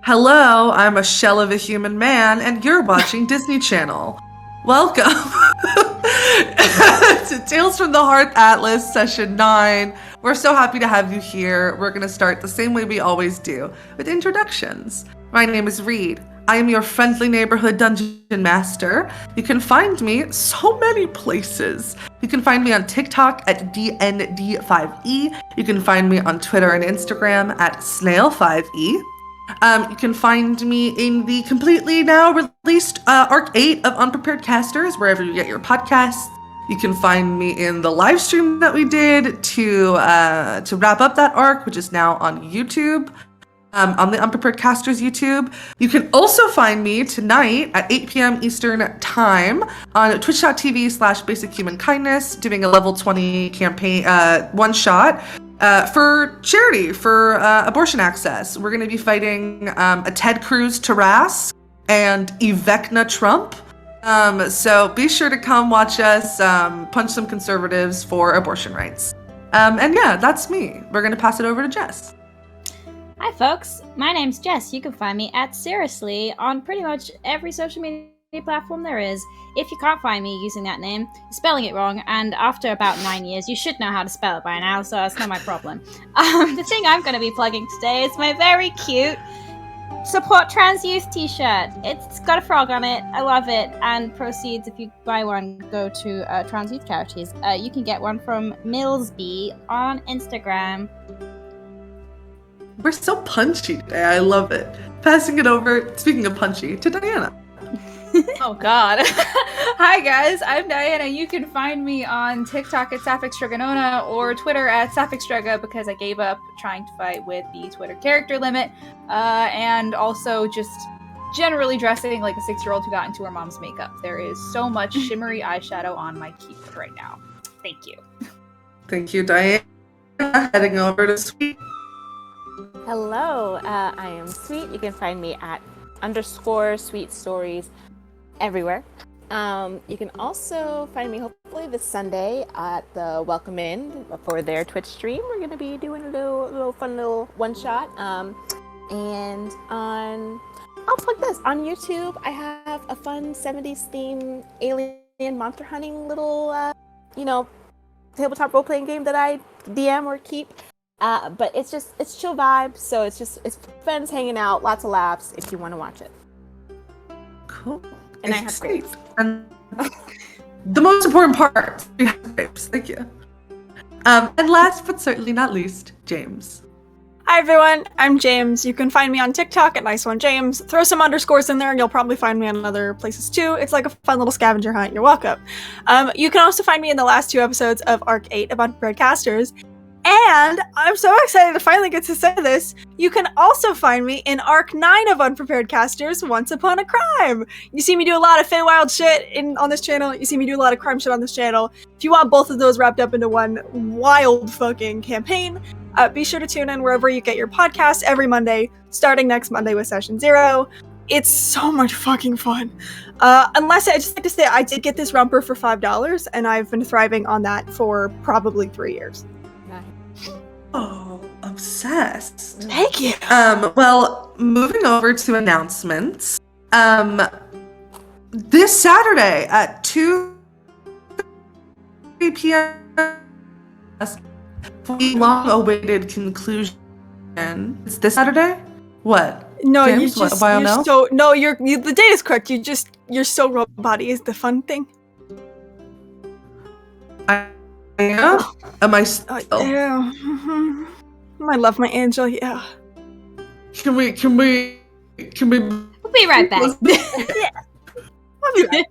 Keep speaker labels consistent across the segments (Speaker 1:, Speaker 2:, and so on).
Speaker 1: Hello, I'm a shell of a human man, and you're watching Disney Channel. Welcome to Tales from the Hearth Atlas, Session 9. We're so happy to have you here. We're going to start the same way we always do, with introductions. My name is Reed. I am your friendly neighborhood dungeon master. You can find me so many places. You can find me on TikTok at DND5E. You can find me on Twitter and Instagram at Snail5E. You can find me in the completely now released Arc 8 of Unprepared Casters, wherever you get your podcasts. You can find me in the live stream that we did to wrap up that arc, which is now on YouTube, on the Unprepared Casters YouTube. You can also find me tonight at 8 p.m. Eastern Time on twitch.tv/basic human kindness, doing a level 20 campaign one shot for charity, for abortion access. We're going to be fighting a Ted Cruz Taras and Ivekna Trump. So be sure to come watch us punch some conservatives for abortion rights. And yeah, that's me. We're going to pass it over to Jess.
Speaker 2: Hi folks, my name's Jess. You can find me at Seriously on pretty much every social media platform there is. If you can't find me using that name, you're spelling it wrong, and after about 9 years, you should know how to spell it by now, so that's not my problem. The thing I'm going to be plugging today is my very cute Support Trans Youth t-shirt. It's got a frog on it, I love it, and proceeds, if you buy one, go to trans youth charities. You can get one from Millsby on Instagram.
Speaker 1: We're so punchy today. I love it. Passing it over, speaking of punchy, to Diana.
Speaker 3: Oh god. Hi guys, I'm Diana. You can find me on TikTok at SapphicsDragonona or Twitter at SaphicsDraga because I gave up trying to fight with the Twitter character limit, and also just generally dressing like a 6-year-old who got into her mom's makeup. There is so much shimmery eyeshadow on my keyboard right now. Thank you.
Speaker 1: Thank you, Diana. Heading over to Sweet.
Speaker 4: Hello, I am Sweet. You can find me at _Sweet Stories everywhere. You can also find me hopefully this Sunday at the Welcome In for their Twitch stream. We're going to be doing a little fun little one shot. And I'll plug this. On YouTube, I have a fun 70s theme alien monster hunting little, tabletop role-playing game that I DM or keep. But it's chill vibes, so it's friends hanging out, lots of laughs if you want to watch it.
Speaker 1: Cool.
Speaker 4: And I have grapes.
Speaker 1: And the most important part, we have grapes. Thank you. And last but certainly not least, James.
Speaker 5: Hi everyone, I'm James. You can find me on TikTok at NiceOneJames. Throw some underscores in there and you'll probably find me on other places too. It's like a fun little scavenger hunt. You're welcome. You can also find me in the last 2 episodes of Arc 8 of Unprepared Casters. And I'm so excited to finally get to say this. You can also find me in Arc 9 of Unprepared Casters, Once Upon a Crime. You see me do a lot of Feywild shit on this channel. You see me do a lot of crime shit on this channel. If you want both of those wrapped up into one wild fucking campaign, be sure to tune in wherever you get your podcasts every Monday, starting next Monday with Session 0. It's so much fucking fun. Unless I just like to say I did get this romper for $5, and I've been thriving on that for probably 3 years.
Speaker 1: Oh, obsessed.
Speaker 5: Thank you.
Speaker 1: Well, moving over to announcements. This Saturday at 2 p.m. the long-awaited conclusion. It's this Saturday? What?
Speaker 5: No,
Speaker 1: James,
Speaker 5: you're just
Speaker 1: YONO?
Speaker 5: the date is correct. You're so robot is the fun thing.
Speaker 1: I am? Am I still?
Speaker 5: Yeah. Mhm. I love my angel, yeah.
Speaker 1: Can we
Speaker 2: We'll be right back.
Speaker 5: Yeah. I'll be back.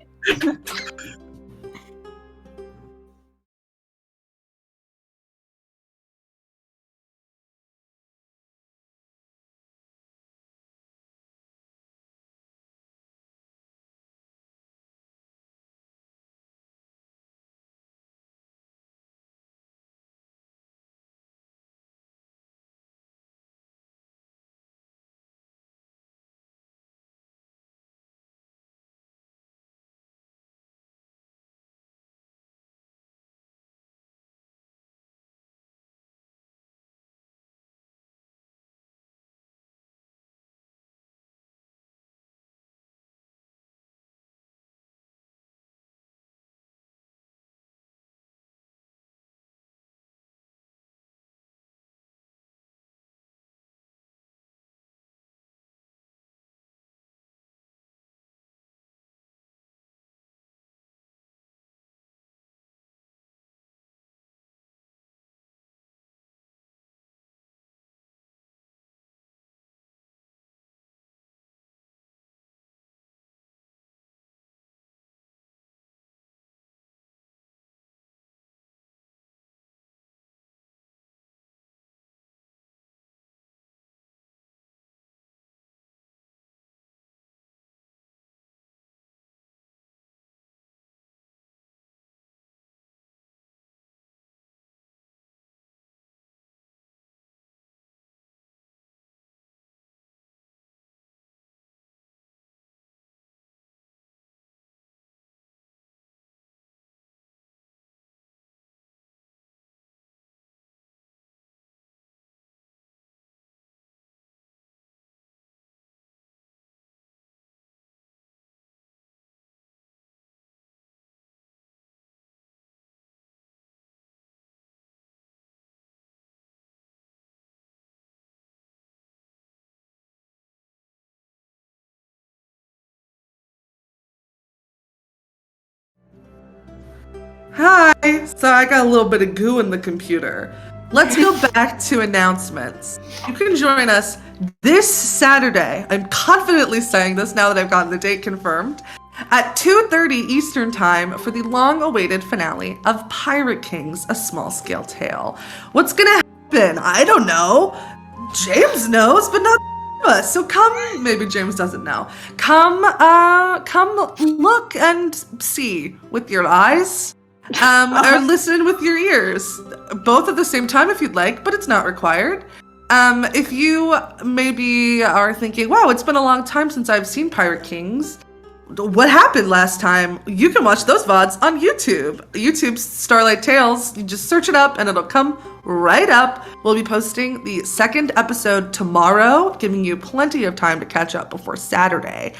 Speaker 1: Hi. So I got a little bit of goo in the computer. Let's go back to announcements. You can join us this Saturday. I'm confidently saying this now that I've gotten the date confirmed. At 2:30 Eastern Time for the long-awaited finale of Pirate Kings: A Small-Scale Tale. What's gonna happen? I don't know. James knows, but not us. So come. Maybe James doesn't know. Come look and see with your eyes, or listen with your ears. Both at the same time if you'd like, but it's not required. If you maybe are thinking, wow, it's been a long time since I've seen Pirate Kings. What happened last time? You can watch those VODs on YouTube. YouTube's Starlight Tales. You just search it up and it'll come right up. We'll be posting the second episode tomorrow, giving you plenty of time to catch up before Saturday.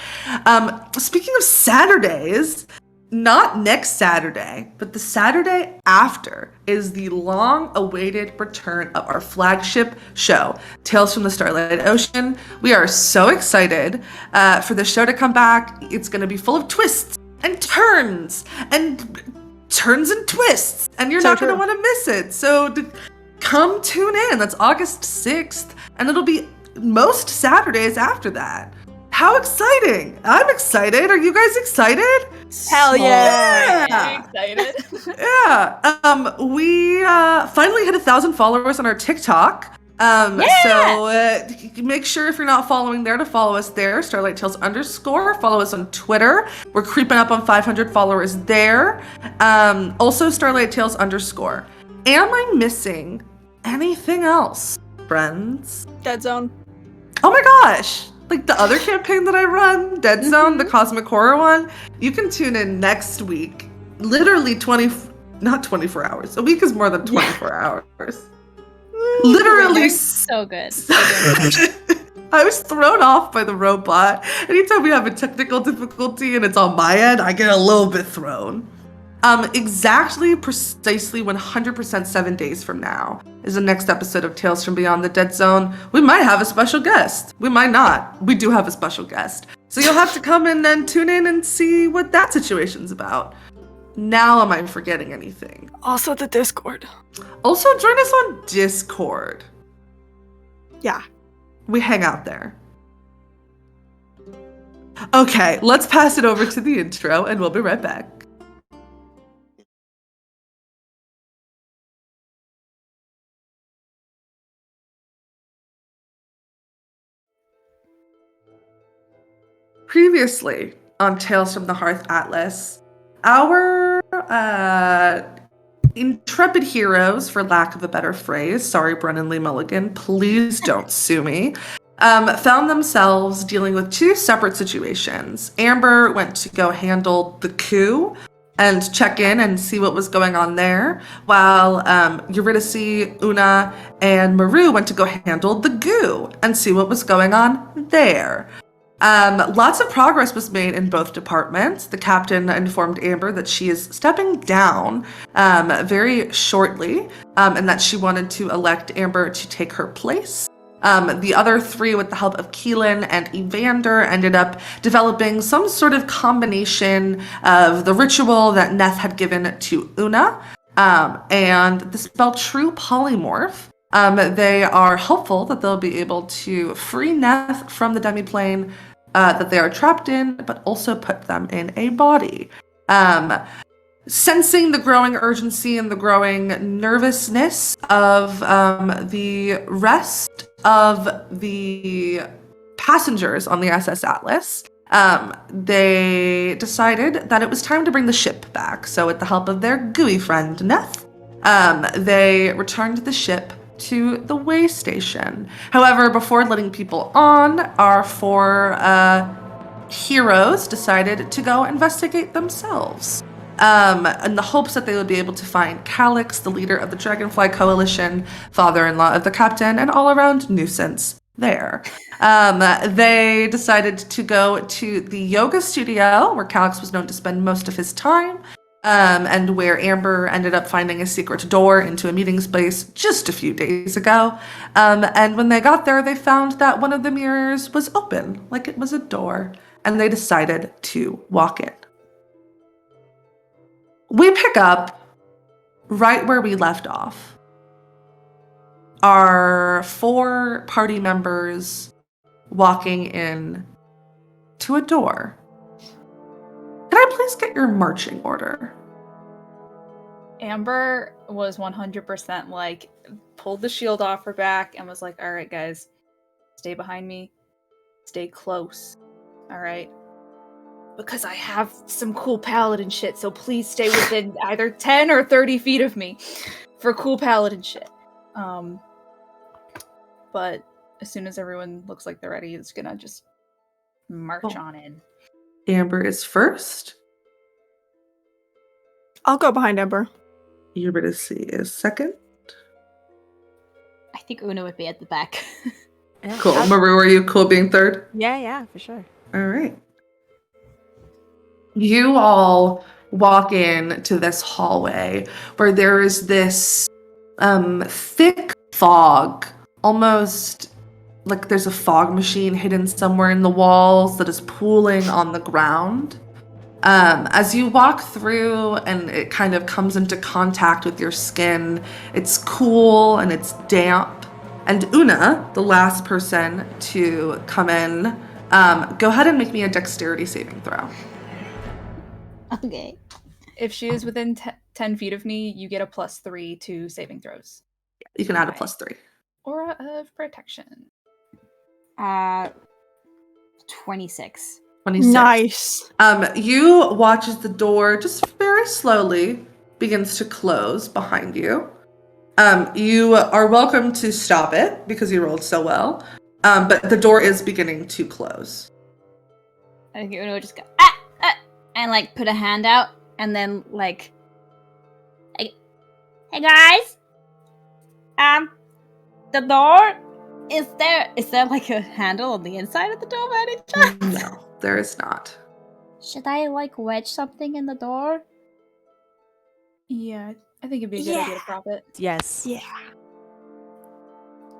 Speaker 1: Speaking of Saturdays, not next Saturday, but the Saturday after is the long-awaited return of our flagship show, Tales from the Starlight Ocean. We are so excited for the show to come back. It's going to be full of twists and turns and twists, and you're not going to want to miss it. So come tune in. That's August 6th, and it'll be most Saturdays after that. How exciting! I'm excited. Are you guys excited?
Speaker 5: Hell yeah!
Speaker 3: I'm excited.
Speaker 1: Yeah. We finally hit 1,000 followers on our TikTok. So make sure if you're not following there to follow us there, Starlight Tales _. Follow us on Twitter. We're creeping up on 500 followers there. Also Starlight Tales _. Am I missing anything else, friends?
Speaker 5: Dead Zone.
Speaker 1: Oh my gosh! Like the other campaign that I run, Dead Zone, the Cosmic Horror one, you can tune in next week. Literally not 24 hours. A week is more than 24 hours. Literally
Speaker 2: So good.
Speaker 1: I was thrown off by the robot. Anytime we have a technical difficulty and it's on my end, I get a little bit thrown. Precisely 100% 7 days from now is the next episode of Tales from Beyond the Dead Zone. We might have a special guest. We might not. We do have a special guest. So you'll have to come in and tune in and see what that situation's about. Now am I forgetting anything?
Speaker 5: Also the Discord.
Speaker 1: Also join us on Discord.
Speaker 5: Yeah.
Speaker 1: We hang out there. Okay, let's pass it over to the intro and we'll be right back. Previously on Tales from the Hearth Atlas, our intrepid heroes, for lack of a better phrase, sorry Brennan Lee Mulligan, please don't sue me, found themselves dealing with two separate situations. Amber went to go handle the coup and check in and see what was going on there, while Eurydice, Una, and Maru went to go handle the goo and see what was going on there. Lots of progress was made in both departments. The captain informed Amber that she is stepping down very shortly, and that she wanted to elect Amber to take her place. The other three, with the help of Keelan and Evander, ended up developing some sort of combination of the ritual that Neth had given to Una, and the spell True Polymorph. They are hopeful that they'll be able to free Neth from the demiplane that they are trapped in, but also put them in a body. Sensing the growing urgency and the growing nervousness of the rest of the passengers on the SS Atlas, they decided that it was time to bring the ship back. So with the help of their gooey friend, Neth, they returned the ship to the way station. However, before letting people on, our four heroes decided to go investigate themselves, in the hopes that they would be able to find Calix, the leader of the Dragonfly Coalition, father-in-law of the captain, and all-around nuisance there. They decided to go to the yoga studio, where Calix was known to spend most of his time, and where Amber ended up finding a secret door into a meeting space just a few days ago. And when they got there, they found that one of the mirrors was open, like it was a door, and they decided to walk in. We pick up right where we left off are 4 party members walking in to a door. Can I please get your marching order?
Speaker 3: Amber was 100% like, pulled the shield off her back and was like, all right, guys, stay behind me. Stay close. All right? Because I have some cool paladin shit, so please stay within either 10 or 30 feet of me for cool paladin shit. But as soon as everyone looks like they're ready, it's gonna just march on in.
Speaker 1: Amber is first.
Speaker 5: I'll go behind Ember.
Speaker 1: Eurydice is second.
Speaker 2: I think Una would be at the back.
Speaker 4: Yeah,
Speaker 1: Cool. Marie, were you cool being third?
Speaker 4: Yeah, for sure.
Speaker 1: All right. You all walk in to this hallway where there is this thick fog, almost like there's a fog machine hidden somewhere in the walls that is pooling on the ground. As you walk through and it kind of comes into contact with your skin, it's cool and it's damp. And Una, the last person to come in, go ahead and make me a dexterity saving throw.
Speaker 2: Okay.
Speaker 3: If she is within 10 feet of me, you get a +3 to saving throws.
Speaker 1: You can add a +3.
Speaker 3: Aura of protection.
Speaker 2: 26.
Speaker 1: 26.
Speaker 5: Nice.
Speaker 1: You watch as the door just very slowly begins to close behind you. You are welcome to stop it because you rolled so well. But the door is beginning to close.
Speaker 2: I think Una would just go, and like put a hand out, and then like, hey guys, the door, is there like a handle on the inside of the door by any chance?
Speaker 1: No, there is not.
Speaker 2: Should I like wedge something in the door?
Speaker 3: Yeah, I think it'd be a good idea to prop it.
Speaker 4: Yes.
Speaker 5: Yeah.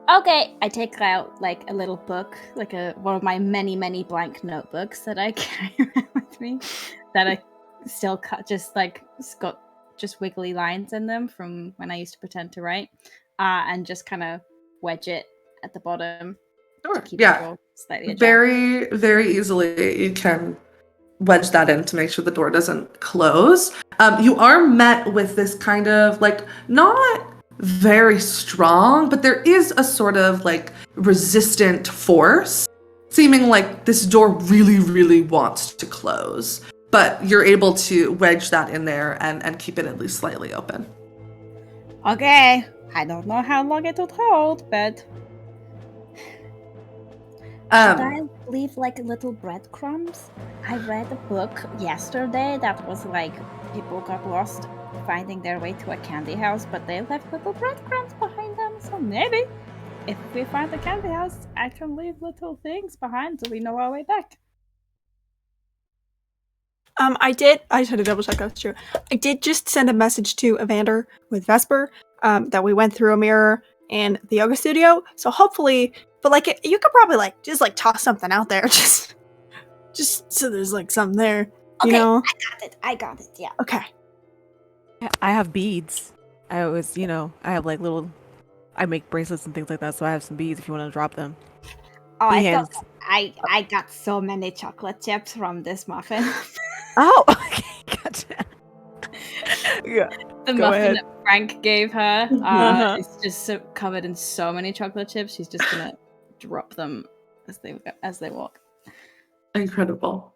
Speaker 2: Okay, I take out like a little book, like one of my many blank notebooks that I carry around with me, that I still got just wiggly lines in them from when I used to pretend to write, and just kind of wedge it at the bottom.
Speaker 1: Sure.
Speaker 2: To keep
Speaker 1: Yeah.
Speaker 2: it all slightly ajar.
Speaker 1: Very, very easily you can wedge that in to make sure the door doesn't close. You are met with this kind of like not very strong, but there is a sort of like resistant force, seeming like this door really wants to close. But you're able to wedge that in there and keep it at least slightly open.
Speaker 2: Okay, I don't know how long it would hold, but should I leave like little breadcrumbs? I read a book yesterday that was like people got lost finding their way to a candy house, but they left little breadcrumbs behind them. So maybe if we find the candy house, I can leave little things behind so we know our way back.
Speaker 5: I just had to double check that's true. I did just send a message to Evander with Vesper, that we went through a mirror in the yoga studio. So hopefully, but like you could probably like just like toss something out there, just so there's like something there.
Speaker 2: Okay,
Speaker 5: You know?
Speaker 2: I got it, yeah.
Speaker 5: Okay.
Speaker 4: I have beads. I always, I have like I make bracelets and things like that, so I have some beads if you want to drop them.
Speaker 2: Oh, I
Speaker 4: Hands.
Speaker 2: thought I got so many chocolate chips from this muffin.
Speaker 4: Oh, okay, gotcha. Yeah.
Speaker 2: The
Speaker 4: Go
Speaker 2: muffin
Speaker 4: ahead.
Speaker 2: that Frank gave her
Speaker 5: Uh-huh.
Speaker 2: is just so covered in so many chocolate chips. She's just gonna drop them as they walk.
Speaker 1: Incredible.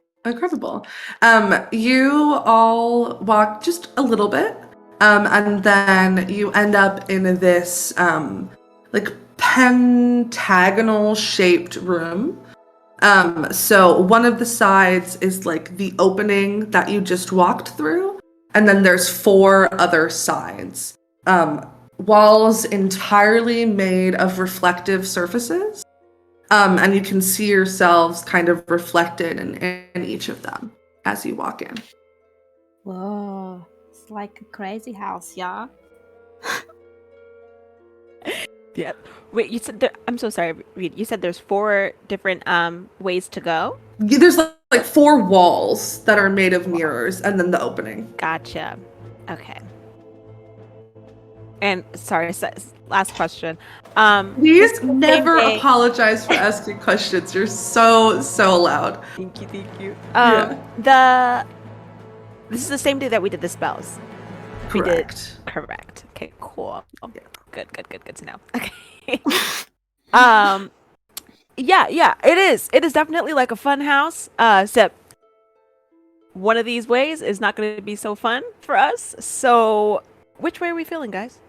Speaker 1: You all walk just a little bit, and then you end up in this like pentagonal shaped room. So one of the sides is like the opening that you just walked through, and then there's 4 other sides. Walls entirely made of reflective surfaces. And you can see yourselves kind of reflected in each of them as you walk in.
Speaker 2: Whoa, it's like a crazy house, yeah.
Speaker 4: Yeah. Wait, you said I'm so sorry, Reed. You said there's 4 different ways to go?
Speaker 1: There's like 4 walls that are made of mirrors, and then the opening.
Speaker 4: Gotcha. Okay. And sorry, last question.
Speaker 1: Please never
Speaker 4: day-
Speaker 1: apologize for asking questions. You're so loud.
Speaker 4: Thank you.
Speaker 1: Yeah.
Speaker 4: This is the same day that we did the spells.
Speaker 1: Correct.
Speaker 4: Correct. Okay, cool.
Speaker 1: Yeah.
Speaker 4: Good to know. Okay. Yeah, it is. It is definitely like a fun house. Except one of these ways is not going to be so fun for us. So, which way are we feeling, guys?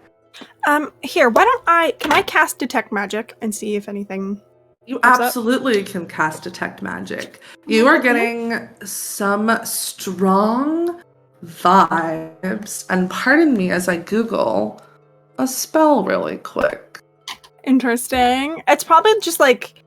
Speaker 5: Here, can I cast detect magic and see if anything
Speaker 1: You
Speaker 5: pops up?
Speaker 1: absolutely can cast detect magic. You are getting some strong vibes. And pardon me as I Google a spell really quick.
Speaker 5: Interesting. It's probably just like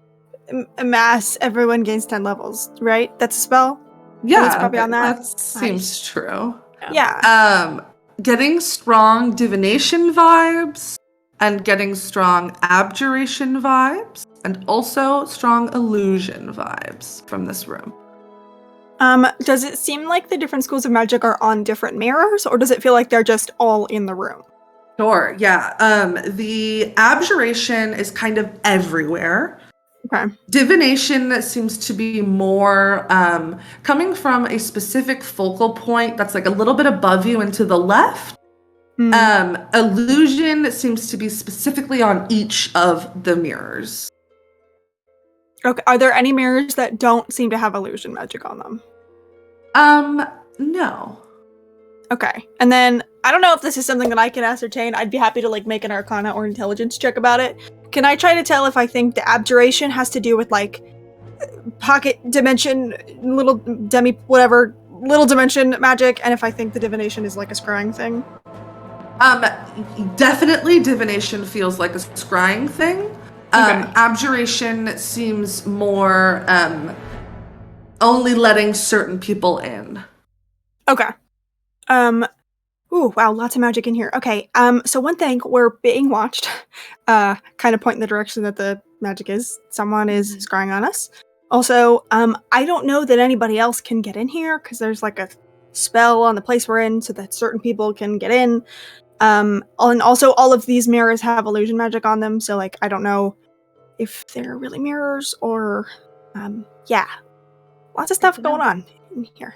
Speaker 5: a mass, everyone gains 10 levels, right? That's a spell?
Speaker 1: Yeah,
Speaker 5: it's probably on that.
Speaker 1: seems true.
Speaker 5: Yeah.
Speaker 1: Getting strong divination vibes and getting strong abjuration vibes and also strong illusion vibes from this room.
Speaker 5: Does it seem like the different schools of magic are on different mirrors, or does it feel like they're just all in the room?
Speaker 1: Sure, yeah. The abjuration is kind of everywhere.
Speaker 5: Okay.
Speaker 1: Divination seems to be more coming from a specific focal point that's like a little bit above you and to the left. Illusion seems to be specifically on each of the mirrors.
Speaker 5: Okay. Are there any mirrors that don't seem to have illusion magic on them?
Speaker 1: No.
Speaker 5: Okay. And then I don't know if this is something that I can ascertain. I'd be happy to like make an arcana or intelligence check about it. Can I try to tell if I think the abjuration has to do with like pocket dimension, little dimension magic, and if I think the divination is like a scrying thing?
Speaker 1: Definitely divination feels like a scrying thing.
Speaker 5: Okay.
Speaker 1: Abjuration seems more only letting certain people in.
Speaker 5: Okay. Ooh, wow, lots of magic in here. Okay, so one thing, we're being watched. Kind of point in the direction that the magic is. Someone is scrying on us. Also, I don't know that anybody else can get in here, because there's like a spell on the place we're in so that certain people can get in. And also all of these mirrors have illusion magic on them, so like, I don't know if they're really mirrors or, yeah. Lots of stuff going on in here.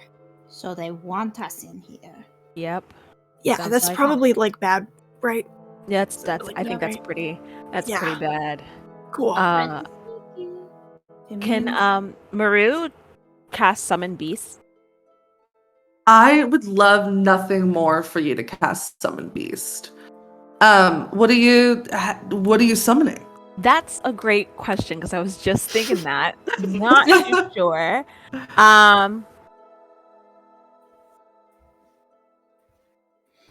Speaker 2: So they want us in here.
Speaker 4: Yep.
Speaker 5: Yeah,
Speaker 2: Sounds
Speaker 5: that's
Speaker 2: like-
Speaker 5: probably like bad, right?
Speaker 4: That's
Speaker 5: Really
Speaker 4: I think
Speaker 5: bad,
Speaker 4: that's
Speaker 5: right?
Speaker 4: pretty
Speaker 5: Yeah.
Speaker 4: pretty bad.
Speaker 5: Cool.
Speaker 4: Can Maru cast summon beasts?
Speaker 1: I would love nothing more for you to cast Summon Beast. What are you summoning?
Speaker 4: That's a great question because I was just thinking that. Not too sure.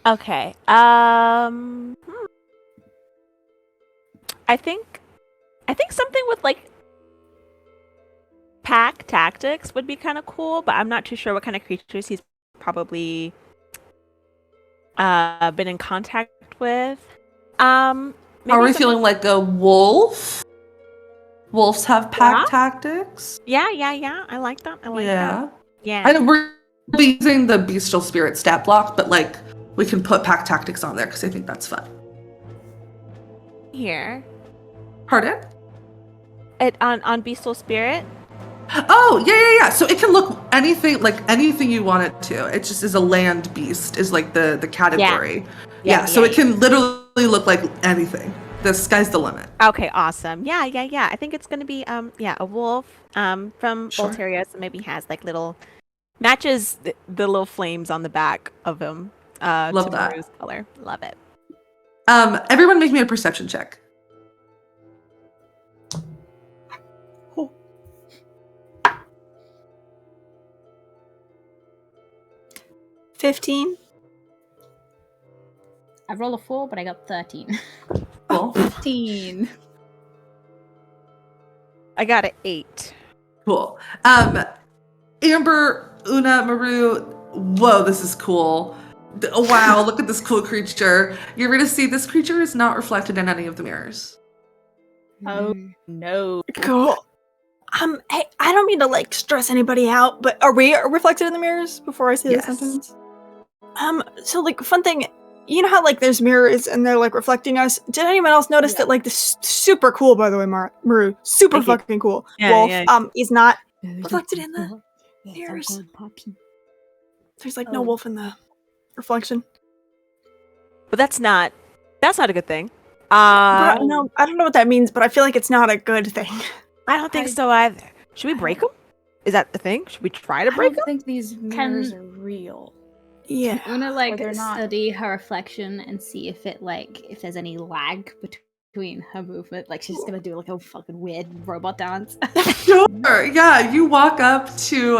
Speaker 4: Okay. I think something with like pack tactics would be kind of cool, but I'm not too sure what kind of creatures he's probably been in contact with.
Speaker 1: Are we feeling like a wolf? Wolves have pack tactics.
Speaker 4: Yeah. I like that. Yeah.
Speaker 1: I know we're using the bestial spirit stat block, but like we can put pack tactics on there because I think that's fun.
Speaker 4: Here.
Speaker 1: Pardon?
Speaker 4: On bestial spirit.
Speaker 1: Oh, yeah. So it can look anything you want it to. It just is a land beast is like the category. Yeah. So it can literally look like anything. The sky's the limit.
Speaker 4: Okay, awesome. Yeah. I think it's gonna be a wolf from Volteria, so maybe has like little matches the little flames on the back of him.
Speaker 1: Love
Speaker 4: to
Speaker 1: that.
Speaker 4: Maru's color. Love it.
Speaker 1: Everyone make me a perception check.
Speaker 5: 15.
Speaker 2: I rolled a 4, but I got 13.
Speaker 1: Cool.
Speaker 3: 15.
Speaker 4: I got an 8.
Speaker 1: Cool. Amber, Una, Maru, whoa, this is cool. Wow, look at this cool creature. You're going to see this creature is not reflected in any of the mirrors.
Speaker 3: Oh no.
Speaker 5: Cool. Hey, I don't mean to like stress anybody out, but are we reflected in the mirrors before I say
Speaker 1: Yes.
Speaker 5: the sentence? So like fun thing, you know how like there's mirrors and they're like reflecting us? Did anyone else notice that like this super cool, by the way, Maru, super
Speaker 4: Thank you.
Speaker 5: fucking cool
Speaker 4: Yeah,
Speaker 5: wolf
Speaker 4: yeah.
Speaker 5: is not reflected in the mirrors.
Speaker 2: Gold puppy.
Speaker 5: There's like no wolf in the reflection.
Speaker 4: But that's not a good thing.
Speaker 5: No, I don't know what that means, but I feel like it's not a good thing.
Speaker 4: I don't think so either. Should we break them? Is that the thing? Should we try to
Speaker 3: I
Speaker 4: break
Speaker 3: don't
Speaker 4: them?
Speaker 3: think these mirrors are real.
Speaker 5: Yeah.
Speaker 2: Una like
Speaker 3: they're not.
Speaker 2: study her reflection and see if it like if there's any lag between her movement. Like she's just gonna do like a fucking weird robot dance.
Speaker 1: Sure. Yeah, you walk up to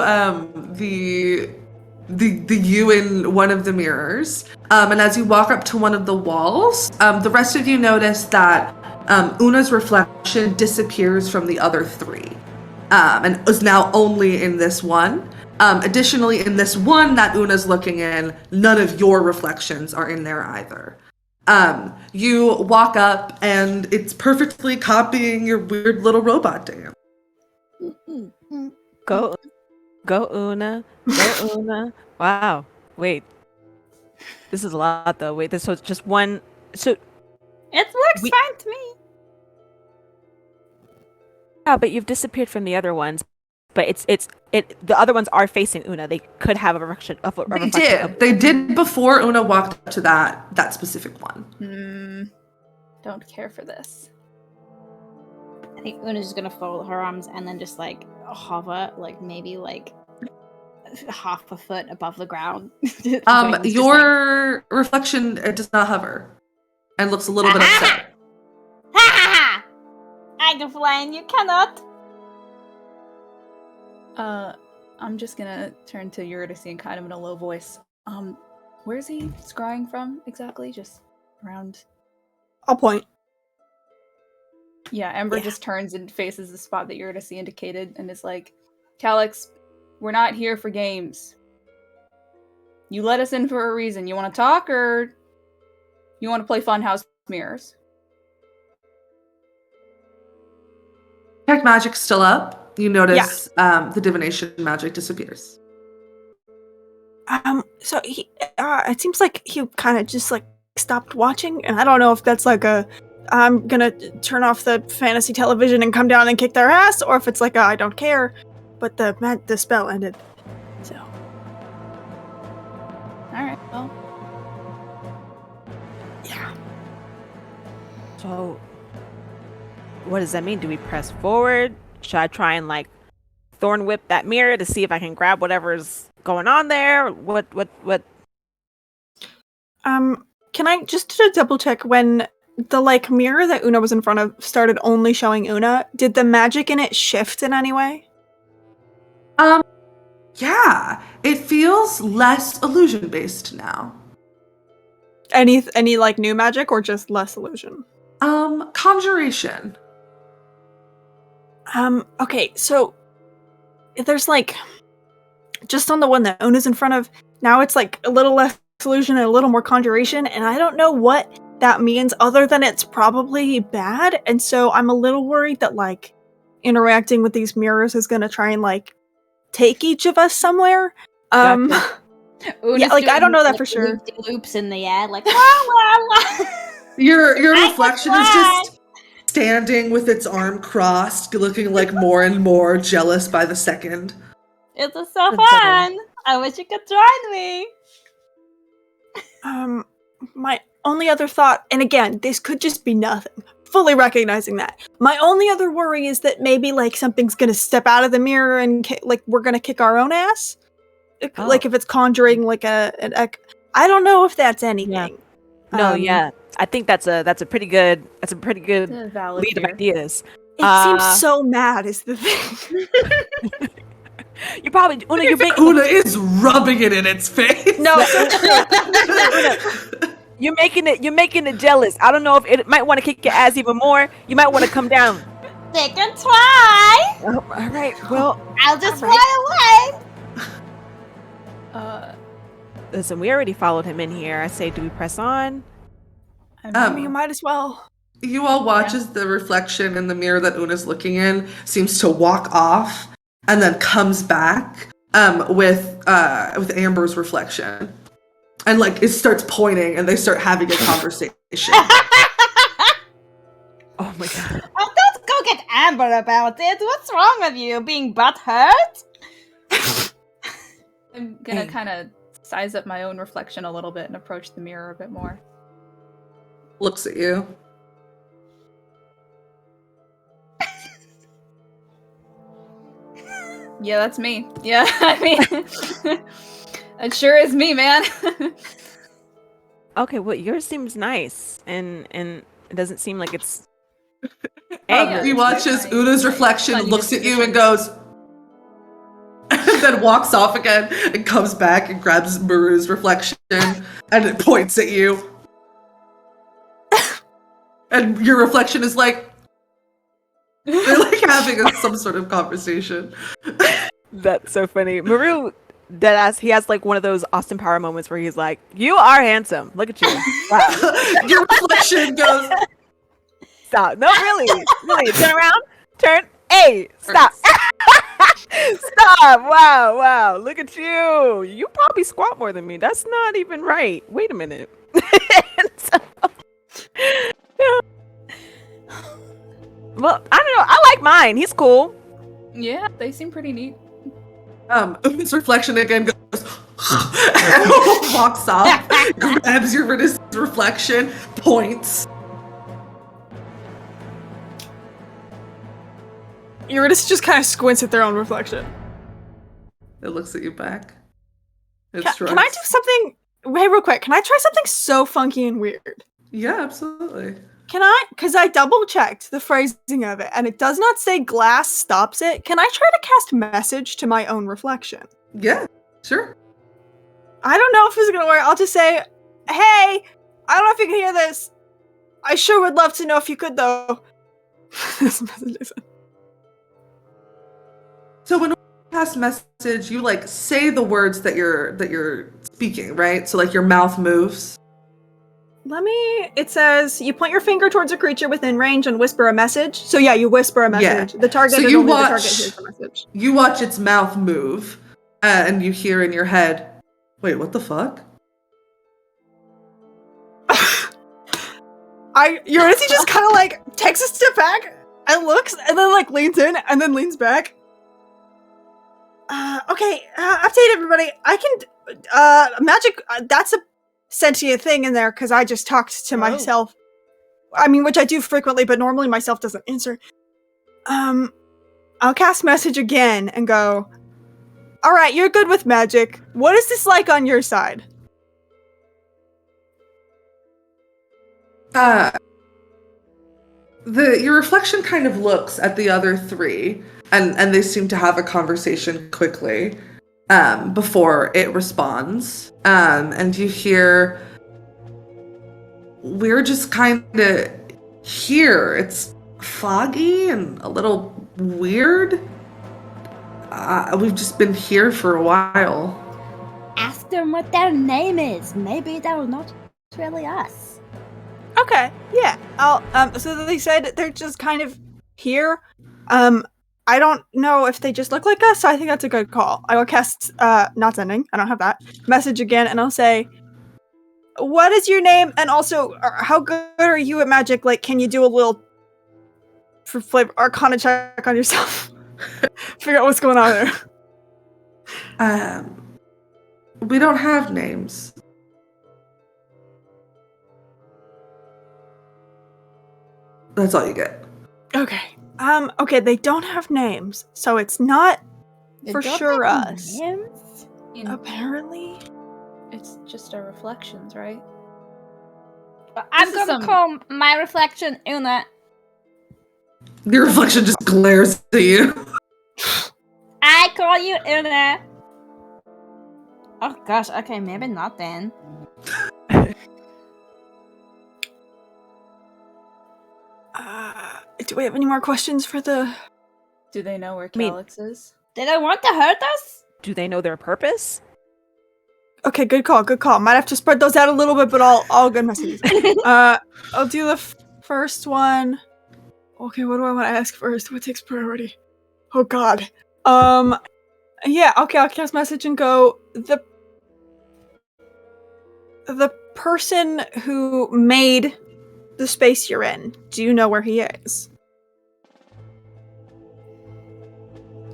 Speaker 1: the you in one of the mirrors, and as you walk up to one of the walls, the rest of you notice that Una's reflection disappears from the other three, and is now only in this one. Additionally, in this one that Una's looking in, none of your reflections are in there either. You walk up and it's perfectly copying your weird little robot dance.
Speaker 4: Go Una. Go Una. Wow. Wait. This is a lot though. Wait, so it's just one. So
Speaker 2: It looks fine to me.
Speaker 4: yeah, but you've disappeared from the other ones. But the other ones are facing Una. They could have a reflection.
Speaker 1: They did before Una walked up to that specific one.
Speaker 3: Don't care for this.
Speaker 2: I think Una's just gonna fold her arms and then just like hover, like maybe like half a foot above the ground.
Speaker 1: Your reflection does not hover and looks a little bit upset.
Speaker 2: Ha! I can fly and you cannot.
Speaker 3: I'm just gonna turn to Eurydice and kind of in a low voice. Where's he scrying from exactly? Just around.
Speaker 5: I'll point.
Speaker 3: Yeah, Ember just turns and faces the spot that Eurydice indicated and is like, Calix, we're not here for games. You let us in for a reason. You want to talk or you want to play Funhouse Mirrors?
Speaker 1: Detect magic's still up. You notice the divination magic disappears.
Speaker 5: So he, it seems like he kind of just like stopped watching, and I don't know if that's like I'm gonna turn off the fantasy television and come down and kick their ass, or if it's like I don't care, but the spell ended. So.
Speaker 3: All right. Well.
Speaker 5: Yeah.
Speaker 4: So, what does that mean? Do we press forward? Should I try and like thorn whip that mirror to see if I can grab whatever's going on there? What?
Speaker 5: Can I just to double check when the like mirror that Una was in front of started only showing Una? Did the magic in it shift in any way?
Speaker 1: Yeah, it feels less illusion based now.
Speaker 5: Any like new magic or just less illusion?
Speaker 1: Conjuration.
Speaker 5: Okay, so there's like just on the one that Una's in front of, now it's like a little less illusion and a little more conjuration, and I don't know what that means other than it's probably bad, and so I'm a little worried that like interacting with these mirrors is gonna try and like take each of us somewhere.
Speaker 4: Gotcha.
Speaker 5: Yeah, like I don't know that for sure.
Speaker 2: Loops in the air, like la la la.
Speaker 1: Your reflection is just standing with its arm crossed, looking like more and more jealous by the second.
Speaker 2: It's so fun. I wish you could join me.
Speaker 5: My only other thought, and again, this could just be nothing, fully recognizing that. My only other worry is that maybe like something's gonna step out of the mirror and like we're gonna kick our own ass. Like if it's conjuring like an I don't know if that's anything.
Speaker 4: Yeah. No, I think that's a pretty good
Speaker 3: Valid
Speaker 4: lead of
Speaker 3: fear.
Speaker 4: ideas.
Speaker 5: It seems so mad is the thing.
Speaker 4: You probably Una,
Speaker 1: Una is rubbing it in its face.
Speaker 5: No,
Speaker 4: you're making it jealous. I don't know if it might want to kick your ass even more. You might want to come down.
Speaker 2: They can try.
Speaker 4: Oh, all right. Well,
Speaker 2: I'll just fly away.
Speaker 4: listen, we already followed him in here. I say, do we press on?
Speaker 5: I mean, you might as well.
Speaker 1: You all watch as the reflection in the mirror that Una's looking in seems to walk off and then comes back with Amber's reflection. And like it starts pointing and they start having a conversation.
Speaker 6: Oh my god.
Speaker 2: Oh, don't go get Amber about it. What's wrong with you? Being butthurt?
Speaker 3: I'm gonna kind of size up my own reflection a little bit and approach the mirror a bit more.
Speaker 1: Looks at you.
Speaker 3: Yeah, that's me. Yeah, I mean, it sure is me, man.
Speaker 6: Okay, well yours seems nice, and it doesn't seem like it's
Speaker 3: Yeah,
Speaker 1: He
Speaker 3: it's
Speaker 1: watches
Speaker 3: like
Speaker 1: Una's reflection,
Speaker 3: funny
Speaker 1: looks at you and
Speaker 3: disposition.
Speaker 1: goes, and then walks off again and comes back and grabs Maru's reflection and it points at you. And your reflection is like, they're like having some sort of conversation.
Speaker 6: That's so funny. Maru, deadass, he has like one of those Austin Power moments where he's like, "You are handsome. Look at you." Wow.
Speaker 1: Your reflection goes,
Speaker 6: Stop. No, really. Really. Turn around. Turn. Hey, stop. Stop. Wow. Wow. Look at you. You probably squat more than me. That's not even right. Wait a minute. So, yeah. Well, I don't know. I like mine. He's cool.
Speaker 3: Yeah, they seem pretty neat.
Speaker 1: Una's reflection again goes, and walks off, grabs your reflection, points.
Speaker 5: Eurydice just kind of squints at their own reflection.
Speaker 1: It looks at you back. It
Speaker 5: Can I do something? Wait, real quick. Can I try something so funky and weird?
Speaker 1: Yeah, absolutely.
Speaker 5: Can I? Because I double checked the phrasing of it, and it does not say glass stops it. Can I try to cast message to my own reflection?
Speaker 1: Yeah, sure.
Speaker 5: I don't know if this is gonna work. I'll just say, "Hey, I don't know if you can hear this. I sure would love to know if you could, though." This message is-
Speaker 1: So when you pass message, you like say the words that you're speaking, right? So like your mouth moves.
Speaker 5: It says, you point your finger towards a creature within range and whisper a message. So yeah, you whisper a message.
Speaker 1: Yeah.
Speaker 5: The target
Speaker 1: So
Speaker 5: is
Speaker 1: you
Speaker 5: only the
Speaker 1: watch-
Speaker 5: target hears the message.
Speaker 1: You watch its mouth move, and you hear in your head, "Wait, what the fuck?"
Speaker 5: Eurydice just kind of like takes a step back and looks, and then like leans in, and then leans back. Okay, update everybody. I can, magic, that's a sentient thing in there, because I just talked to myself. I mean, which I do frequently, but normally myself doesn't answer. I'll cast message again and go, alright, you're good with magic. What is this like on your side?
Speaker 1: Your reflection kind of looks at the other three, and they seem to have a conversation quickly before it responds. And you hear, "We're just kind of here. It's foggy and a little weird. We've just been here for a while."
Speaker 2: Ask them what their name is. Maybe they're not really us.
Speaker 5: Okay, yeah. So they said they're just kind of here. I don't know if they just look like us, so I think that's a good call. I will cast, not sending, I don't have that, message again, and I'll say, what is your name? And also, how good are you at magic? Like, can you do a little, for flavor, arcana check on yourself? Figure out what's going on there.
Speaker 1: We don't have names. That's all you get.
Speaker 5: Okay. Okay, they don't have names, so it's not
Speaker 2: They
Speaker 5: for
Speaker 2: don't
Speaker 5: sure
Speaker 2: have
Speaker 5: us.
Speaker 2: names?
Speaker 5: Apparently.
Speaker 3: It's just our reflections, right?
Speaker 2: I'm
Speaker 3: This is
Speaker 2: gonna
Speaker 3: some-
Speaker 2: call my reflection Una.
Speaker 1: Your reflection just glares at you.
Speaker 2: I call you Una. Oh gosh, okay, maybe not then.
Speaker 5: Do we have any more questions for the...
Speaker 3: Do they know where
Speaker 6: mean-
Speaker 3: Calyx is?
Speaker 2: Did they want to hurt us?
Speaker 6: Do they know their purpose?
Speaker 5: Okay, good call, good call. Might have to spread those out a little bit, but all good messages. I'll do the first one. Okay, what do I want to ask first? What takes priority? Oh god. Yeah, okay, I'll cast message and go, the person who made the space you're in, do you know where he is?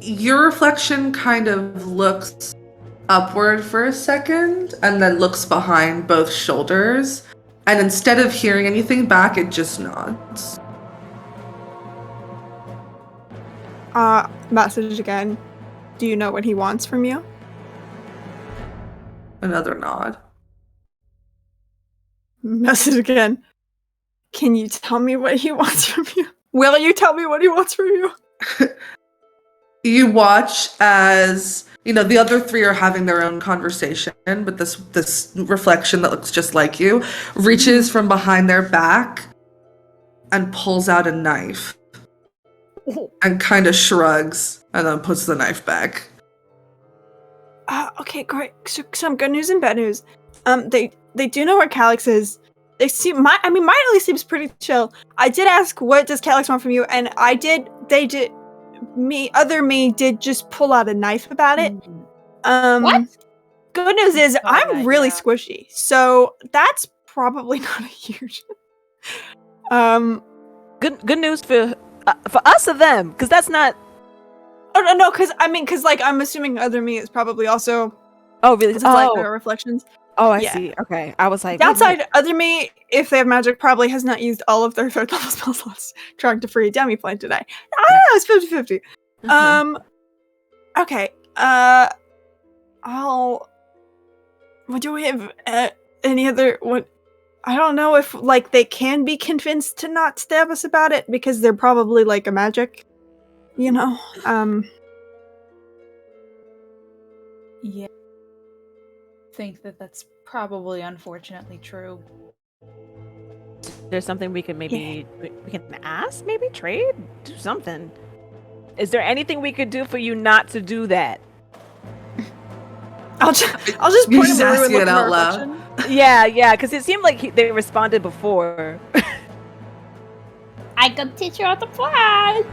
Speaker 1: Your reflection kind of looks upward for a second and then looks behind both shoulders. And instead of hearing anything back, it just nods.
Speaker 5: Message again. Do you know what he wants from you?
Speaker 1: Another nod.
Speaker 5: Message again. Can you tell me what he wants from you? Will you tell me what he wants from you?
Speaker 1: You watch as, the other three are having their own conversation, but this reflection that looks just like you reaches from behind their back and pulls out a knife and kind of shrugs and then puts the knife back.
Speaker 5: Okay, great. So, some good news and bad news. They do know where Calyx is. They seem mine at least seems pretty chill. I did ask what does Calyx want from you, and other me did just pull out a knife about it.
Speaker 2: What?
Speaker 5: Good news is
Speaker 3: Saw
Speaker 5: I'm
Speaker 3: that,
Speaker 5: really
Speaker 3: yeah.
Speaker 5: squishy, so that's probably not a huge.
Speaker 6: Good news for us or them, because that's not.
Speaker 5: Oh no, because I'm assuming other me is probably also.
Speaker 6: Oh really?
Speaker 5: It's like reflections.
Speaker 6: Oh, I
Speaker 5: yeah.
Speaker 6: see. Okay, I was like,
Speaker 5: Downside, other me, if they have magic, probably has not used all of their third level spell slots trying to free Demi Plane today. I don't know, it's 50-50. Okay. What do we have? Any other? What? I don't know if they can be convinced to not stab us about it because they're probably like a magic,
Speaker 3: Yeah. I think that's probably unfortunately true.
Speaker 6: there's something we can maybe we can ask, maybe trade, do something. Is there anything we could do for you not to do that?
Speaker 5: I'll just
Speaker 1: You're
Speaker 5: point
Speaker 1: just
Speaker 5: him and
Speaker 1: asking
Speaker 5: look
Speaker 1: it
Speaker 5: at my
Speaker 1: out loud.
Speaker 5: reflection.
Speaker 6: Yeah, because it seemed like they responded before.
Speaker 2: I could teach you how to fly.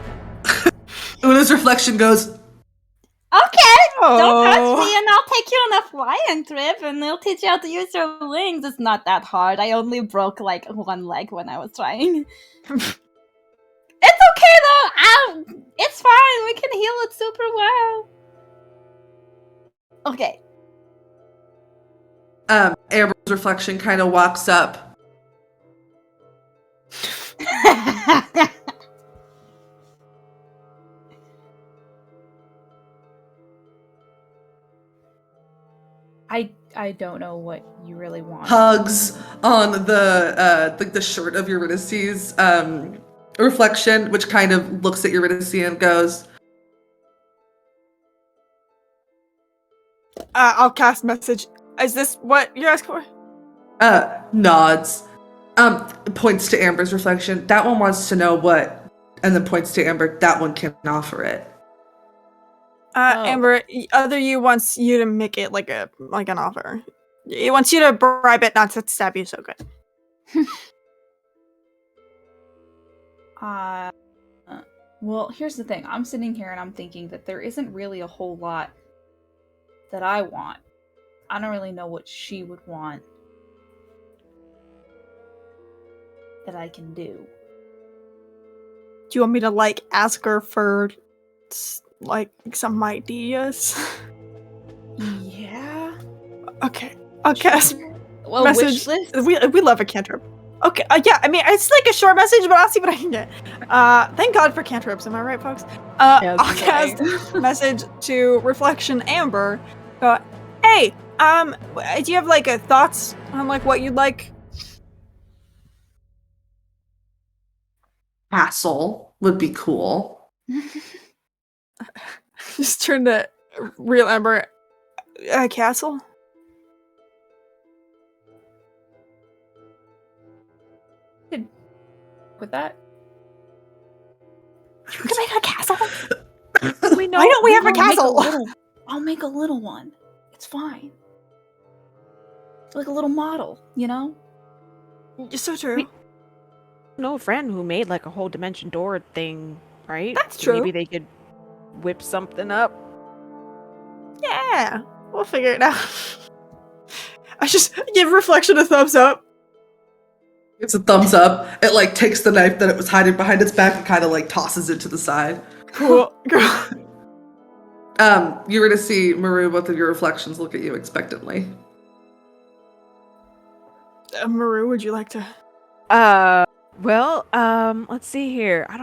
Speaker 1: Una's reflection goes,
Speaker 2: Okay, don't touch
Speaker 5: Oh.
Speaker 2: me and I'll take you on a flying trip and they'll teach you how to use your wings. It's not that hard. I only broke one leg when I was trying. It's okay though. It's fine. We can heal it super well. Okay.
Speaker 1: Amber's reflection kind of walks up.
Speaker 3: I don't know what you really want.
Speaker 1: Hugs on the shirt of Eurydice's reflection, which kind of looks at Eurydice and goes,
Speaker 5: I'll cast message. Is this what you're asking for?
Speaker 1: nods, points to Amber's reflection. That one wants to know what, and then points to Amber. That one can offer it.
Speaker 5: Amber, other you wants you to make it like an offer. It wants you to bribe it not to stab you so good.
Speaker 3: Well, here's the thing. I'm sitting here and I'm thinking that there isn't really a whole lot that I want. I don't really know what she would want that I can do.
Speaker 5: Do you want me to ask her for some ideas?
Speaker 3: Yeah.
Speaker 5: Okay, I'll cast
Speaker 3: Well,
Speaker 5: message.
Speaker 3: wish list.
Speaker 5: We love a cantrip. Okay, yeah. I mean, it's like a short message, but I'll see what I can get. Thank God for cantrips. Am I right, folks?
Speaker 6: Yes,
Speaker 5: I'll cast message to Reflection Amber. Go, hey, do you have a thoughts on what you'd like?
Speaker 1: Castle would be cool.
Speaker 5: Just turn to real Amber. Castle.
Speaker 3: With that,
Speaker 5: You can make a castle.
Speaker 6: We know.
Speaker 5: Why don't we have a
Speaker 3: I'll make
Speaker 5: castle?
Speaker 3: I'll make a little one. It's fine. Like a little model, you know?
Speaker 5: You're so true.
Speaker 6: know a friend who made a whole dimension door thing, right?
Speaker 5: That's
Speaker 6: So
Speaker 5: true.
Speaker 6: Maybe they could whip something up.
Speaker 5: Yeah, we'll figure it out. I just give Reflection a thumbs up.
Speaker 1: It's a thumbs up. It like takes the knife that it was hiding behind its back and kind of like tosses it to the side.
Speaker 5: Cool.
Speaker 1: You were to see Maru, both of your reflections look at you expectantly.
Speaker 5: Maru, would you like to?
Speaker 6: Well, let's see here. I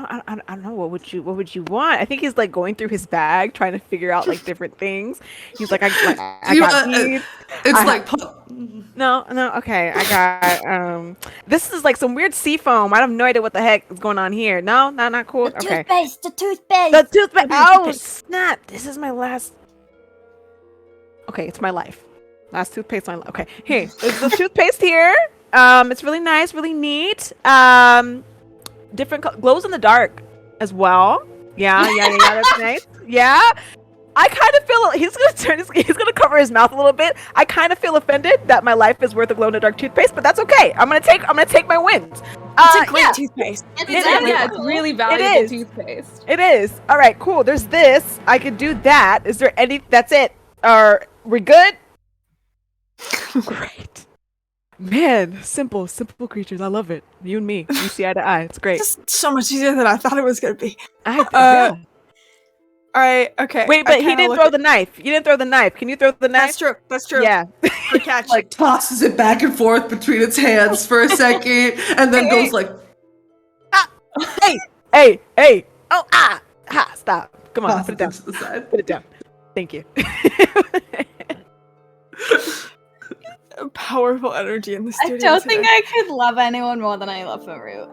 Speaker 6: don't know. What would you want? I think he's like going through his bag, trying to figure out like different things. He's like, I got these. No, okay. I got this is like some weird sea foam. I have no idea what the heck is going on here. No, not cool.
Speaker 2: The
Speaker 6: Okay.
Speaker 2: toothpaste.
Speaker 6: The toothpaste. Oh snap! This is my last. Okay, it's my life. Last toothpaste on. Okay, here. There's the toothpaste here. It's really nice, really neat. Different glows in the dark as well. Yeah. That's nice. Yeah. I kind of feel he's gonna cover his mouth a little bit. I kind of feel offended that my life is worth a glow in the dark toothpaste, but that's okay. I'm gonna take my wins.
Speaker 5: It's a great toothpaste.
Speaker 3: It's really valuable toothpaste.
Speaker 6: It is. All right, cool. There's this. I could do that. Is there any? That's it. We good? Great. Man, simple creatures. I love it. You and me. We see eye to eye. It's great.
Speaker 5: It's so much easier than I thought it was gonna be.
Speaker 6: Yeah.
Speaker 5: All right. Okay.
Speaker 6: Wait, but he didn't throw the knife. You didn't throw the knife. Can you throw the knife?
Speaker 5: That's true.
Speaker 6: Yeah.
Speaker 5: Good catch.
Speaker 1: Like tosses it back and forth between its hands for a second, and then goes like,
Speaker 6: Hey. Oh, stop. Come on, put it down.
Speaker 1: to the side.
Speaker 6: Put it down. Thank you.
Speaker 5: Powerful energy in the
Speaker 2: I
Speaker 5: studio.
Speaker 2: don't think I could love anyone more than I love Maru.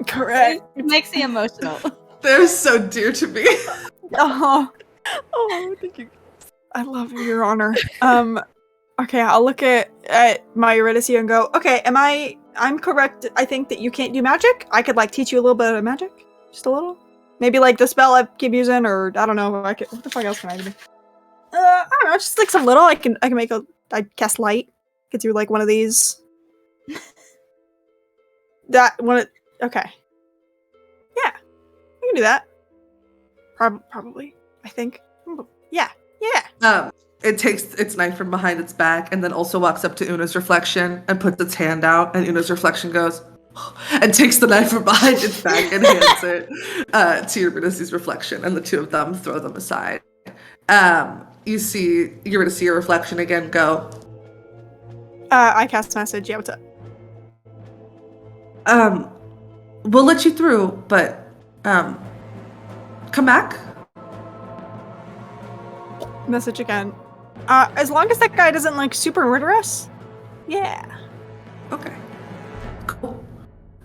Speaker 5: Correct.
Speaker 2: It makes me emotional.
Speaker 1: They're so dear to me.
Speaker 5: Oh,
Speaker 6: Thank you.
Speaker 5: I love you, Your Honor. Okay, I'll look at my Eurydice and go, okay, I'm correct. I think that you can't do magic. I could like teach you a little bit of magic. Just a little. Maybe like the spell I keep using, or I don't know. What the fuck else can I do? I don't know, just like some little. I can make I cast light. Could do like one of these. That one. Okay. Yeah, I can do that. Probably. I think. Yeah.
Speaker 1: It takes its knife from behind its back and then also walks up to Una's reflection and puts its hand out, and Una's reflection goes and takes the knife from behind its back and hands it to Eurydice's reflection, and the two of them throw them aside. You see Eurydice, your reflection again go.
Speaker 5: I cast message. Yeah, what's up?
Speaker 1: We'll let you through, but come back.
Speaker 5: Message again. As long as that guy doesn't like super murder us. Yeah.
Speaker 1: Okay. Cool.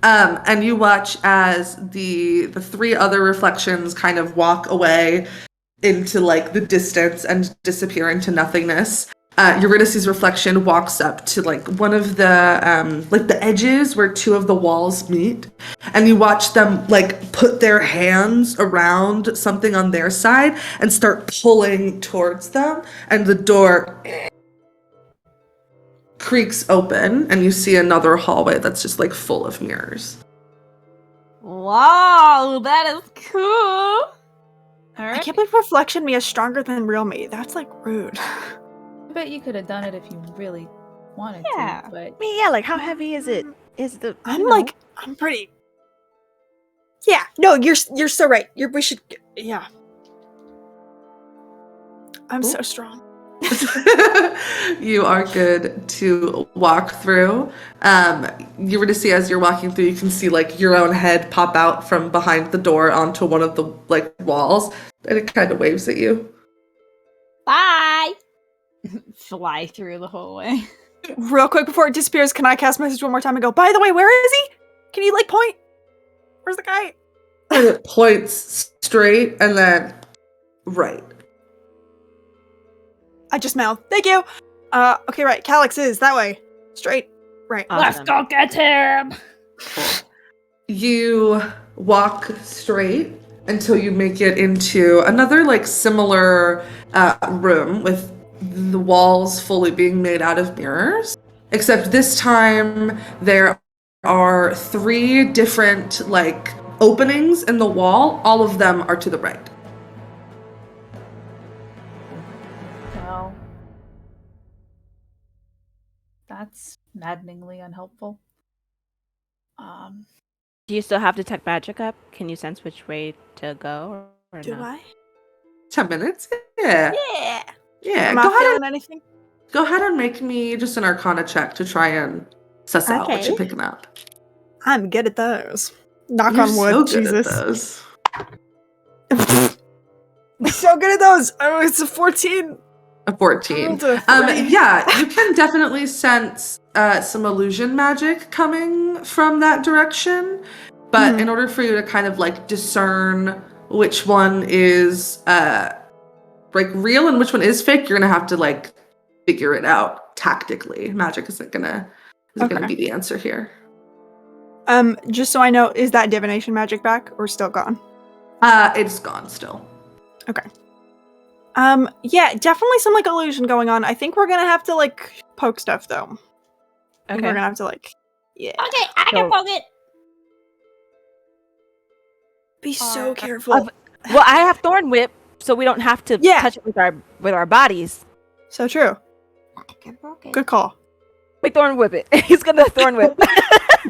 Speaker 1: And you watch as the three other reflections kind of walk away into like the distance and disappear into nothingness. Eurydice's reflection walks up to like one of the like the edges where two of the walls meet, and you watch them like put their hands around something on their side and start pulling towards them, and the door creaks open, and you see another hallway that's just like full of mirrors.
Speaker 2: Wow, that is cool. All right.
Speaker 5: I can't believe reflection me is stronger than real me. That's like rude.
Speaker 3: I bet you could have done it if you really wanted
Speaker 2: Yeah.
Speaker 3: to, but
Speaker 6: I mean, yeah, like how heavy is it? Is the
Speaker 5: I'm pretty. Yeah. No, you're so right. We should. Yeah. I'm so strong.
Speaker 1: You are good to walk through. You were to see as you're walking through, you can see like your own head pop out from behind the door onto one of the like walls, and it kind of waves at you.
Speaker 2: Bye. Fly through the hallway.
Speaker 5: Real quick before it disappears, can I cast message one more time and go, by the way, where is he? Can you like point? Where's the guy?
Speaker 1: And it points straight and then right.
Speaker 5: I just mouth. Thank you. Okay, right. Calyx is that way. Straight. Right.
Speaker 2: Let's go get him.
Speaker 1: You walk straight until you make it into another like similar room with the walls fully being made out of mirrors, except this time there are three different like openings in the wall. All of them are to the right.
Speaker 3: well, That's maddeningly unhelpful.
Speaker 6: Do you still have detect magic up? Can you sense which way to go? Or
Speaker 5: Do
Speaker 6: no?
Speaker 5: I?
Speaker 1: 10 minutes? Yeah.
Speaker 5: Yeah.
Speaker 1: Yeah.
Speaker 5: I'm
Speaker 1: Go
Speaker 5: not
Speaker 1: ahead,
Speaker 5: feeling
Speaker 1: and,
Speaker 5: anything.
Speaker 1: go ahead and make me just an arcana check to try and suss out what you're
Speaker 5: Okay.
Speaker 1: picking up.
Speaker 5: I'm good at those. Knock
Speaker 1: You're
Speaker 5: on wood,
Speaker 1: so good
Speaker 5: Jesus.
Speaker 1: at those.
Speaker 5: So good at those. Oh, it's a 14.
Speaker 1: A 14.
Speaker 5: rolled a 3.
Speaker 1: Yeah, you can definitely sense some illusion magic coming from that direction. But in order for you to kind of like discern which one is like real and which one is fake, you're gonna have to like figure it out tactically. Magic isn't gonna be the answer here.
Speaker 5: Just so I know, is that divination magic back or still gone?
Speaker 1: It's gone still.
Speaker 5: Okay. Yeah, definitely some like illusion going on. I think we're gonna have to like poke stuff though. I think we're
Speaker 6: Okay.
Speaker 5: gonna have to like, yeah.
Speaker 2: Okay, I can poke it.
Speaker 5: Be so careful.
Speaker 6: Well, I have Thorn Whip, so we don't have to
Speaker 5: Yeah.
Speaker 6: touch it with our bodies.
Speaker 5: So true.
Speaker 2: I can poke it.
Speaker 5: Good call.
Speaker 6: Wait, Thorn Whip it. He's gonna Thorn Whip.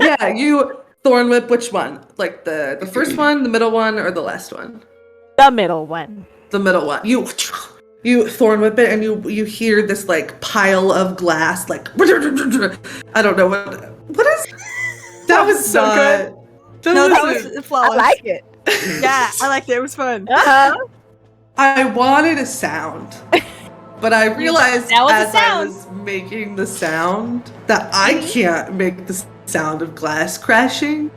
Speaker 1: Yeah, you thorn whip which one? Like the first one, the middle one, or the last one?
Speaker 6: The middle one.
Speaker 1: The middle one. You thorn whip it and you hear this like pile of glass like I don't know what is
Speaker 5: That was so good. No, that was
Speaker 6: I
Speaker 5: flawless.
Speaker 6: like it.
Speaker 5: Yeah, I liked it. It was fun.
Speaker 6: Uh-huh.
Speaker 1: I wanted a sound, but I realized
Speaker 2: That was a
Speaker 1: as I
Speaker 2: sound.
Speaker 1: was making the sound that I can't make the sound of glass crashing.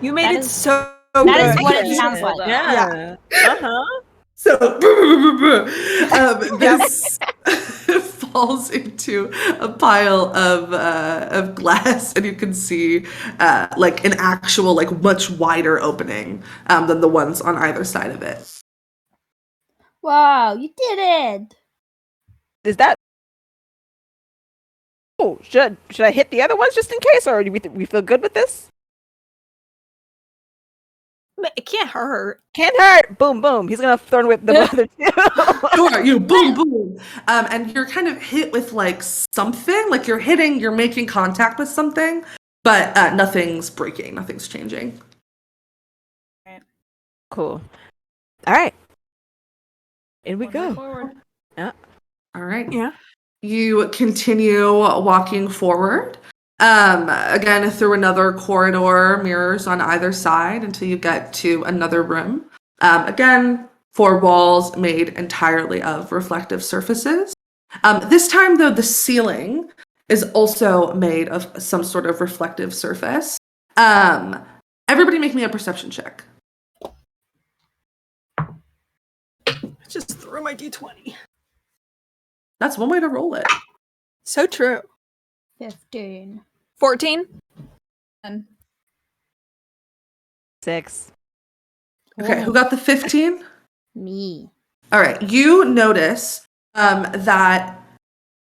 Speaker 5: You made
Speaker 2: That
Speaker 5: it
Speaker 2: is-
Speaker 5: so
Speaker 2: That
Speaker 5: good.
Speaker 2: is what it sounds like.
Speaker 6: Yeah. Uh-huh.
Speaker 1: So this falls into a pile of glass, and you can see like an actual like much wider opening than the ones on either side of it.
Speaker 2: Wow, you did it.
Speaker 6: Is that? Oh, should I hit the other ones just in case, or do we feel good with this?
Speaker 5: It can't hurt.
Speaker 6: Can't hurt. Boom, boom. He's gonna Thorn Whip the other two.
Speaker 1: Sure, you boom boom, and you're kind of hit with like something, like you're making contact with something, but nothing's breaking, nothing's changing.
Speaker 6: Cool. All right. In we go.
Speaker 3: Forward.
Speaker 1: All right.
Speaker 5: Yeah.
Speaker 1: You continue walking forward. Again, through another corridor, mirrors on either side until you get to another room. Again, 4 walls made entirely of reflective surfaces. This time, though, the ceiling is also made of some sort of reflective surface. Everybody make me a perception check.
Speaker 5: Just threw my d20.
Speaker 1: That's one way to roll it.
Speaker 5: So true.
Speaker 2: 15.
Speaker 5: 14.
Speaker 3: And
Speaker 6: 6.
Speaker 1: Okay, who got the 15?
Speaker 2: Me.
Speaker 1: All right, you notice that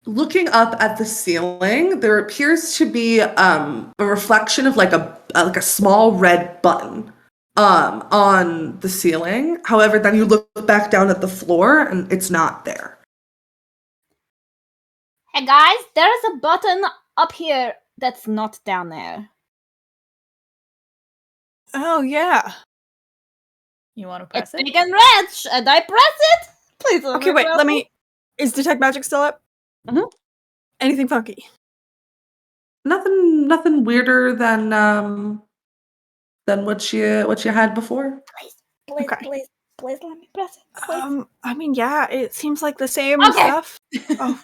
Speaker 1: looking up at the ceiling, there appears to be a reflection of like a small red button on the ceiling. However, then you look back down at the floor and it's not there.
Speaker 2: Hey guys, there's a button up here that's not down there.
Speaker 5: Oh, yeah.
Speaker 3: you want to press
Speaker 2: It's
Speaker 3: it?
Speaker 2: big and red. Should I press it? Please let
Speaker 5: Okay,
Speaker 2: me
Speaker 5: wait,
Speaker 2: press
Speaker 5: let
Speaker 2: it.
Speaker 5: me... Is Detect Magic still up?
Speaker 1: Mhm.
Speaker 5: Anything funky?
Speaker 1: Nothing weirder than what you had before.
Speaker 2: Please,
Speaker 5: Okay.
Speaker 2: please let me press it. Please.
Speaker 5: I mean, yeah, it seems like the same
Speaker 2: Okay.
Speaker 5: stuff. Oh,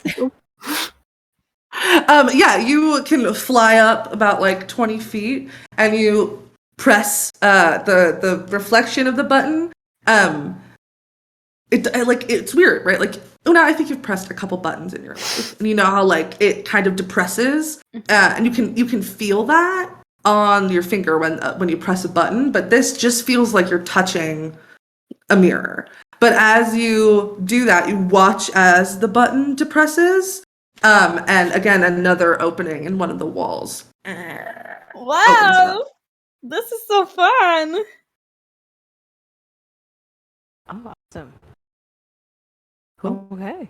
Speaker 1: Yeah, you can fly up about like 20 feet and you press the reflection of the button. It's weird, right? Like, Una, I think you've pressed a couple buttons in your life, and you know how like it kind of depresses, and you can feel that on your finger when you press a button. But this just feels like you're touching a mirror. But as you do that, you watch as the button depresses, and again another opening in one of the walls.
Speaker 2: Wow, this is so fun.
Speaker 6: Oh, awesome.
Speaker 1: Cool.
Speaker 6: Okay.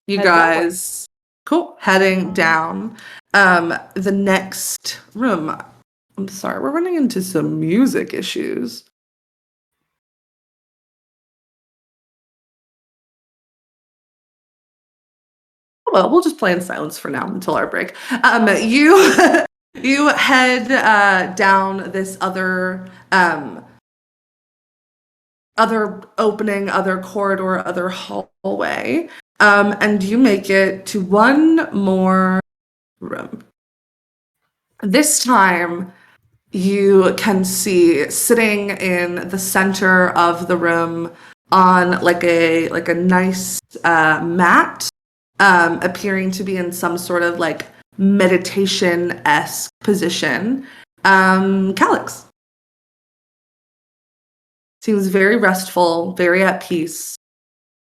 Speaker 1: You
Speaker 6: How's that
Speaker 1: guys Cool. Heading down the next room. I'm sorry, we're running into some music issues. Well, we'll just play in silence for now until our break. You you head down this other opening, other corridor, other hallway, and you make it to one more room. This time, you can see sitting in the center of the room on like a nice mat, appearing to be in some sort of like meditation-esque position. Calix seems very restful, very at peace,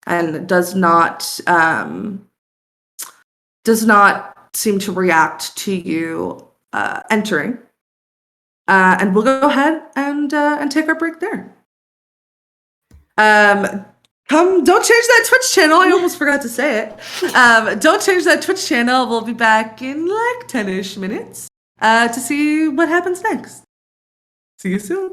Speaker 1: and does not seem to react to you entering. And we'll go ahead and take our break there. Don't change that Twitch channel. I almost forgot to say it. Don't change that Twitch channel. We'll be back in like 10-ish minutes to see what happens next. See you soon.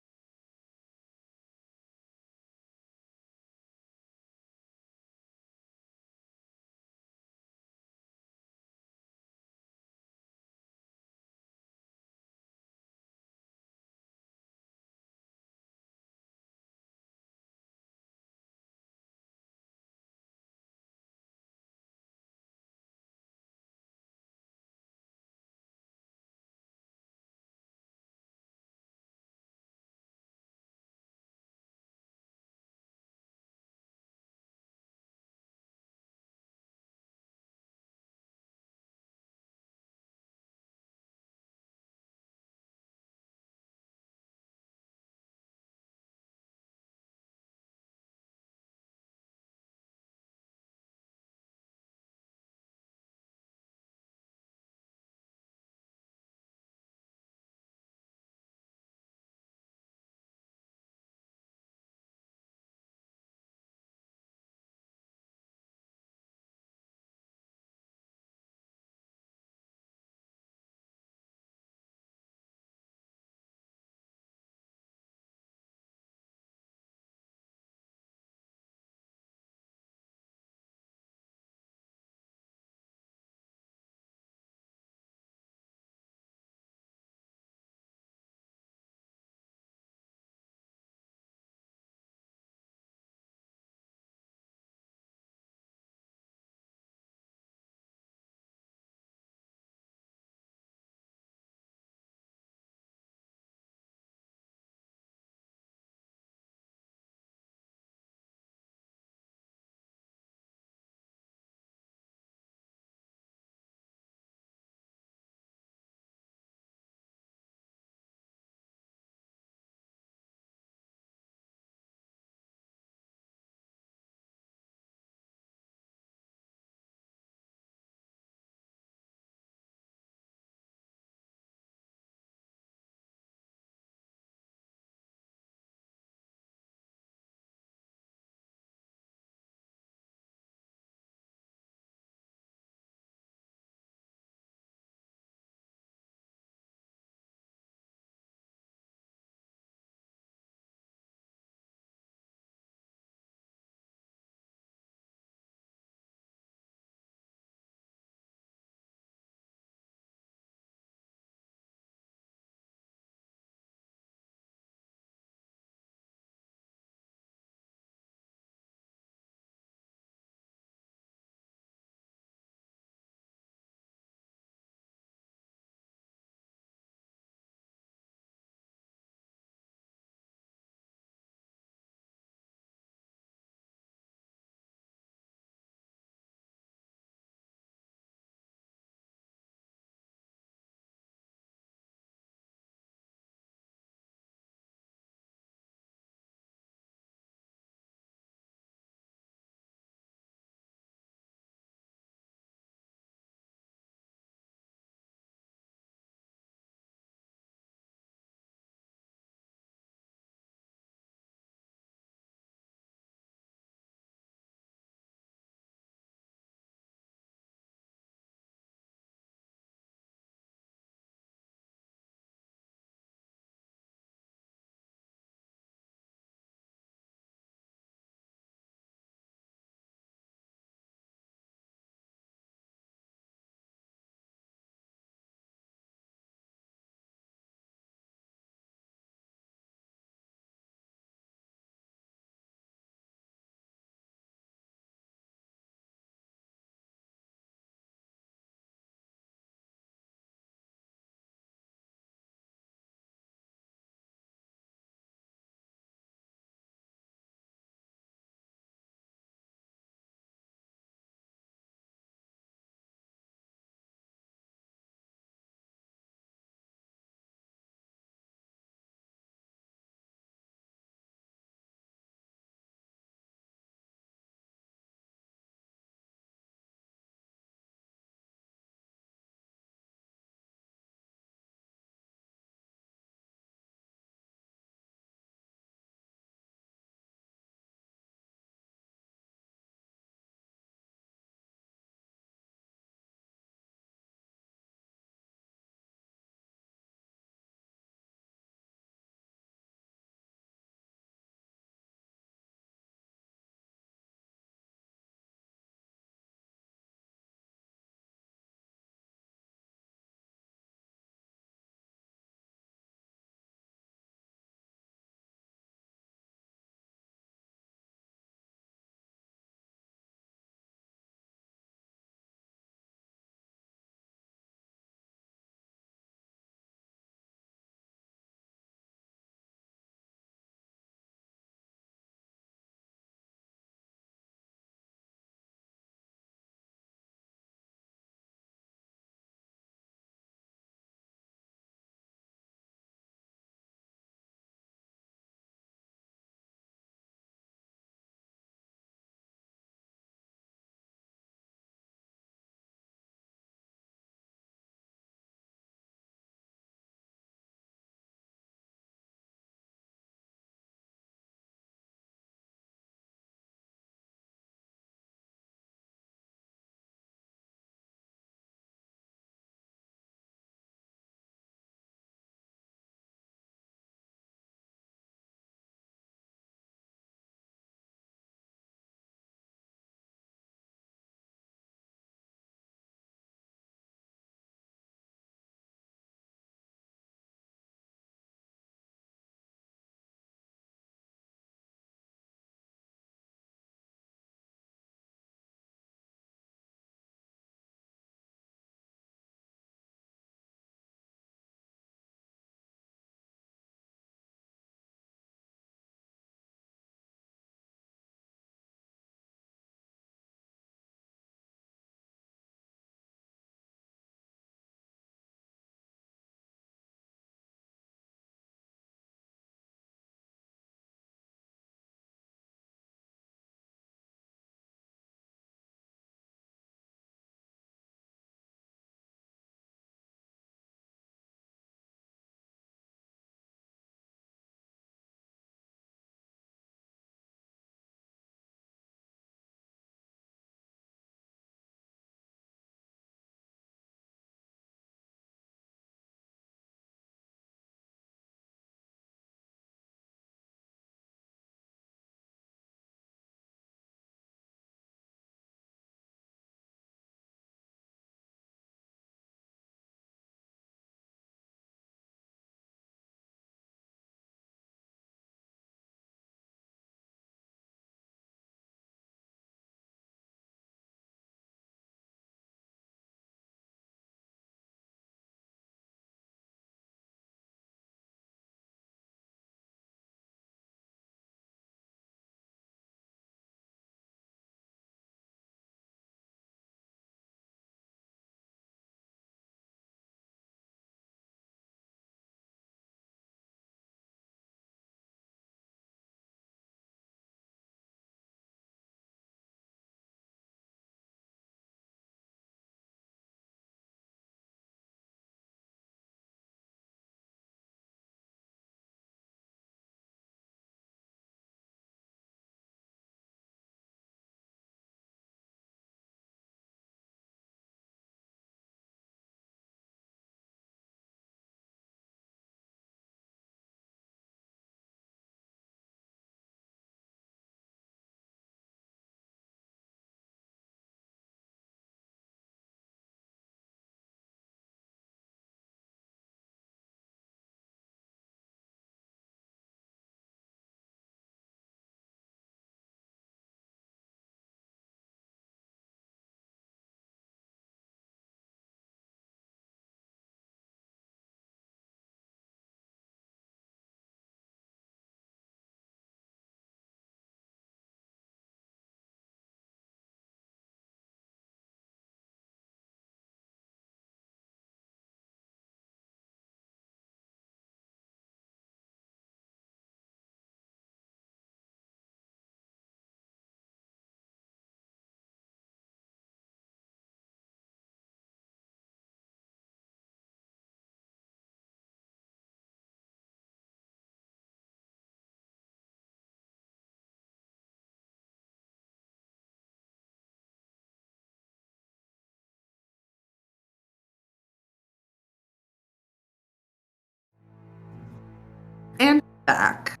Speaker 1: And back.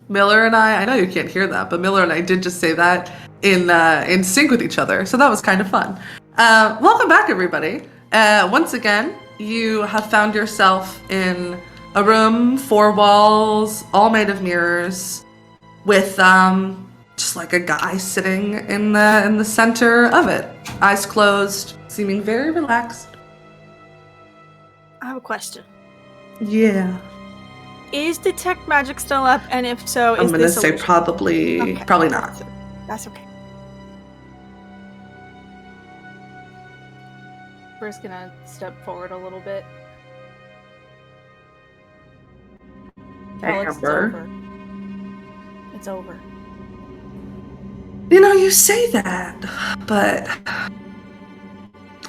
Speaker 1: Miller and I know you can't hear that, but Miller and I did just say that in sync with each other, so that was kind of fun. Welcome back, everybody. Once again, you have found yourself in a room, 4 walls, all made of mirrors, with just like a guy sitting in the center of it, eyes closed, seeming very relaxed.
Speaker 5: I have a question.
Speaker 1: Yeah.
Speaker 5: Is detect magic still up? And if so,
Speaker 1: I'm
Speaker 5: is
Speaker 1: gonna
Speaker 5: this
Speaker 1: say
Speaker 5: illusion?
Speaker 1: probably
Speaker 5: Okay.
Speaker 1: not.
Speaker 5: That's okay.
Speaker 3: We're just gonna step forward a little bit. Alex, it's
Speaker 1: Amber.
Speaker 3: over. It's over.
Speaker 1: You know, you say that, but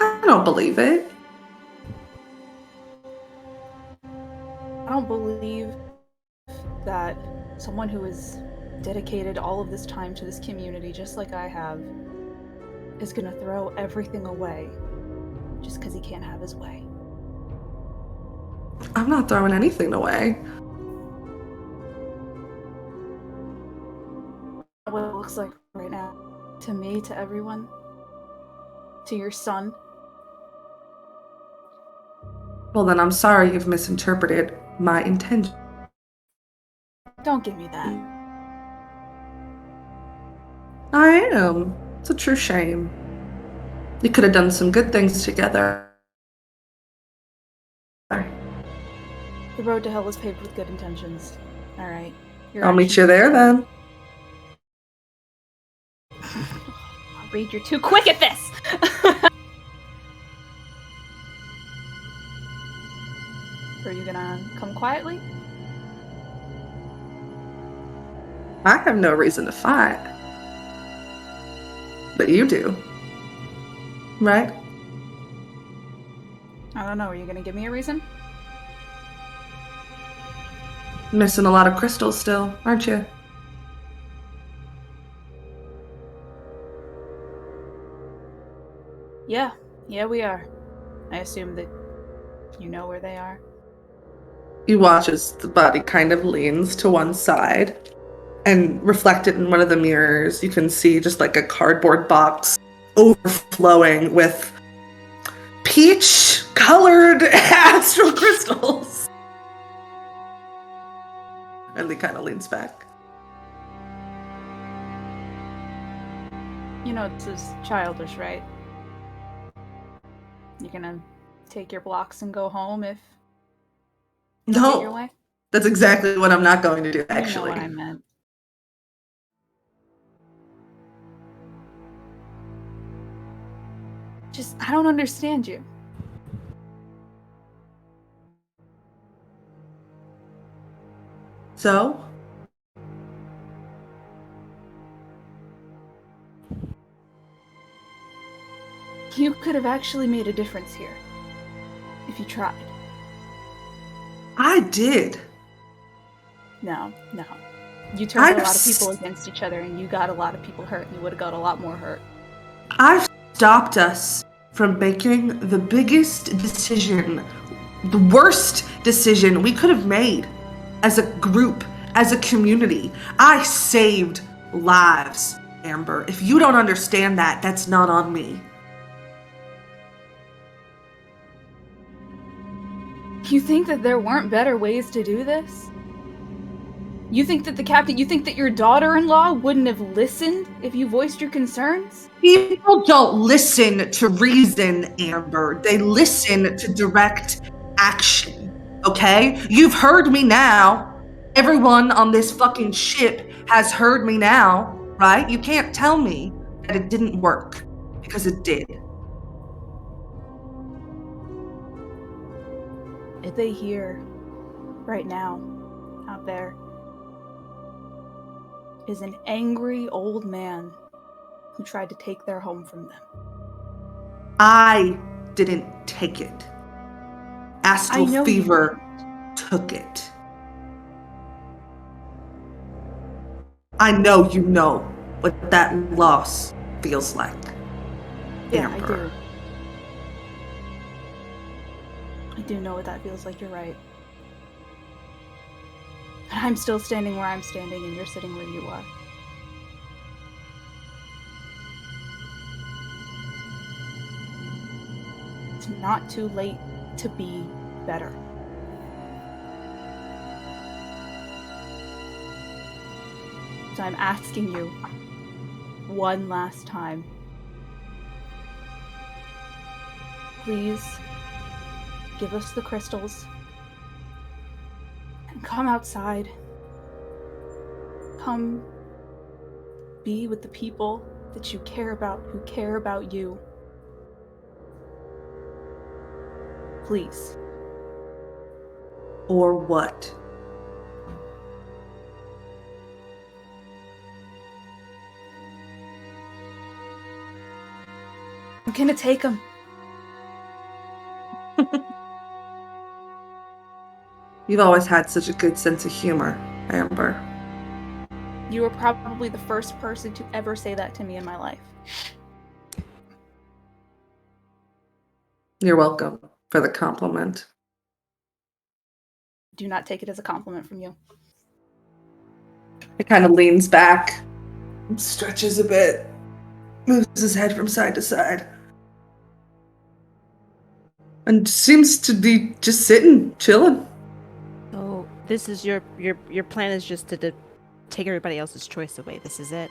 Speaker 1: I don't believe it.
Speaker 3: I don't believe that someone who has dedicated all of this time to this community, just like I have, is gonna throw everything away just because he can't have his way.
Speaker 1: I'm not throwing anything away.
Speaker 3: What it looks like right now, to me, to everyone, to your son.
Speaker 1: Well, then I'm sorry you've misinterpreted my intention.
Speaker 3: Don't give me that.
Speaker 1: I am. It's a true shame. You could have done some good things together.
Speaker 3: The road to hell is paved with good intentions. Alright.
Speaker 1: I'll meet you there then.
Speaker 3: Reed, you're too quick at this! Are you gonna come quietly?
Speaker 1: I have no reason to fight. But you do. Right?
Speaker 3: I don't know, are you gonna give me a reason?
Speaker 1: Missing a lot of crystals still, aren't you?
Speaker 3: Yeah, we are. I assume that you know where they are.
Speaker 1: You watch as the body kind of leans to one side, and reflected in one of the mirrors, you can see just like a cardboard box overflowing with peach-colored astral crystals. And he kind of leans back.
Speaker 3: You know, this is childish, right? You're gonna take your blocks and go home if you don't get your
Speaker 1: No,
Speaker 3: way?
Speaker 1: that's exactly what I'm not going to do,
Speaker 3: You know
Speaker 1: actually.
Speaker 3: what I meant. I don't understand you.
Speaker 1: So?
Speaker 3: You could have actually made a difference here. If you tried.
Speaker 1: I did.
Speaker 3: No. You turned
Speaker 1: I've
Speaker 3: a lot of people against each other and you got a lot of people hurt and you would have got a lot more hurt.
Speaker 1: I've stopped us from making the biggest decision, the worst decision we could have made as a group, as a community. I saved lives, Amber. If you don't understand that, that's not on me.
Speaker 3: You think that there weren't better ways to do this? You think that you think that your daughter-in-law wouldn't have listened if you voiced your concerns?
Speaker 1: People don't listen to reason, Amber. They listen to direct action, okay? You've heard me now. Everyone on this fucking ship has heard me now, right? You can't tell me that it didn't work, because it did.
Speaker 3: If they hear right now, out there, is an angry old man who tried to take their home from them.
Speaker 1: I didn't take it. Astral
Speaker 3: I know
Speaker 1: fever took it. I know you know what that loss feels like.
Speaker 3: Yeah,
Speaker 1: Amber.
Speaker 3: I do know what that feels like, you're right. But I'm still standing where I'm standing, and you're sitting where you are. It's not too late to be better. So I'm asking you one last time. Please give us the crystals and come outside. Come be with the people that you care about, who care about you. Please.
Speaker 1: Or what?
Speaker 3: I'm gonna take them.
Speaker 1: You've always had such a good sense of humor, Amber.
Speaker 3: You were probably the first person to ever say that to me in my life.
Speaker 1: You're welcome for the compliment.
Speaker 3: Do not take it as a compliment from you.
Speaker 1: He kind of leans back, stretches a bit, moves his head from side to side, and seems to be just sitting, chilling.
Speaker 6: So this is your plan is just to take everybody else's choice away. This is it.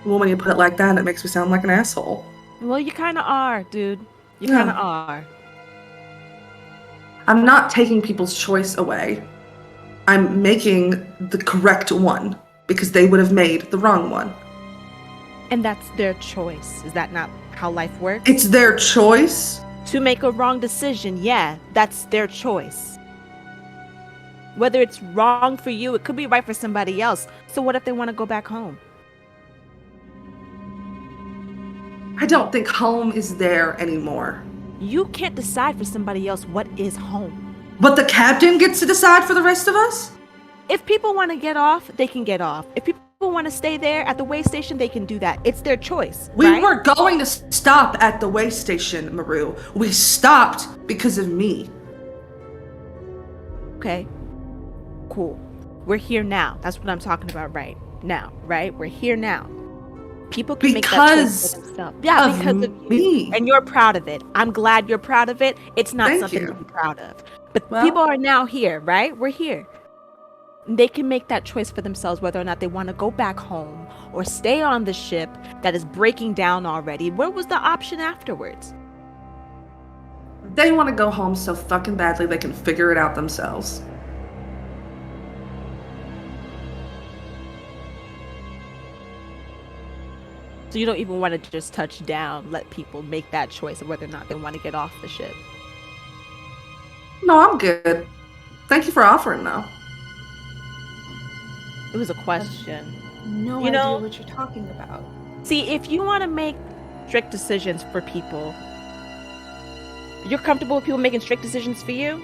Speaker 1: Well, when you put it like that, it makes me sound like an asshole.
Speaker 6: Well, you kind of are, dude. You
Speaker 1: Yeah.
Speaker 6: kind of are.
Speaker 1: I'm not taking people's choice away. I'm making the correct one because they would have made the wrong one.
Speaker 6: And that's their choice. Is that not how life works?
Speaker 1: It's their choice.
Speaker 6: To make a wrong decision, yeah, that's their choice. Whether it's wrong for you, it could be right for somebody else. So what if they want to go back home?
Speaker 1: I don't think home is there anymore.
Speaker 6: You can't decide for somebody else what is home.
Speaker 1: But the captain gets to decide for the rest of us?
Speaker 6: If people want to get off, they can get off. If people want to stay there at the way station, they can do that. It's their choice.
Speaker 1: We
Speaker 6: right?
Speaker 1: were going to stop at the way station, Maru. We stopped because of me.
Speaker 6: Okay. Cool. We're here now. That's what I'm talking about right now, right? We're here now. People can make that choice for themselves. Yeah,
Speaker 1: of
Speaker 6: because of
Speaker 1: me.
Speaker 6: you. And you're proud of it. I'm glad you're proud of it. It's not
Speaker 1: Thank
Speaker 6: something
Speaker 1: you.
Speaker 6: to be proud of. But
Speaker 1: Well-
Speaker 6: people are now here, right? We're here. They can make that choice for themselves whether or not they want to go back home or stay on the ship that is breaking down already. Where was the option afterwards?
Speaker 1: They want to go home so fucking badly they can figure it out themselves.
Speaker 6: So you don't even want to just touch down, let people make that choice of whether or not they want to get off the ship.
Speaker 1: No, I'm good. Thank you for offering, though.
Speaker 6: It was a question.
Speaker 3: No
Speaker 6: You
Speaker 3: idea
Speaker 6: know-
Speaker 3: what you're talking about.
Speaker 6: See, if you want to make strict decisions for people, you're comfortable with people making strict decisions for you?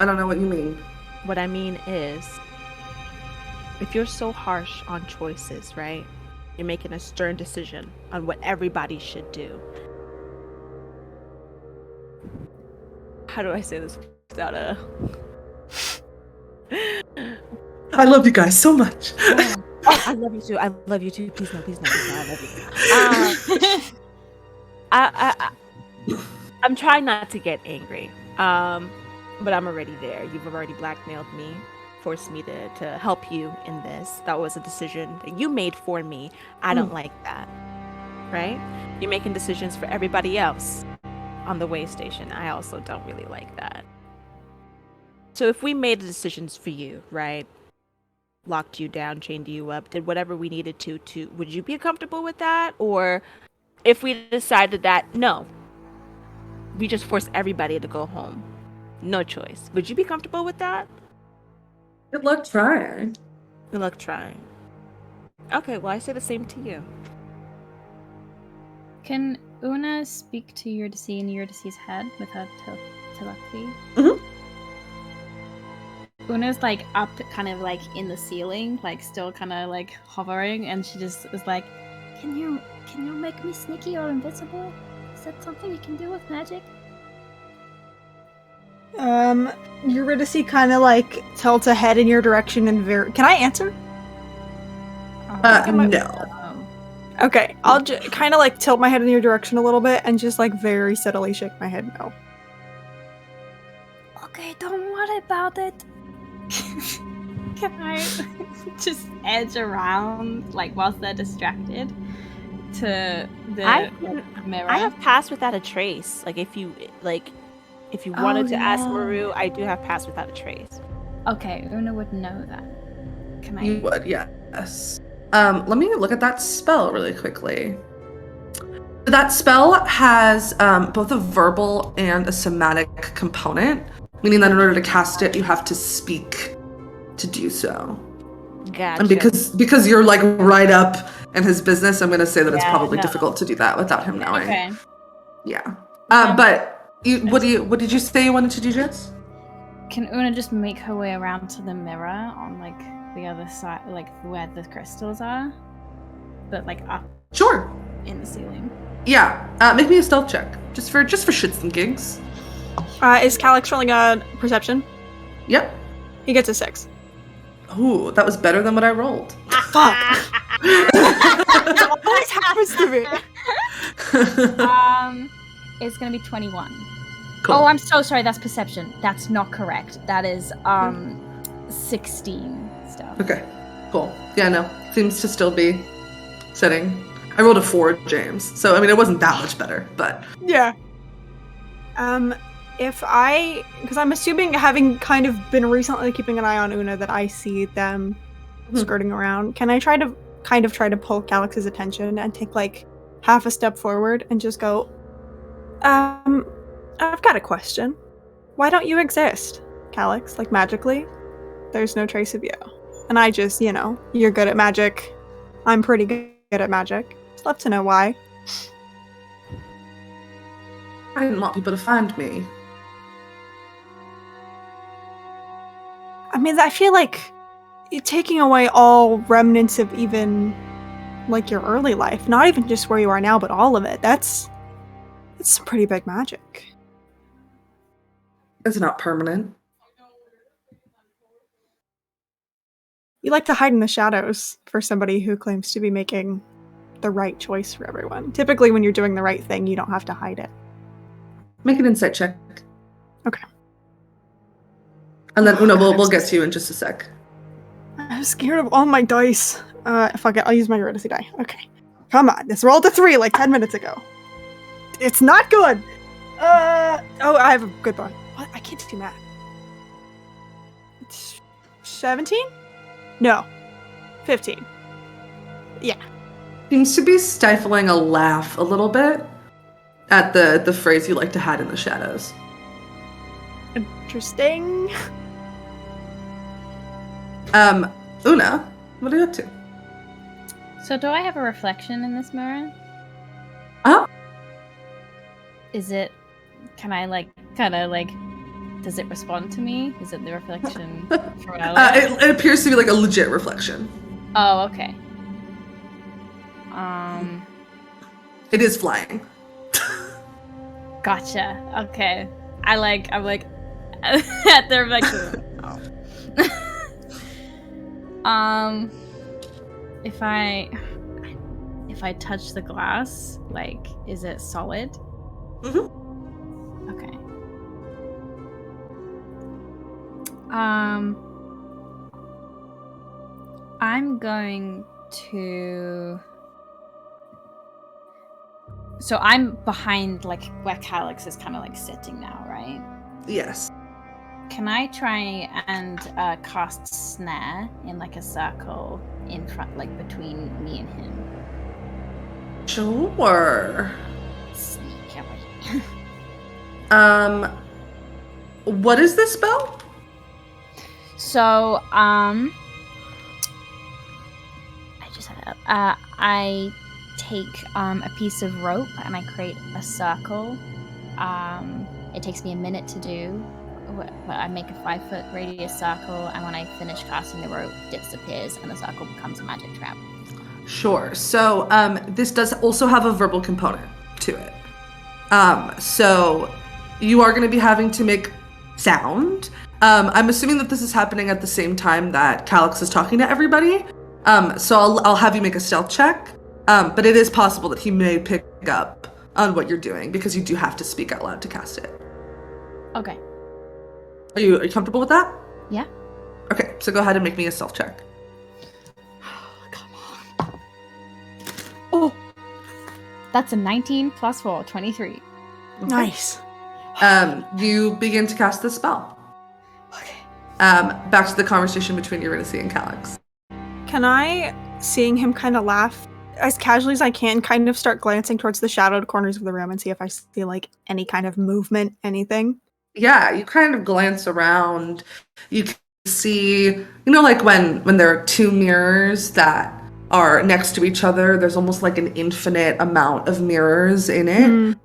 Speaker 1: I don't know what you mean.
Speaker 6: What I mean is, if you're so harsh on choices, right? You're making a stern decision on what everybody should do. How do I say this without a...
Speaker 1: I love you guys so much.
Speaker 6: Oh, I love you too. I love you too. Please no, please no, please no. I love you. I'm trying not to get angry. But I'm already there. You've already blackmailed me, forced me to help you in this. That was a decision that you made for me. I don't like that. Right? You're making decisions for everybody else on the way station. I also don't really like that. So if we made the decisions for you, right? Locked you down, chained you up, did whatever we needed to, would you be comfortable with that? Or if we decided that, no, we just forced everybody to go home. No choice. Would you be comfortable with that?
Speaker 1: Good luck trying.
Speaker 6: Good luck trying. Okay, well, I say the same to you.
Speaker 2: Can Una speak to Eurydice in Eurydice's head with her telepathy?
Speaker 1: Mhm.
Speaker 2: Una's like up, kind of like in the ceiling, like still kind of like hovering, and she just is like, "Can you make me sneaky or invisible? Is that something you can do with magic?"
Speaker 5: Eurydice kind of like tilts a head in your direction and Can I answer?
Speaker 1: No.
Speaker 5: Okay, I'll kind of like tilt my head in your direction a little bit and just like very subtly shake my head no.
Speaker 2: Okay, don't worry about it. Can I just edge around, like, whilst they're distracted to the mirror?
Speaker 4: I have passed without a trace. Like, if you wanted to ask Maru, I do have passed without a trace.
Speaker 2: Okay, Una would know that. Can I?
Speaker 1: You would, yes. Let me look at that spell really quickly. That spell has both a verbal and a somatic component, meaning that in order to cast it, you have to speak to do so.
Speaker 4: Gotcha.
Speaker 1: And because you're like right up in his business, I'm going to say that it's probably difficult to do that without him knowing.
Speaker 2: Okay.
Speaker 1: Yeah. But what did you say you wanted to do, Jess?
Speaker 2: Can Una just make her way around to the mirror on like the other side, like where the crystals are, but like up?
Speaker 1: Sure.
Speaker 2: In the ceiling.
Speaker 1: Yeah. Make me a stealth check, just for shits and gigs.
Speaker 5: Is Calyx rolling a perception?
Speaker 1: Yep.
Speaker 5: He gets a 6.
Speaker 1: Ooh, that was better than what I rolled.
Speaker 5: Fuck. It always happens to me.
Speaker 2: It's gonna be 21.
Speaker 1: Cool.
Speaker 2: Oh, I'm so sorry. That's perception. That's not correct. That is 16 stuff.
Speaker 1: Okay. Cool. Yeah, no. Seems to still be sitting. I rolled a 4, James. So I mean, it wasn't that much better, but
Speaker 5: Yeah. Because I'm assuming, having kind of been recently keeping an eye on Una, that I see them skirting around. Can I try to pull Calyx's attention and take like half a step forward and just go, I've got a question. Why don't you exist, Calyx? Like, magically? There's no trace of you. And I just, you're good at magic. I'm pretty good at magic. Just love to know why.
Speaker 1: I didn't want people to find me.
Speaker 5: I mean, I feel like you're taking away all remnants of even, like, your early life. Not even just where you are now, but all of it. That's some pretty big magic.
Speaker 1: It's not permanent.
Speaker 5: You like to hide in the shadows for somebody who claims to be making the right choice for everyone. Typically, when you're doing the right thing, you don't have to hide it.
Speaker 1: Make an insight check.
Speaker 5: Okay.
Speaker 1: And then Una, we'll get to you in just a sec.
Speaker 5: I'm scared of all my dice. Fuck it, I'll use my Eurydice die. Okay. Come on, this rolled a 3 like 10 minutes ago. It's not good! I have a good one. What? I can't do math. 17? No. 15. Yeah.
Speaker 1: Seems to be stifling a laugh a little bit at the phrase you like to hide in the shadows.
Speaker 5: Interesting.
Speaker 1: Una, what are you up to?
Speaker 2: So do I have a reflection in this mirror? Is it, can I does it respond to me? Is it the reflection from earlier?
Speaker 1: It appears to be like a legit reflection.
Speaker 2: Oh, okay.
Speaker 1: It is flying.
Speaker 2: Gotcha. Okay. I'm like at the reflection. If I touch the glass, like, is it solid?
Speaker 1: Mm-hmm.
Speaker 2: Okay. I'm going to. So I'm behind, like, where Calyx is kind of like sitting now, right?
Speaker 1: Yes.
Speaker 2: Can I try and cast snare in like a circle in front, like between me and him?
Speaker 1: Sure.
Speaker 2: Sneak away.
Speaker 1: What is this spell?
Speaker 2: So, I just had it up. I take a piece of rope and I create a circle. It takes me a minute to do. I make a 5-foot radius circle, and when I finish casting, the rope disappears and the circle becomes a magic trap.
Speaker 1: Sure. So this does also have a verbal component to it. So you are going to be having to make sound. I'm assuming that this is happening at the same time that Calix is talking to everybody. So I'll have you make a stealth check. But it is possible that he may pick up on what you're doing because you do have to speak out loud to cast it.
Speaker 2: Okay.
Speaker 1: Are you comfortable with that?
Speaker 2: Yeah.
Speaker 1: Okay, so go ahead and make me a stealth check.
Speaker 2: Come on. Oh. That's a 19 plus 4, 23.
Speaker 1: Okay.
Speaker 5: Nice.
Speaker 1: You begin to cast the spell.
Speaker 2: Okay.
Speaker 1: Back to the conversation between Eurydice and Calix.
Speaker 5: Can I, seeing him kind of laugh, as casually as I can, kind of start glancing towards the shadowed corners of the room and see if I see, like, any kind of movement, anything?
Speaker 1: Yeah, you kind of glance around. You can see, like when there are two mirrors that are next to each other, there's almost like an infinite amount of mirrors in it.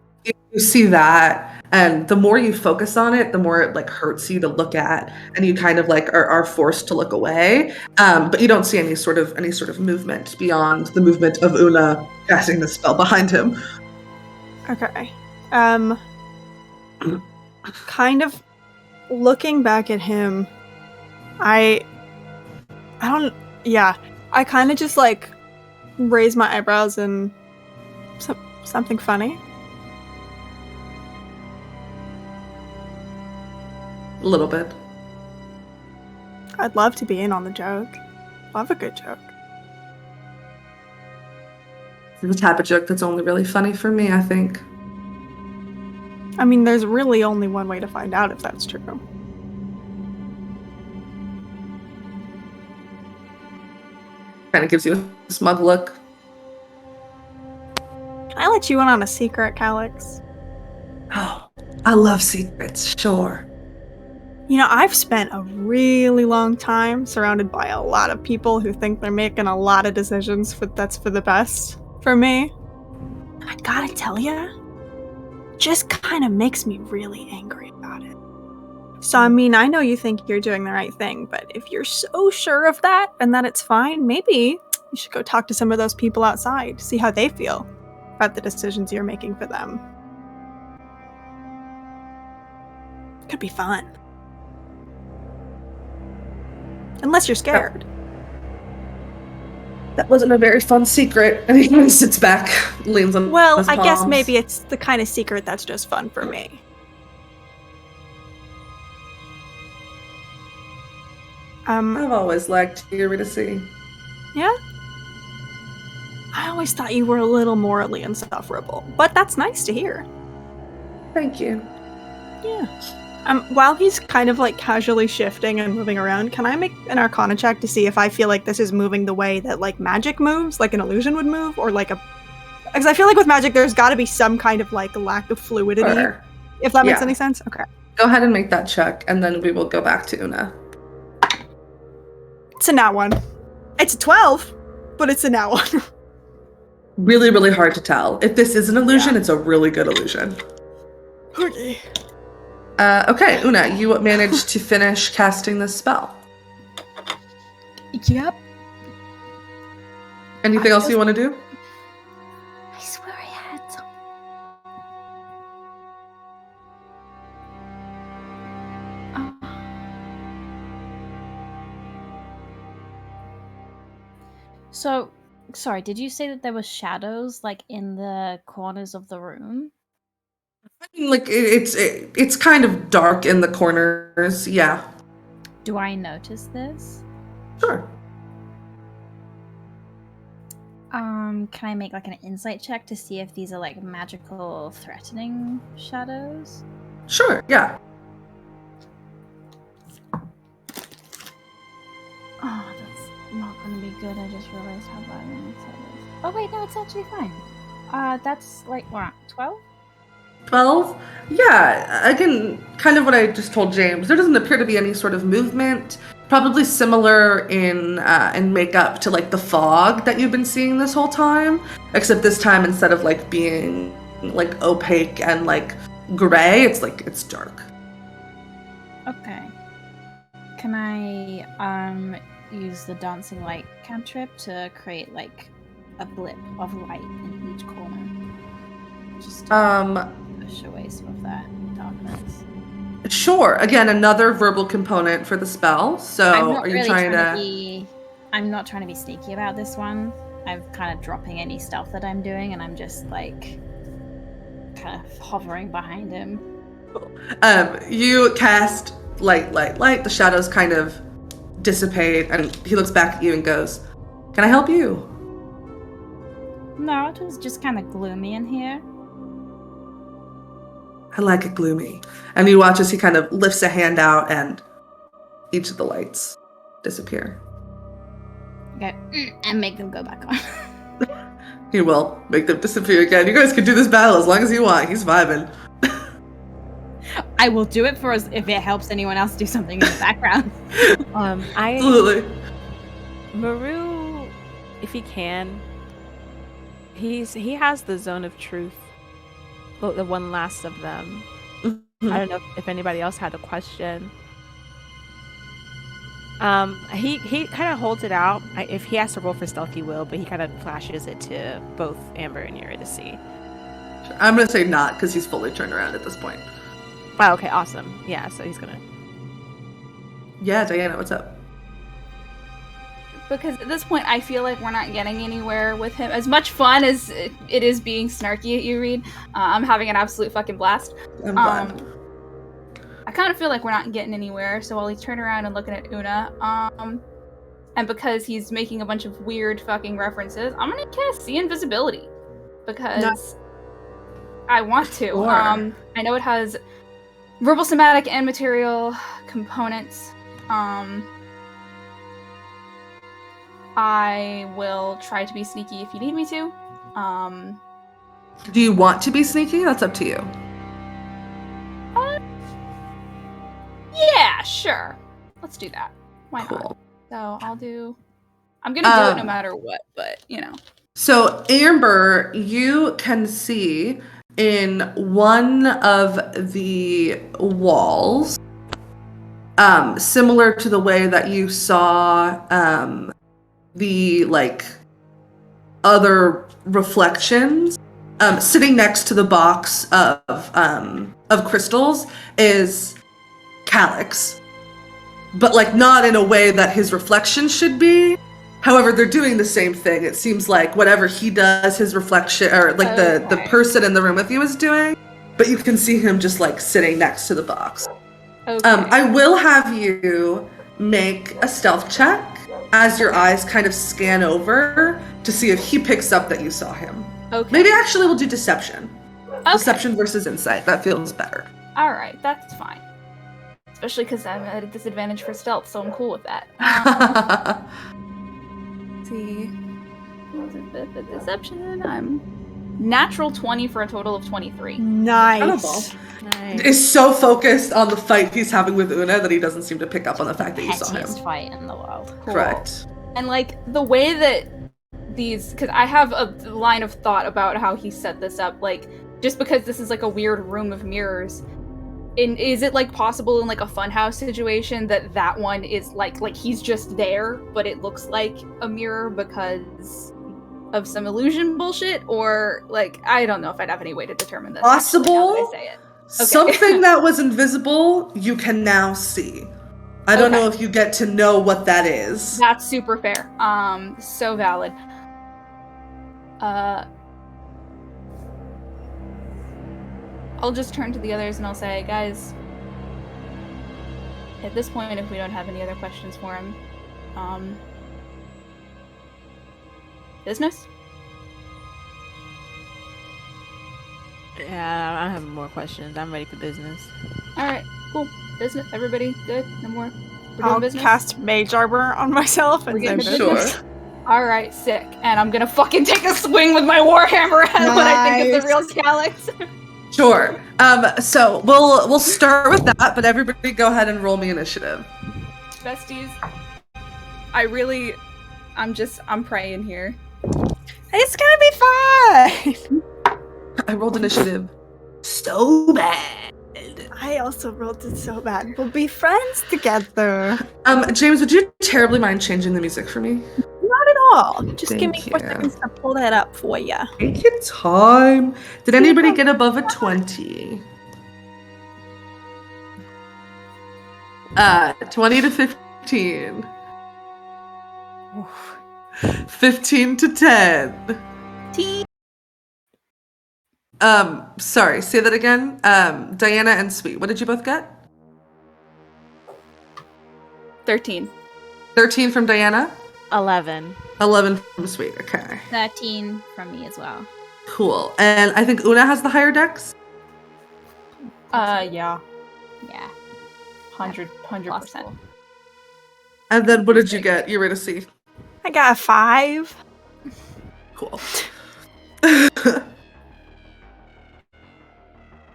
Speaker 1: You see that, and the more you focus on it, the more it like hurts you to look at, and you kind of like are forced to look away. But you don't see any sort of movement beyond the movement of Una casting the spell behind him.
Speaker 5: Okay. Kind of looking back at him, I kind of just like raise my eyebrows and something funny.
Speaker 1: A little bit.
Speaker 5: I'd love to be in on the joke. Love a good joke.
Speaker 1: The type of joke that's only really funny for me, I think.
Speaker 5: I mean, there's really only one way to find out if that's true.
Speaker 1: Kind of gives you a smug look.
Speaker 5: Can I let you in on a secret, Calix?
Speaker 1: Oh, I love secrets, sure.
Speaker 5: I've spent a really long time surrounded by a lot of people who think they're making a lot of decisions that's for the best for me. And I gotta tell ya, just kind of makes me really angry about it. So, I mean, I know you think you're doing the right thing, but if you're so sure of that and that it's fine, maybe you should go talk to some of those people outside, see how they feel about the decisions you're making for them. Could be fun. Unless you're scared.
Speaker 1: That wasn't a very fun secret. And he sits back, leans on
Speaker 5: Well,
Speaker 1: his
Speaker 5: I guess
Speaker 1: palms.
Speaker 5: maybe it's the kind of secret that's just fun for me.
Speaker 1: I've always liked Eurydice.
Speaker 5: Yeah? I always thought you were a little morally insufferable, but that's nice to hear.
Speaker 1: Thank you.
Speaker 5: Yeah. While he's kind of like casually shifting and moving around, can I make an Arcana check to see if I feel like this is moving the way that like magic moves, like an illusion would move, or like because I feel like with magic there's got to be some kind of like lack of fluidity,
Speaker 1: Sure.
Speaker 5: if that makes
Speaker 1: Yeah.
Speaker 5: any sense. Okay.
Speaker 1: Go ahead and make that check, and then we will go back to Una.
Speaker 5: It's a nat one. It's a 12, but it's a nat one.
Speaker 1: Really, really hard to tell. If this is an illusion, it's a really good illusion.
Speaker 5: Okay.
Speaker 1: Okay, Una, you managed to finish casting this spell.
Speaker 2: Yep.
Speaker 1: Anything else you want to do?
Speaker 2: I swear I had some. So, sorry, did you say that there were shadows like in the corners of the room?
Speaker 1: Like it's kind of dark in the corners. Yeah.
Speaker 2: Do I notice this?
Speaker 1: Sure.
Speaker 2: Can I make like an insight check to see if these are like magical threatening shadows?
Speaker 1: Sure. Yeah.
Speaker 2: Oh, that's not gonna be good. I just realized how bad my insight is. Oh wait, no, it's actually fine. That's like what, 12?
Speaker 1: 12? Yeah, again, kind of what I just told James. There doesn't appear to be any sort of movement. Probably similar in makeup to like the fog that you've been seeing this whole time, except this time instead of like being like opaque and like gray, it's dark.
Speaker 2: Okay. Can I use the dancing light cantrip to create like a blip of light in each corner? Just to push away some of that darkness.
Speaker 1: Sure. Again, another verbal component for the spell. So are you trying to...
Speaker 2: I'm not trying to be sneaky about this one. I'm kind of dropping any stealth that I'm doing, and I'm just like kind of hovering behind him.
Speaker 1: You cast light. The shadows kind of dissipate, and he looks back at you and goes, "Can I help you?"
Speaker 2: No, it was just kind of gloomy in here.
Speaker 1: I like it gloomy. And you watch as he kind of lifts a hand out, and each of the lights disappear.
Speaker 2: Okay, and make them go back on.
Speaker 1: He will make them disappear again. You guys can do this battle as long as you want. He's vibing.
Speaker 2: I will do it for us if it helps anyone else do something in the background.
Speaker 1: Absolutely.
Speaker 6: Maru, if he can, he has the zone of truth. The one last of them. I don't know if anybody else had a question. He kind of holds it out. If he has to roll for stealth, he will, but he kind of flashes it to both Amber and Yuri to see.
Speaker 1: I'm going to say not, because he's fully turned around at this point.
Speaker 6: Wow, okay, awesome. Yeah, so he's gonna...
Speaker 1: Yeah, Diana, what's up?
Speaker 3: Because at this point, I feel like we're not getting anywhere with him. As much fun as it is being snarky at you, Reed, I'm having an absolute fucking blast.
Speaker 1: I'm glad.
Speaker 3: I kind of feel like we're not getting anywhere, so while he's turning around and looking at Una, and because he's making a bunch of weird fucking references, I'm gonna cast See Invisibility. Because I want to.
Speaker 1: Sure.
Speaker 3: I know it has verbal, somatic, and material components. I will try to be sneaky if you need me to.
Speaker 1: Do you want to be sneaky? That's up to you.
Speaker 3: Yeah, sure. Let's do that. Why
Speaker 1: Cool.
Speaker 3: not? So I'm gonna do it no matter what, but you know.
Speaker 1: So Amber, you can see in one of the walls, similar to the way that you saw the like other reflections, sitting next to the box of crystals is Calyx, but like not in a way that his reflection should be. However, they're doing the same thing. It seems like whatever he does, his reflection, or like the person in the room with you is doing, but you can see him just like sitting next to the box.
Speaker 3: Okay.
Speaker 1: I will have you make a stealth check as your eyes kind of scan over to see if he picks up that you saw him.
Speaker 3: Okay.
Speaker 1: Maybe actually we'll do deception.
Speaker 3: Okay.
Speaker 1: Deception versus insight. That feels better.
Speaker 3: All right, that's fine. Especially because I'm at a disadvantage for stealth, so I'm cool with that. Let's see. Deception. I'm natural 20 for a total of 23.
Speaker 5: Nice.
Speaker 1: Is so focused on the fight he's having with Una that he doesn't seem to pick up on the fact that you saw him.
Speaker 2: Pettiest fight in the world.
Speaker 3: Cool.
Speaker 1: Correct.
Speaker 3: And like the way that these, because I have a line of thought about how he set this up, like just because this is like a weird room of mirrors, is it like possible in like a funhouse situation that one is like he's just there, but it looks like a mirror because of some illusion bullshit, or like I don't know if I'd have any way to determine this.
Speaker 1: Possible.
Speaker 3: Now that I say it. Okay.
Speaker 1: Something that was invisible, you can now see. I don't know if you get to know what that is.
Speaker 3: That's super fair. So valid. I'll just turn to the others and I'll say, guys, at this point, if we don't have any other questions for him, business?
Speaker 6: Yeah, I don't have more questions. I'm ready for business.
Speaker 3: Alright, cool. Business? Everybody good? No more? We're doing
Speaker 5: I'll
Speaker 3: business?
Speaker 5: cast Mage Armor on myself and
Speaker 3: We're getting
Speaker 5: then
Speaker 3: to
Speaker 1: Sure.
Speaker 3: business? Alright, sick. And I'm gonna fucking take a swing with my warhammer when I think of the real Calyx.
Speaker 1: Sure. So we'll start with that, but everybody go ahead and roll me initiative.
Speaker 3: Besties, I'm praying here.
Speaker 5: it's gonna be fine.
Speaker 1: I rolled initiative so bad.
Speaker 5: I also rolled it so bad. We'll be friends together.
Speaker 1: James, would you terribly mind changing the music for me?
Speaker 5: Not at all. Just give me
Speaker 1: Thank
Speaker 5: 4
Speaker 1: you.
Speaker 5: seconds to pull that up for ya.
Speaker 1: Take your time. Did anybody get above a 20? 20 to 15. 15 to 10. Sorry, say that again. Diana and Sweet, what did you both get?
Speaker 3: 13.
Speaker 1: 13 from Diana?
Speaker 4: 11.
Speaker 1: 11 from Sweet, okay.
Speaker 2: 13 from me as well.
Speaker 1: Cool. And I think Una has the higher dex?
Speaker 3: Yeah.
Speaker 2: Yeah.
Speaker 3: 100%.
Speaker 1: And then what did you get, Eurydice?
Speaker 5: I got a 5.
Speaker 1: Cool. I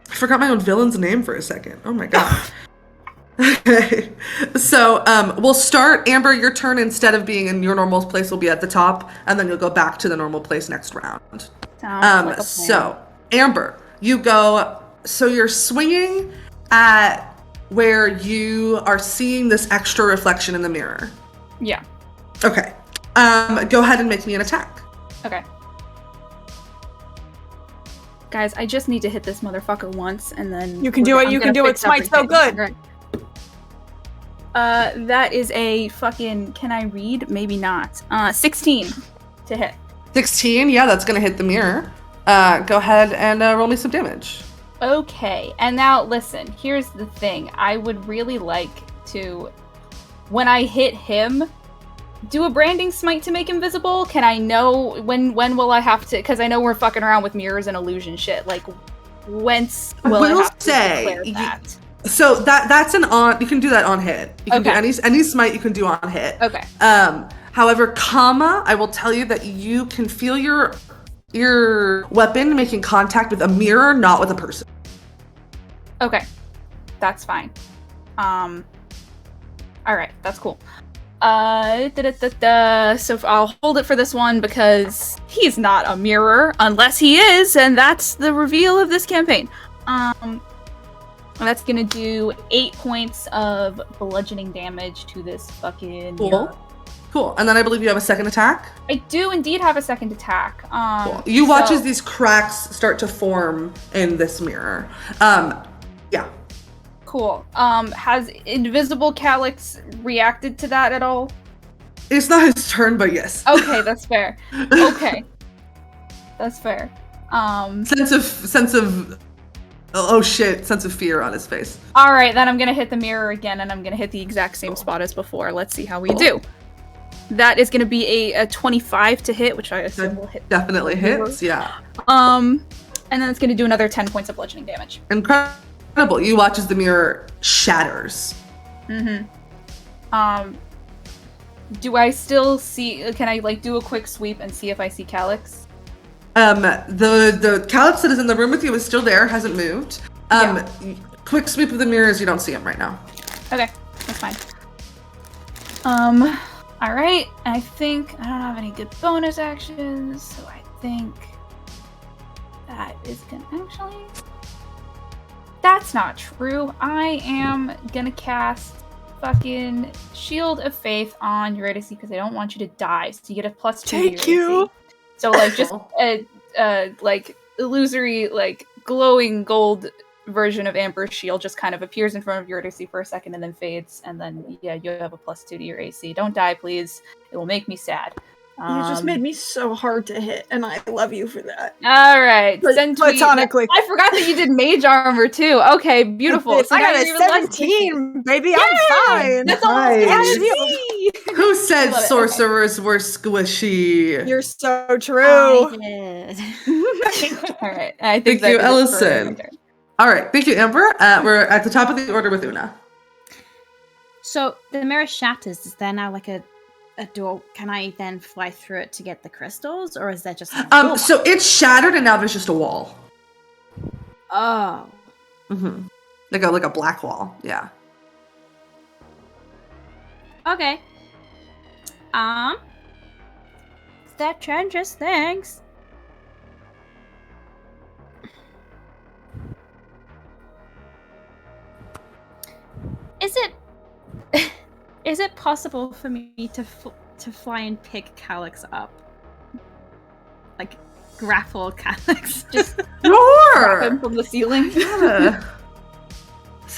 Speaker 1: forgot my own villain's name for a second. Oh my god. Okay. So we'll start. Amber, your turn, instead of being in your normal place, will be at the top, and then you'll go back to the normal place next round.
Speaker 3: Sounds like a plan.
Speaker 1: So Amber, you go. So you're swinging at where you are seeing this extra reflection in the mirror.
Speaker 3: Yeah.
Speaker 1: Okay. Go ahead and make me an attack.
Speaker 3: Okay. Guys, I just need to hit this motherfucker once, and then
Speaker 5: You can do it, you can do it. Smite's so good.
Speaker 3: That is a fucking, can I read? Maybe not. 16 to hit.
Speaker 1: 16, yeah, that's gonna hit the mirror. Go ahead and roll me some damage.
Speaker 3: Okay, and now listen, here's the thing. I would really like to, when I hit him, do a branding smite to make him visible. Can I know, when will I have to, because I know we're fucking around with mirrors and illusion shit, like, whence will I have to declare that?
Speaker 1: So that's an on, you can do that on hit. You can do any smite you can do on hit.
Speaker 3: Okay.
Speaker 1: However, comma, I will tell you that you can feel your weapon making contact with a mirror, not with a person.
Speaker 3: Okay. That's fine. Alright, that's cool. So I'll hold it for this one because he's not a mirror unless he is, and that's the reveal of this campaign. That's gonna do 8 points of bludgeoning damage to this fucking mirror.
Speaker 1: Cool. And then I believe you have a second attack?
Speaker 3: I do indeed have a second attack.
Speaker 1: Cool. You watch as these cracks start to form in this mirror. Yeah.
Speaker 3: Cool. Has Invisible Calyx reacted to that at all?
Speaker 1: It's not his turn, but yes.
Speaker 3: Okay, that's fair. Okay. That's fair.
Speaker 1: Sense of oh shit, sense of fear on his face.
Speaker 3: Alright, then I'm gonna hit the mirror again, and I'm gonna hit the exact same spot as before. Let's see how we do. That is gonna be a 25 to hit, which I assume will hit.
Speaker 1: Definitely hits, yeah.
Speaker 3: And then it's gonna do another 10 points of bludgeoning damage.
Speaker 1: Incredible. You watch as the mirror shatters.
Speaker 3: Mm-hmm. Do I still see, can I like do a quick sweep and see if I see Calyx?
Speaker 1: The Calyx that is in the room with you is still there, hasn't moved. Quick sweep of the mirrors, you don't see him right now.
Speaker 3: Okay, that's fine. Alright, I think I don't have any good bonus actions, so I think that is gonna actually, that's not true. I am gonna cast fucking Shield of Faith on Eurydice because I don't want you to die, so you get a +2 to your AC. So like just a like illusory, like glowing gold version of Amber's shield just kind of appears in front of Eurydice for a second and then fades, and then yeah, you have a +2 to your AC. Don't die, please. It will make me sad.
Speaker 5: You just made me so hard to hit, and I love you for that.
Speaker 3: All right,
Speaker 5: platonically.
Speaker 3: I forgot that you did mage armor too. Okay, beautiful.
Speaker 5: So I got a 17, baby. I'm fine.
Speaker 3: That's all I
Speaker 1: Who said sorcerers were squishy?
Speaker 5: You're so true.
Speaker 2: I did.
Speaker 3: All right, I think
Speaker 1: Thank you, Ellison. All right, thank you, Amber. We're at the top of the order with Una.
Speaker 2: So the mirror shatters. Is there now like a door? Can I then fly through it to get the crystals, or is that just like a door?
Speaker 1: So it's shattered and now there's just a wall.
Speaker 2: Oh.
Speaker 1: Mm-hmm. Like a black wall. Yeah.
Speaker 2: Okay. That changes things. Is it possible for me to fly and pick Calyx up? Like grapple Calyx? Just
Speaker 1: Sure.
Speaker 3: him from the ceiling.
Speaker 1: Yeah.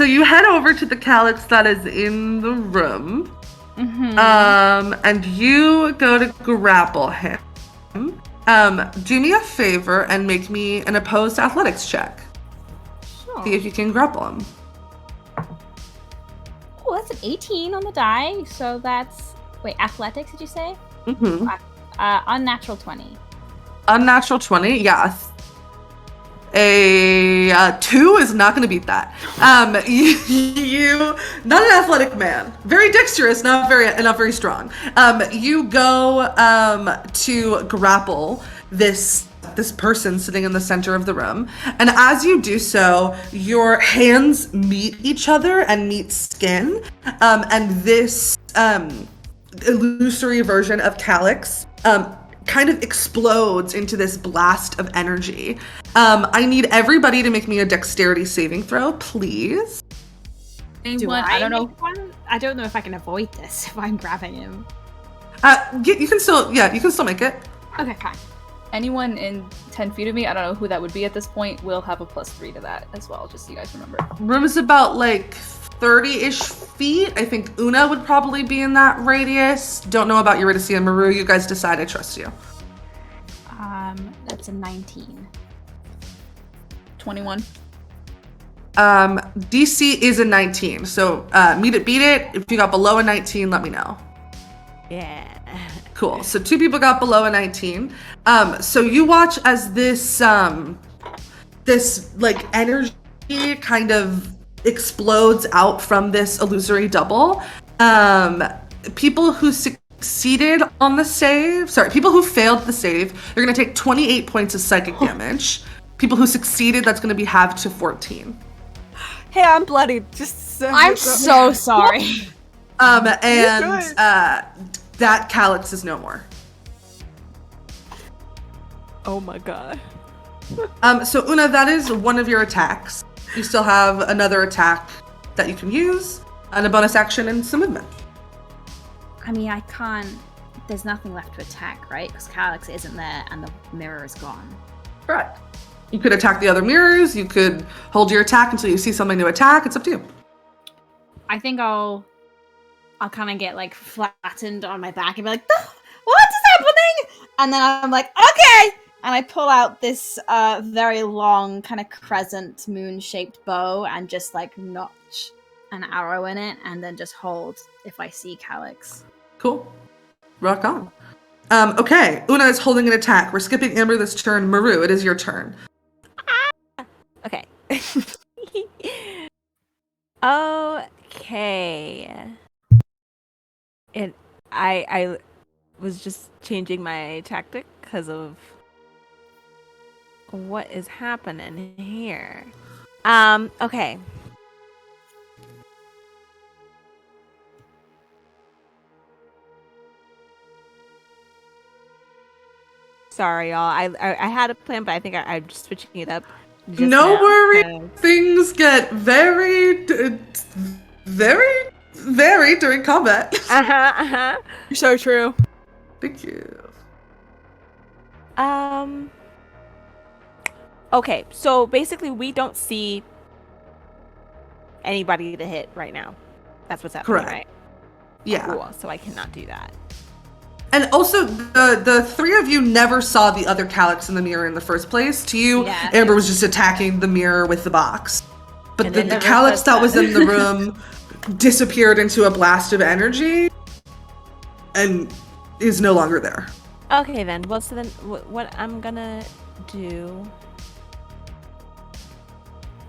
Speaker 1: So you head over to the calyx that is in the room. And you go to grapple him. Do me a favor and make me an opposed athletics check.
Speaker 2: Sure.
Speaker 1: See if you can grapple him.
Speaker 2: Oh, that's an 18 on the die. So that's athletics, did you say? Unnatural 20.
Speaker 1: Unnatural 20, yes. A 2 is not going to beat that. You, not an athletic man, very dexterous, not very strong. You go to grapple this person sitting in the center of the room, and as you do so, your hands meet each other and meet skin, and this illusory version of Calyx kind of explodes into this blast of energy. I need everybody to make me a dexterity saving throw, please.
Speaker 2: I don't know. I don't know if I can avoid this if I'm grabbing him.
Speaker 1: You can still make it.
Speaker 2: Okay, fine.
Speaker 3: Anyone in 10 feet of me, I don't know who that would be at this point, will have a +3 to that as well, just so you guys remember.
Speaker 1: Room is about like 30-ish feet. I think Una would probably be in that radius. Don't know about Eurydice and Maru. You guys decide. I trust you.
Speaker 2: That's a 19.
Speaker 3: 21.
Speaker 1: DC is a 19. So beat it. If you got below a 19, let me know.
Speaker 6: Yeah.
Speaker 1: Cool. So 2 people got below a 19. So you watch as this like energy kind of explodes out from this illusory double. People who succeeded on the save, people who failed the save, they're going to take 28 points of psychic damage. People who succeeded, that's going to be halved to 14.
Speaker 5: Hey, I'm bloody.
Speaker 2: I'm so sorry.
Speaker 1: That Calyx is no more.
Speaker 6: Oh my god.
Speaker 1: So Una, that is one of your attacks. You still have another attack that you can use, and a bonus action and some movement.
Speaker 2: I mean, I can't. There's nothing left to attack, right? Because Calyx isn't there and the mirror is gone.
Speaker 1: Correct. You could attack the other mirrors. You could hold your attack until you see something to attack. It's up to you.
Speaker 2: I think I'll kind of get like flattened on my back and be like, what is happening? And then I'm like, okay. And I pull out this very long kind of crescent moon-shaped bow and just like notch an arrow in it and then just hold if I see Calyx.
Speaker 1: Cool. Rock on. Okay, Una is holding an attack. We're skipping Amber this turn. Maru, it is your turn.
Speaker 6: Okay. Okay. I was just changing my tactic because of what is happening here. Okay. Sorry, y'all. I had a plan, but I think I'm just switching it up.
Speaker 1: No worries. Things get very during combat.
Speaker 5: You're so true.
Speaker 1: Thank you.
Speaker 6: Okay, so basically we don't see anybody to hit right now. That's what's happening,
Speaker 1: Correct.
Speaker 6: right?
Speaker 1: Yeah.
Speaker 6: Cool, so I cannot do that.
Speaker 1: And also, the three of you never saw the other Calyx in the mirror in the first place. To you,
Speaker 2: Yeah.
Speaker 1: Amber was just attacking the mirror with the box. But
Speaker 6: And
Speaker 1: the
Speaker 6: they never
Speaker 1: Calyx
Speaker 6: said
Speaker 1: that was
Speaker 6: that.
Speaker 1: in the room disappeared into a blast of energy and is no longer there.
Speaker 6: Okay then, well, so then what I'm gonna do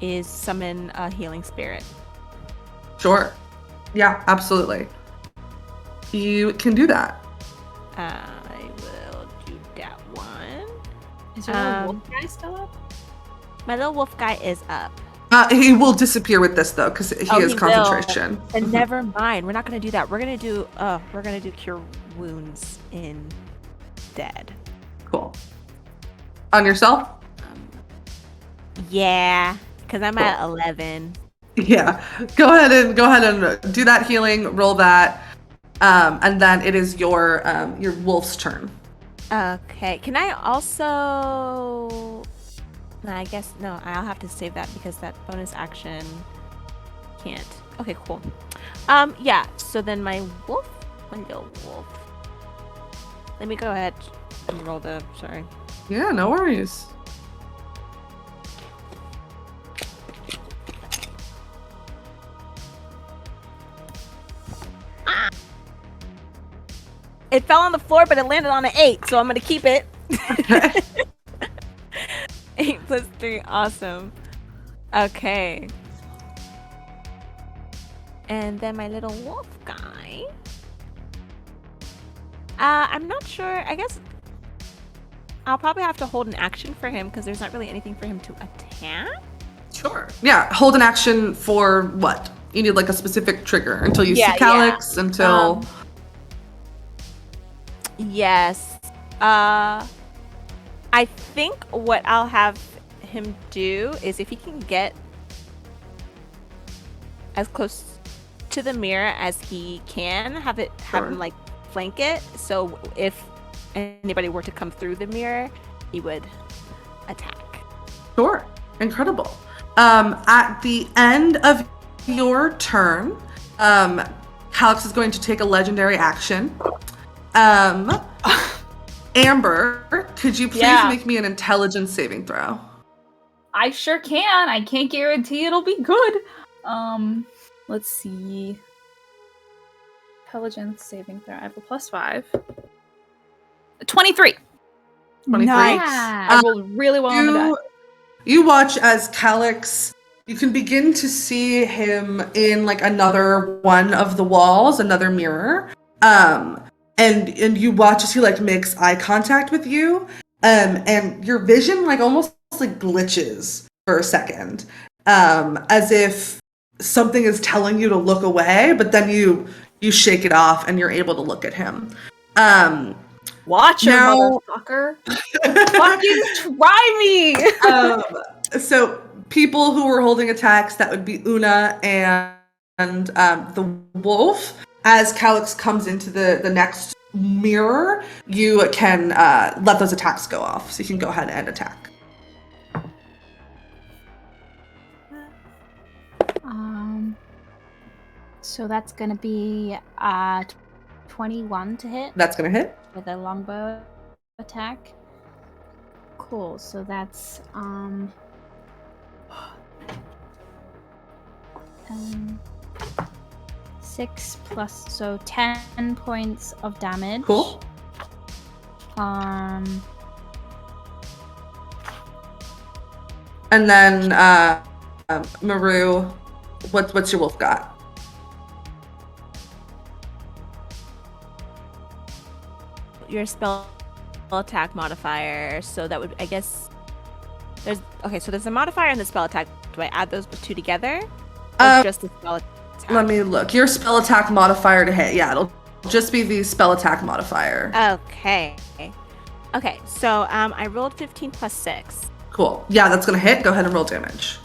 Speaker 6: is summon a healing spirit.
Speaker 1: Sure. Yeah, absolutely. You can do that.
Speaker 6: I will do that one.
Speaker 2: Is your little wolf guy still up?
Speaker 6: My little wolf guy is up.
Speaker 1: He will disappear with this though, because he has
Speaker 6: will.
Speaker 1: concentration.
Speaker 6: And never mind, we're not gonna do that. We're gonna do cure wounds in dead.
Speaker 1: Cool. On yourself?
Speaker 6: Yeah, because I'm at 11.
Speaker 1: Yeah. Go ahead and do that healing. Roll that, and then it is your wolf's turn.
Speaker 6: Okay. Can I also? No, I guess no. I'll have to save that because that bonus action
Speaker 4: can't. Okay, cool. Yeah, so then my little wolf. Let me go ahead and roll the, sorry.
Speaker 1: Yeah, no worries.
Speaker 6: It fell on the floor, but it landed on an 8, so I'm gonna keep it. 8 plus 3, awesome. Okay. And then my little wolf guy. I'm not sure. I guess I'll probably have to hold an action for him because there's not really anything for him to attack.
Speaker 1: Sure. Yeah, hold an action for what? You need like a specific trigger until you see Calyx, until...
Speaker 4: Yes. I think what I'll have him do is if he can get as close to the mirror as he can, have him like flank it. So if anybody were to come through the mirror, he would attack.
Speaker 1: Sure. Incredible. At the end of your turn, Calyx is going to take a legendary action. Amber, could you please make me an intelligence saving throw?
Speaker 3: I sure can. I can't guarantee it'll be good. Let's see. Intelligence saving throw. I have a +5. 23.
Speaker 1: 23.
Speaker 5: Nice.
Speaker 3: I rolled really well on the die.
Speaker 1: You watch as Calyx, you can begin to see him in like another one of the walls, another mirror. And you watch as he like makes eye contact with you. And your vision like almost like glitches for a second. As if something is telling you to look away, but then you shake it off and you're able to look at him.
Speaker 3: Watch her,
Speaker 1: now,
Speaker 3: motherfucker. Fucking try me!
Speaker 1: So people who were holding attacks, that would be Una and the wolf. As Calyx comes into the next mirror, you can let those attacks go off. So you can go ahead and attack.
Speaker 2: So that's gonna be 21 to hit
Speaker 1: That's going to hit.
Speaker 2: with a longbow attack. Cool. So that's 6 plus, so 10 points of damage.
Speaker 1: Cool.
Speaker 2: Um,
Speaker 1: And then Maru, what's your wolf got?
Speaker 4: Your spell attack modifier, so that would, I guess, there's a modifier and the spell attack. Do I add those two together? Or just the spell attack?
Speaker 1: Let me look. Your spell attack modifier to hit. Yeah, it'll just be the spell attack modifier.
Speaker 4: Okay. Okay, so I rolled 15 plus 6.
Speaker 1: Cool. Yeah, that's going to hit. Go ahead and roll damage.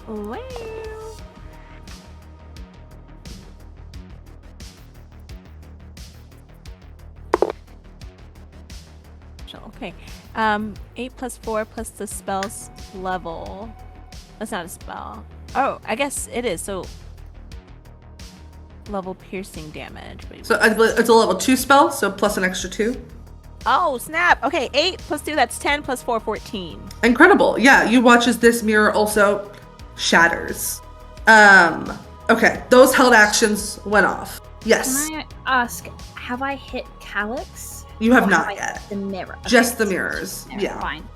Speaker 4: Wow. Okay. 8 plus 4 plus the spell's level. That's not a spell. Oh, I guess it is. So level piercing damage. Wait,
Speaker 1: So it's a level 2 spell, so plus an extra 2.
Speaker 4: oh, snap. Okay, 8 plus 2, that's 10 plus 4, 14.
Speaker 1: Incredible. Yeah, you watch as this mirror also shatters. Okay, those held actions went off. Yes.
Speaker 2: can I ask, have I hit Calyx?
Speaker 1: You have
Speaker 2: Or
Speaker 1: not
Speaker 2: I
Speaker 1: yet.
Speaker 2: hit the mirror.
Speaker 1: Just the
Speaker 2: so
Speaker 1: mirrors.
Speaker 2: mirror,
Speaker 1: Yeah.
Speaker 2: Fine.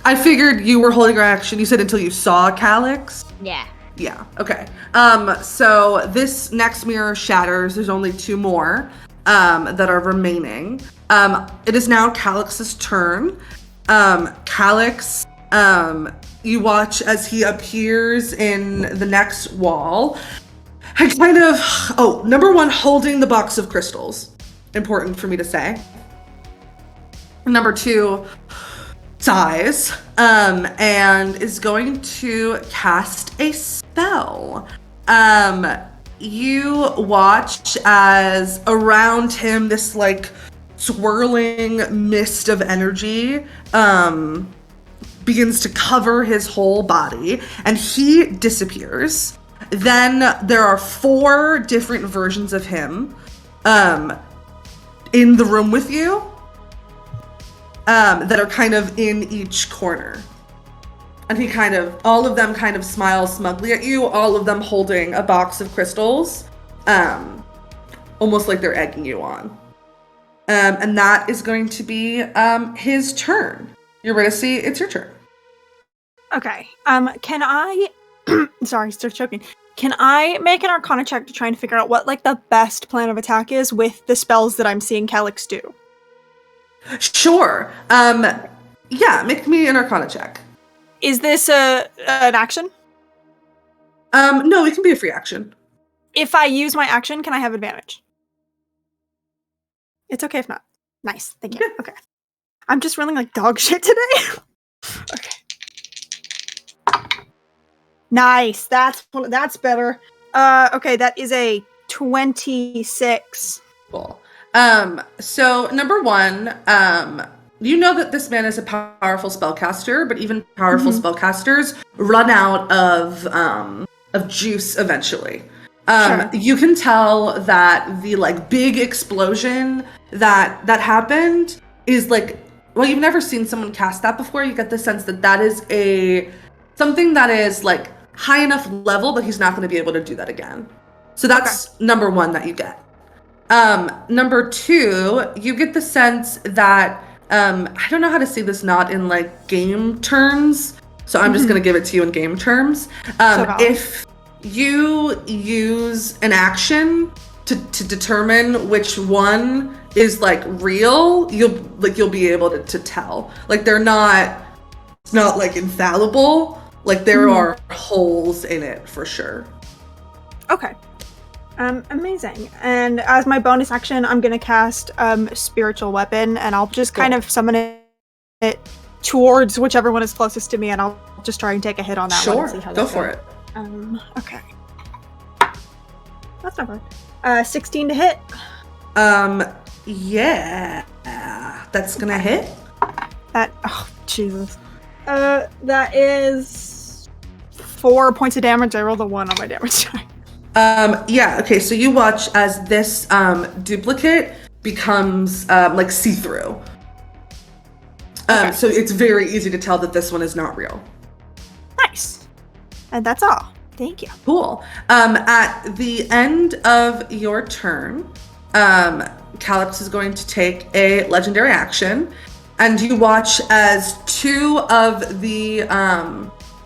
Speaker 1: I figured you were holding your action. You said until you saw Calyx.
Speaker 2: Yeah.
Speaker 1: Yeah, okay. So this next mirror shatters. There's only 2 more that are remaining. It is now Calyx's turn. Calyx, you watch as he appears in the next wall. And kind of, number 1, holding the box of crystals. Important for me to say. Number 2, sighs, and is going to cast a spell. You watch as around him this like swirling mist of energy begins to cover his whole body, and he disappears. Then there are 4 different versions of him in the room with you that are kind of in each corner. And he all of them kind of smile smugly at you, all of them holding a box of crystals, almost like they're egging you on. And that is going to be his turn. Eurydice, it's your turn.
Speaker 5: Okay. Can I... Sorry, still choking. Can I make an Arcana check to try and figure out what, like, the best plan of attack is with the spells that I'm seeing Calyx do?
Speaker 1: Sure. Yeah, make me an Arcana check.
Speaker 5: Is this an action?
Speaker 1: No, it can be a free action.
Speaker 5: If I use my action, can I have advantage? It's okay if not. Nice, thank you. Okay. I'm just running like dog shit today. Okay. Nice. That's better. Okay, that is a 26.
Speaker 1: Cool. So number 1, you know that this man is a powerful spellcaster, but even powerful spellcasters run out of juice eventually.
Speaker 5: Sure.
Speaker 1: You can tell that the like big explosion that happened is like, well, you've never seen someone cast that before. You get the sense that is something that is like high enough level that he's not going to be able to do that again. So that's number 1 that you get. Number 2, you get the sense that I don't know how to say this not in like game terms, so I'm just going to give it to you in game terms. If you use an action to determine which one is like real, you'll be able to tell. Like it's not like infallible. Like there are holes in it for sure.
Speaker 5: Okay. Amazing. And as my bonus action, I'm gonna cast Spiritual Weapon, and I'll just kind of summon it towards whichever one is closest to me, and I'll just try and take a hit on that one.
Speaker 1: Sure,
Speaker 5: And see how
Speaker 1: go
Speaker 5: that
Speaker 1: for
Speaker 5: goes.
Speaker 1: it.
Speaker 5: Okay. That's not bad. 16 to hit.
Speaker 1: Yeah, that's gonna hit.
Speaker 5: Jesus. That is 4 points of damage. I rolled a 1 on my damage die.
Speaker 1: Yeah, okay, so you watch as this duplicate becomes like see-through. So it's very easy to tell that this one is not real.
Speaker 5: Nice. And that's all. Thank you.
Speaker 1: Cool. At the end of your turn, Calyx is going to take a legendary action, and you watch as 2 of the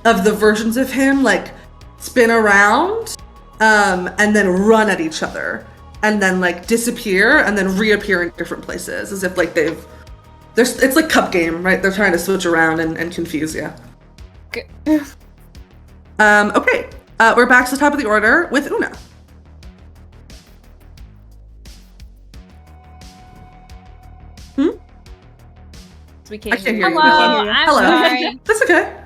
Speaker 1: versions of him like spin around and then run at each other and then like disappear and then reappear in different places as if like it's like cup game, right? They're trying to switch around and confuse you. Okay. We're back to the top of the order with Una.
Speaker 3: We can't
Speaker 1: hear you.
Speaker 2: Hello, I'm
Speaker 1: Hello.
Speaker 2: sorry.
Speaker 1: That's okay.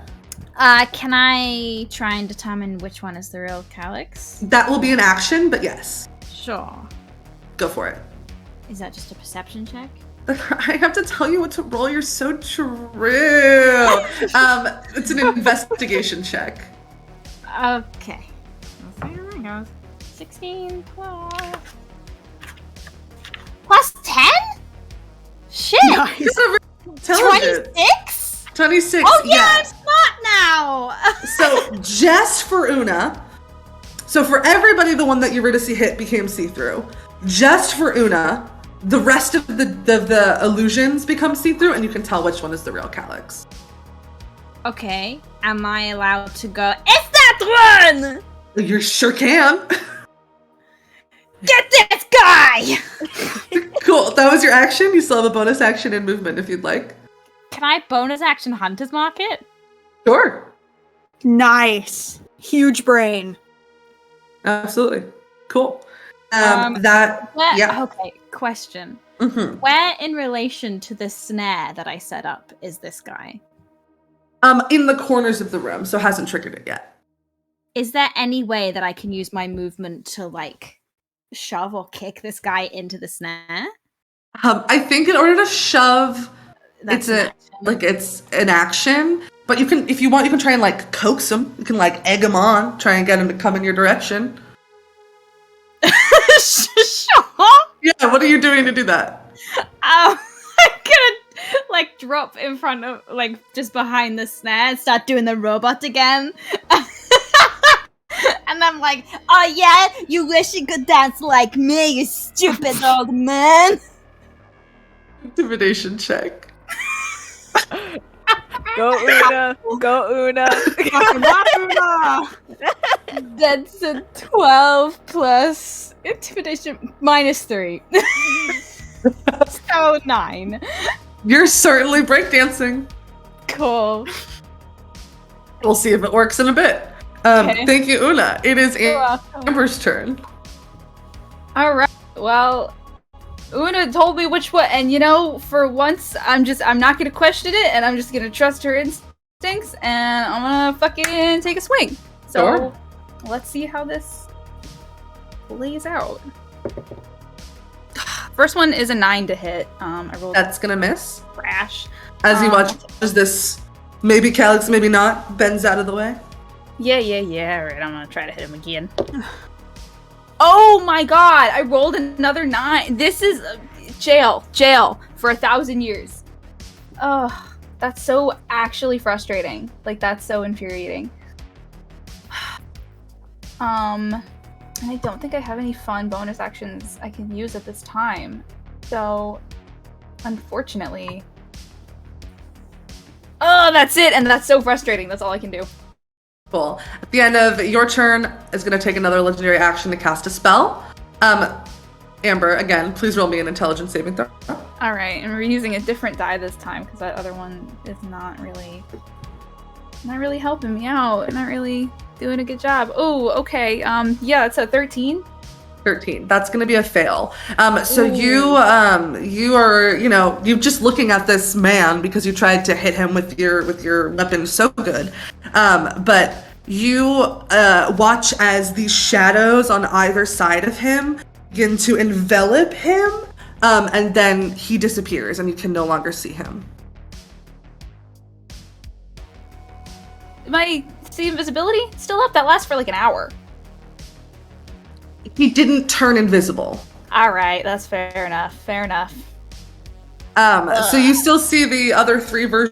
Speaker 2: Can I try and determine which one is the real Calyx?
Speaker 1: That will be an action, but yes.
Speaker 2: Sure.
Speaker 1: Go for it.
Speaker 2: Is that just a perception check?
Speaker 1: I have to tell you what to roll. You're so true. It's an investigation check.
Speaker 2: Okay. Let's see how that goes. 16 plus 10? Shit!
Speaker 5: Nice.
Speaker 1: You're very intelligent.
Speaker 2: 26?
Speaker 1: 26.
Speaker 2: Oh yeah,
Speaker 1: yes.
Speaker 2: I'm smart now!
Speaker 1: So just for Una, so for everybody, the one that Eurydice hit became see-through. Just for Una, the rest of the illusions become see-through, and you can tell which one is the real Calyx.
Speaker 2: Okay, am I allowed to go, it's that one!
Speaker 1: You sure can.
Speaker 2: Get this guy!
Speaker 1: Cool. That was your action. You still have a bonus action and movement if you'd like.
Speaker 2: Can I bonus action Hunter's Market?
Speaker 1: Sure.
Speaker 5: Nice. Huge brain.
Speaker 1: Absolutely. Cool.
Speaker 2: Yeah. Okay, question.
Speaker 1: Mm-hmm.
Speaker 2: Where in relation to the snare that I set up is this guy?
Speaker 1: In the corners of the room, so hasn't triggered it yet.
Speaker 2: Is there any way that I can use my movement to, like, shove or kick this guy into the snare?
Speaker 1: I think in order to shove,
Speaker 2: That's
Speaker 1: it's an action. But you can, if you want, you can try and like coax him. You can like egg him on, try and get him to come in your direction. Yeah, what are you doing to do that?
Speaker 2: I'm gonna like drop in front of, like, just behind the snare and start doing the robot again. And I'm like, oh yeah, you wish you could dance like me, you stupid old man.
Speaker 1: Intimidation check.
Speaker 6: Go Una! Go Una!
Speaker 2: That's a 12 plus intimidation -3. So 9.
Speaker 1: You're certainly breakdancing.
Speaker 2: Cool.
Speaker 1: We'll see if it works in a bit.
Speaker 2: Okay.
Speaker 1: Thank you, Una. It is
Speaker 2: You're welcome.
Speaker 1: Amber's turn.
Speaker 3: All right. Well, Una told me which one, and you know, for once, I'm not gonna question it, and I'm just gonna trust her instincts, and I'm gonna fucking take a swing. So,
Speaker 1: Sure.
Speaker 3: let's see how this plays out. First one is a 9 to hit. I rolled
Speaker 1: That's gonna miss.
Speaker 3: crash.
Speaker 1: As you watch as this maybe Calyx, maybe not, bends out of the way.
Speaker 3: Yeah. All right, I'm gonna try to hit him again. Oh my god! I rolled another 9. This is jail for 1,000 years. Ugh, that's so actually frustrating. Like, that's so infuriating. And I don't think I have any fun bonus actions I can use at this time. So, unfortunately. Oh, that's it, and that's so frustrating. That's all I can do.
Speaker 1: Cool. At the end of your turn, is going to take another legendary action to cast a spell. Amber, again, please roll me an intelligence saving throw.
Speaker 3: All right, and we're using a different die this time because that other one is not really helping me out. Not really doing a good job. Oh, okay. Yeah, it's a 13.
Speaker 1: 13. That's going to be a fail. So you are, you're just looking at this man because you tried to hit him with your weapon so good. But you watch as these shadows on either side of him begin to envelop him, and then he disappears and you can no longer see him.
Speaker 3: My invisibility still up. That lasts for like an hour.
Speaker 1: He didn't turn invisible.
Speaker 3: All right, that's fair enough. Fair enough.
Speaker 1: So you still see the other 3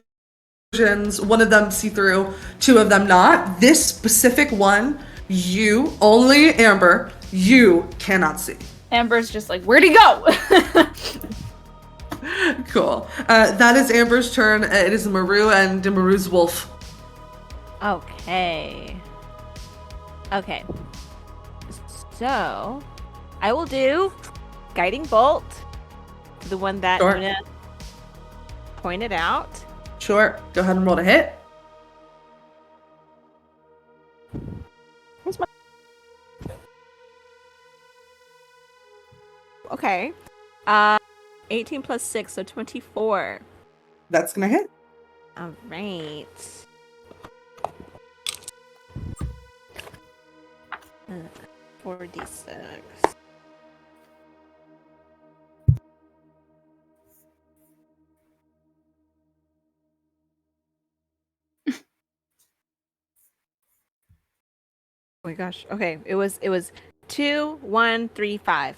Speaker 1: versions, one of them see-through, 2 of them not. This specific one, only Amber, you cannot see.
Speaker 3: Amber's just like, where'd he go?
Speaker 1: Cool. That is Amber's turn. It is Maru and Maru's wolf.
Speaker 4: Okay. So, I will do Guiding Bolt, the one that
Speaker 1: Sure.
Speaker 4: Una pointed out.
Speaker 1: Sure. Go ahead and roll to hit.
Speaker 4: Where's my... Okay. 18 plus 6, so 24.
Speaker 1: That's gonna hit.
Speaker 4: All right. 4d6. Oh my gosh. Okay, it was 2, 1, 3, 5.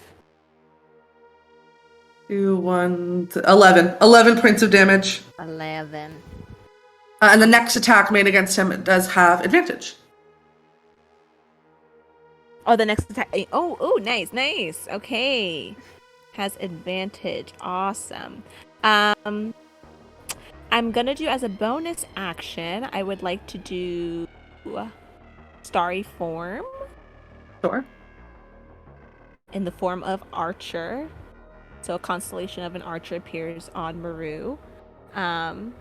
Speaker 1: 2, 1, 11. 11 points of damage.
Speaker 4: 11.
Speaker 1: And the next attack made against him does have advantage.
Speaker 4: Oh, the next attack. Oh, nice. Okay. Has advantage. Awesome. I'm gonna do as a bonus action, I would like to do Starry Form
Speaker 1: Sure.
Speaker 4: in the form of Archer. So a constellation of an archer appears on Maru. And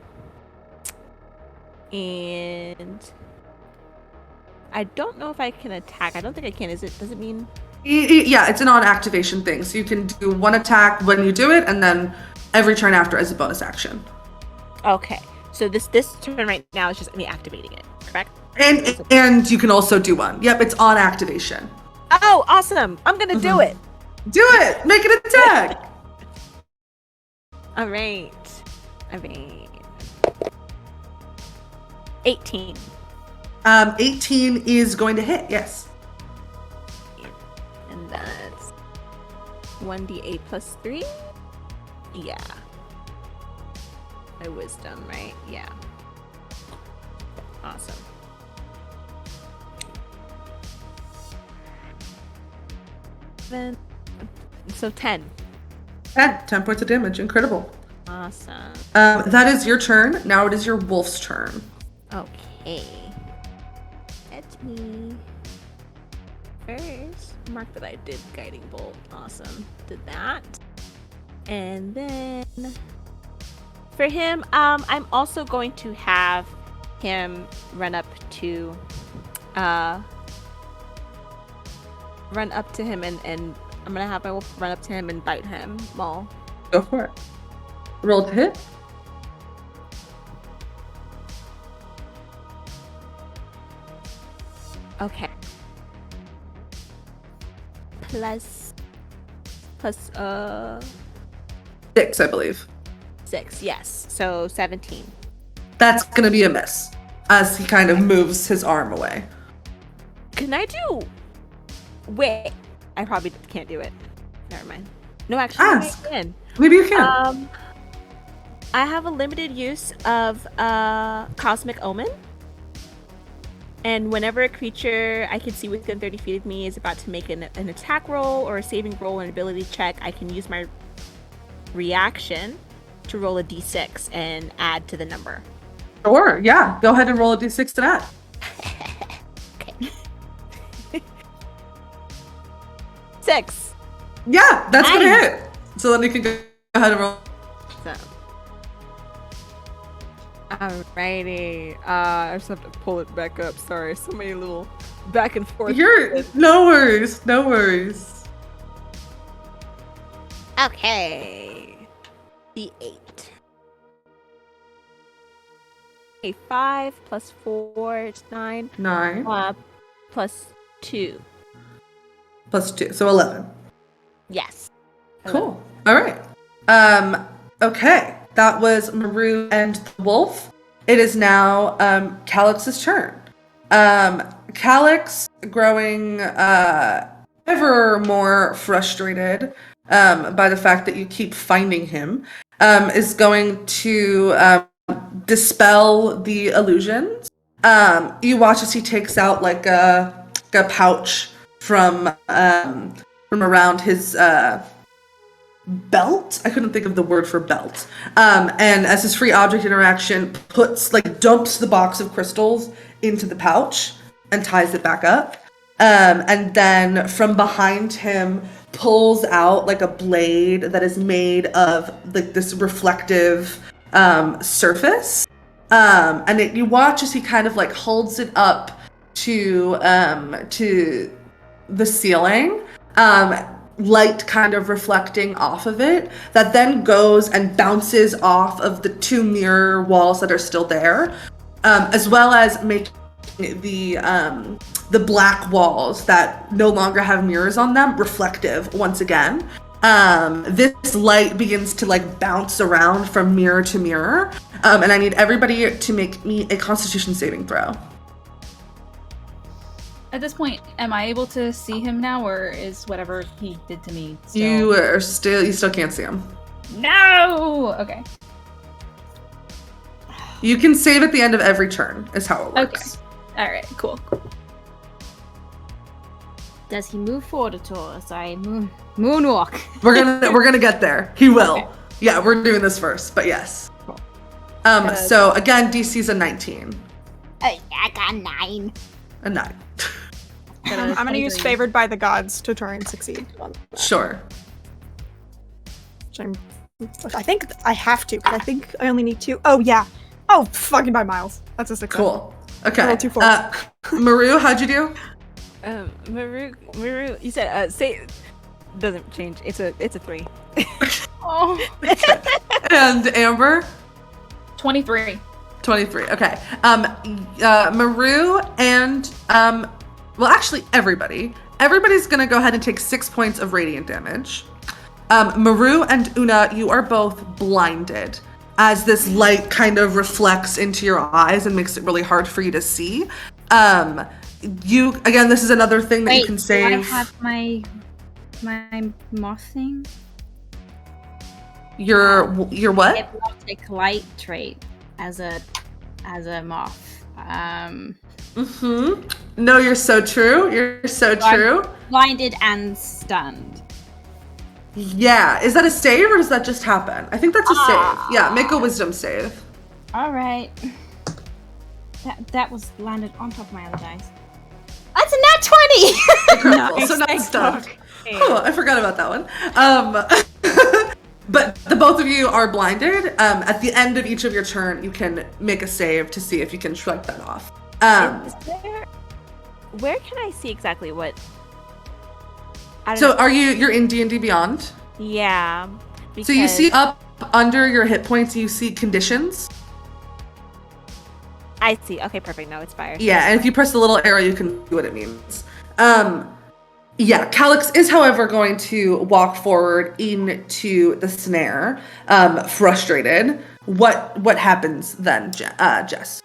Speaker 4: I don't know if I can attack. I don't think I can. Does it mean?
Speaker 1: Yeah, it's an on-activation thing. So you can do one attack when you do it, and then every turn after as a bonus action.
Speaker 4: Okay. So this turn right now is just me activating it, correct?
Speaker 1: And you can also do one. Yep, it's on activation.
Speaker 4: Oh, awesome! I'm gonna do it.
Speaker 1: Do it! Make an attack!
Speaker 4: All right. 18.
Speaker 1: 18 is going to hit, yes.
Speaker 4: And that's 1d8 plus 3? Yeah. My wisdom, right? Yeah. Awesome. Then, so 10.
Speaker 1: 10 points of damage, incredible.
Speaker 4: Awesome.
Speaker 1: That is your turn. Now it is your wolf's turn.
Speaker 4: Okay. Let me first mark that I did guiding bolt. Awesome. Did that. And then for him, I'm also going to have him run up to him and I'm gonna have my wolf run up to him and bite him. Maul.
Speaker 1: Go for it. Roll to hit.
Speaker 4: Okay. Plus
Speaker 1: 6, I believe.
Speaker 4: 6, yes. So 17.
Speaker 1: That's gonna be a miss as he kind of moves his arm away.
Speaker 4: Can I do? Wait, I probably can't do it. Never mind. No, actually,
Speaker 1: Ask.
Speaker 4: I can.
Speaker 1: Maybe you can.
Speaker 4: I have a limited use of Cosmic Omen. And whenever a creature I can see within 30 feet of me is about to make an attack roll or a saving roll or an ability check, I can use my reaction to roll a d6 and add to the number.
Speaker 1: Sure, yeah. Go ahead and roll a d6 to that.
Speaker 4: Okay. 6.
Speaker 1: Yeah, that's gonna
Speaker 4: Nice.
Speaker 1: hit. So then you can go ahead and roll.
Speaker 4: So. Alrighty. I just have to pull it back up. Sorry, so many little back and forth.
Speaker 1: No worries, no worries.
Speaker 4: Okay. D8. A 5 plus 4 is 9.
Speaker 1: 9
Speaker 4: Plus 2.
Speaker 1: plus 2, so 11.
Speaker 4: Yes.
Speaker 1: Cool. All right. Okay. That was Maru and the wolf. It is now Calix's turn. Calix, growing ever more frustrated by the fact that you keep finding him, is going to dispel the illusions. You watch as he takes out like a pouch from around his belt. I couldn't think of the word for belt. And as his free object interaction dumps the box of crystals into the pouch and ties it back up. And then from behind him pulls out like a blade that is made of like this reflective surface. And you watch as he kind of like holds it up to the ceiling. Light kind of reflecting off of it that then goes and bounces off of the 2 mirror walls that are still there, as well as making the black walls that no longer have mirrors on them reflective once again. This light begins to like bounce around from mirror to mirror, and I need everybody to make me a Constitution saving throw.
Speaker 3: At this point, am I able to see him now, or is whatever he did to me still...
Speaker 1: You still can't see him.
Speaker 3: No! Okay.
Speaker 1: You can save at the end of every turn, is how it works.
Speaker 3: Okay. Alright, cool.
Speaker 2: Does he move forward at all as I moonwalk?
Speaker 1: We're gonna get there. He will.
Speaker 3: Okay.
Speaker 1: Yeah, we're doing this first, but yes. So again, DC's a 19.
Speaker 2: I got 9.
Speaker 1: A 9.
Speaker 5: I'm going to use Favored by the Gods to try and succeed on that.
Speaker 1: Sure.
Speaker 5: I think I have to, because I think I only need 2. Oh, yeah. Oh, fucking by miles. That's a 6.
Speaker 1: Cool. Okay.
Speaker 5: Roll 2
Speaker 1: Maru, how'd you do?
Speaker 4: Maru, you said say doesn't change. It's a 3.
Speaker 3: Oh.
Speaker 1: And Amber?
Speaker 3: 23.
Speaker 1: 23. Okay. Maru and well, actually, everybody's gonna go ahead and take 6 points of radiant damage. Maru and Una, you are both blinded. as this light kind of reflects into your eyes and makes it really hard for you to see. You again, this is another thing that you can save.
Speaker 2: Do I have my moth thing?
Speaker 1: Your what?
Speaker 2: Hypnotic light trait as a moth.
Speaker 1: No, you're so true. You're so true.
Speaker 2: I'm blinded and stunned.
Speaker 1: Yeah. Is that a save or does that just happen? I think that's a save. Yeah, make a wisdom save.
Speaker 2: All right. That was landed on top of my other dice. That's a nat 20!
Speaker 1: Incredible. So not stuck. Oh, I forgot about that one. But the both of you are blinded. At the end of each of your turn, you can make a save to see if you can shrug that off.
Speaker 4: Where can I see exactly what?
Speaker 1: You're in D&D Beyond?
Speaker 4: Yeah.
Speaker 1: So you see up under your hit points, you see conditions.
Speaker 4: I see. Okay, perfect. No, it's fire.
Speaker 1: Yeah, and if you press the little arrow, you can see what it means. Yeah, Calix is, however, going to walk forward into the snare, frustrated. What happens then, Jess?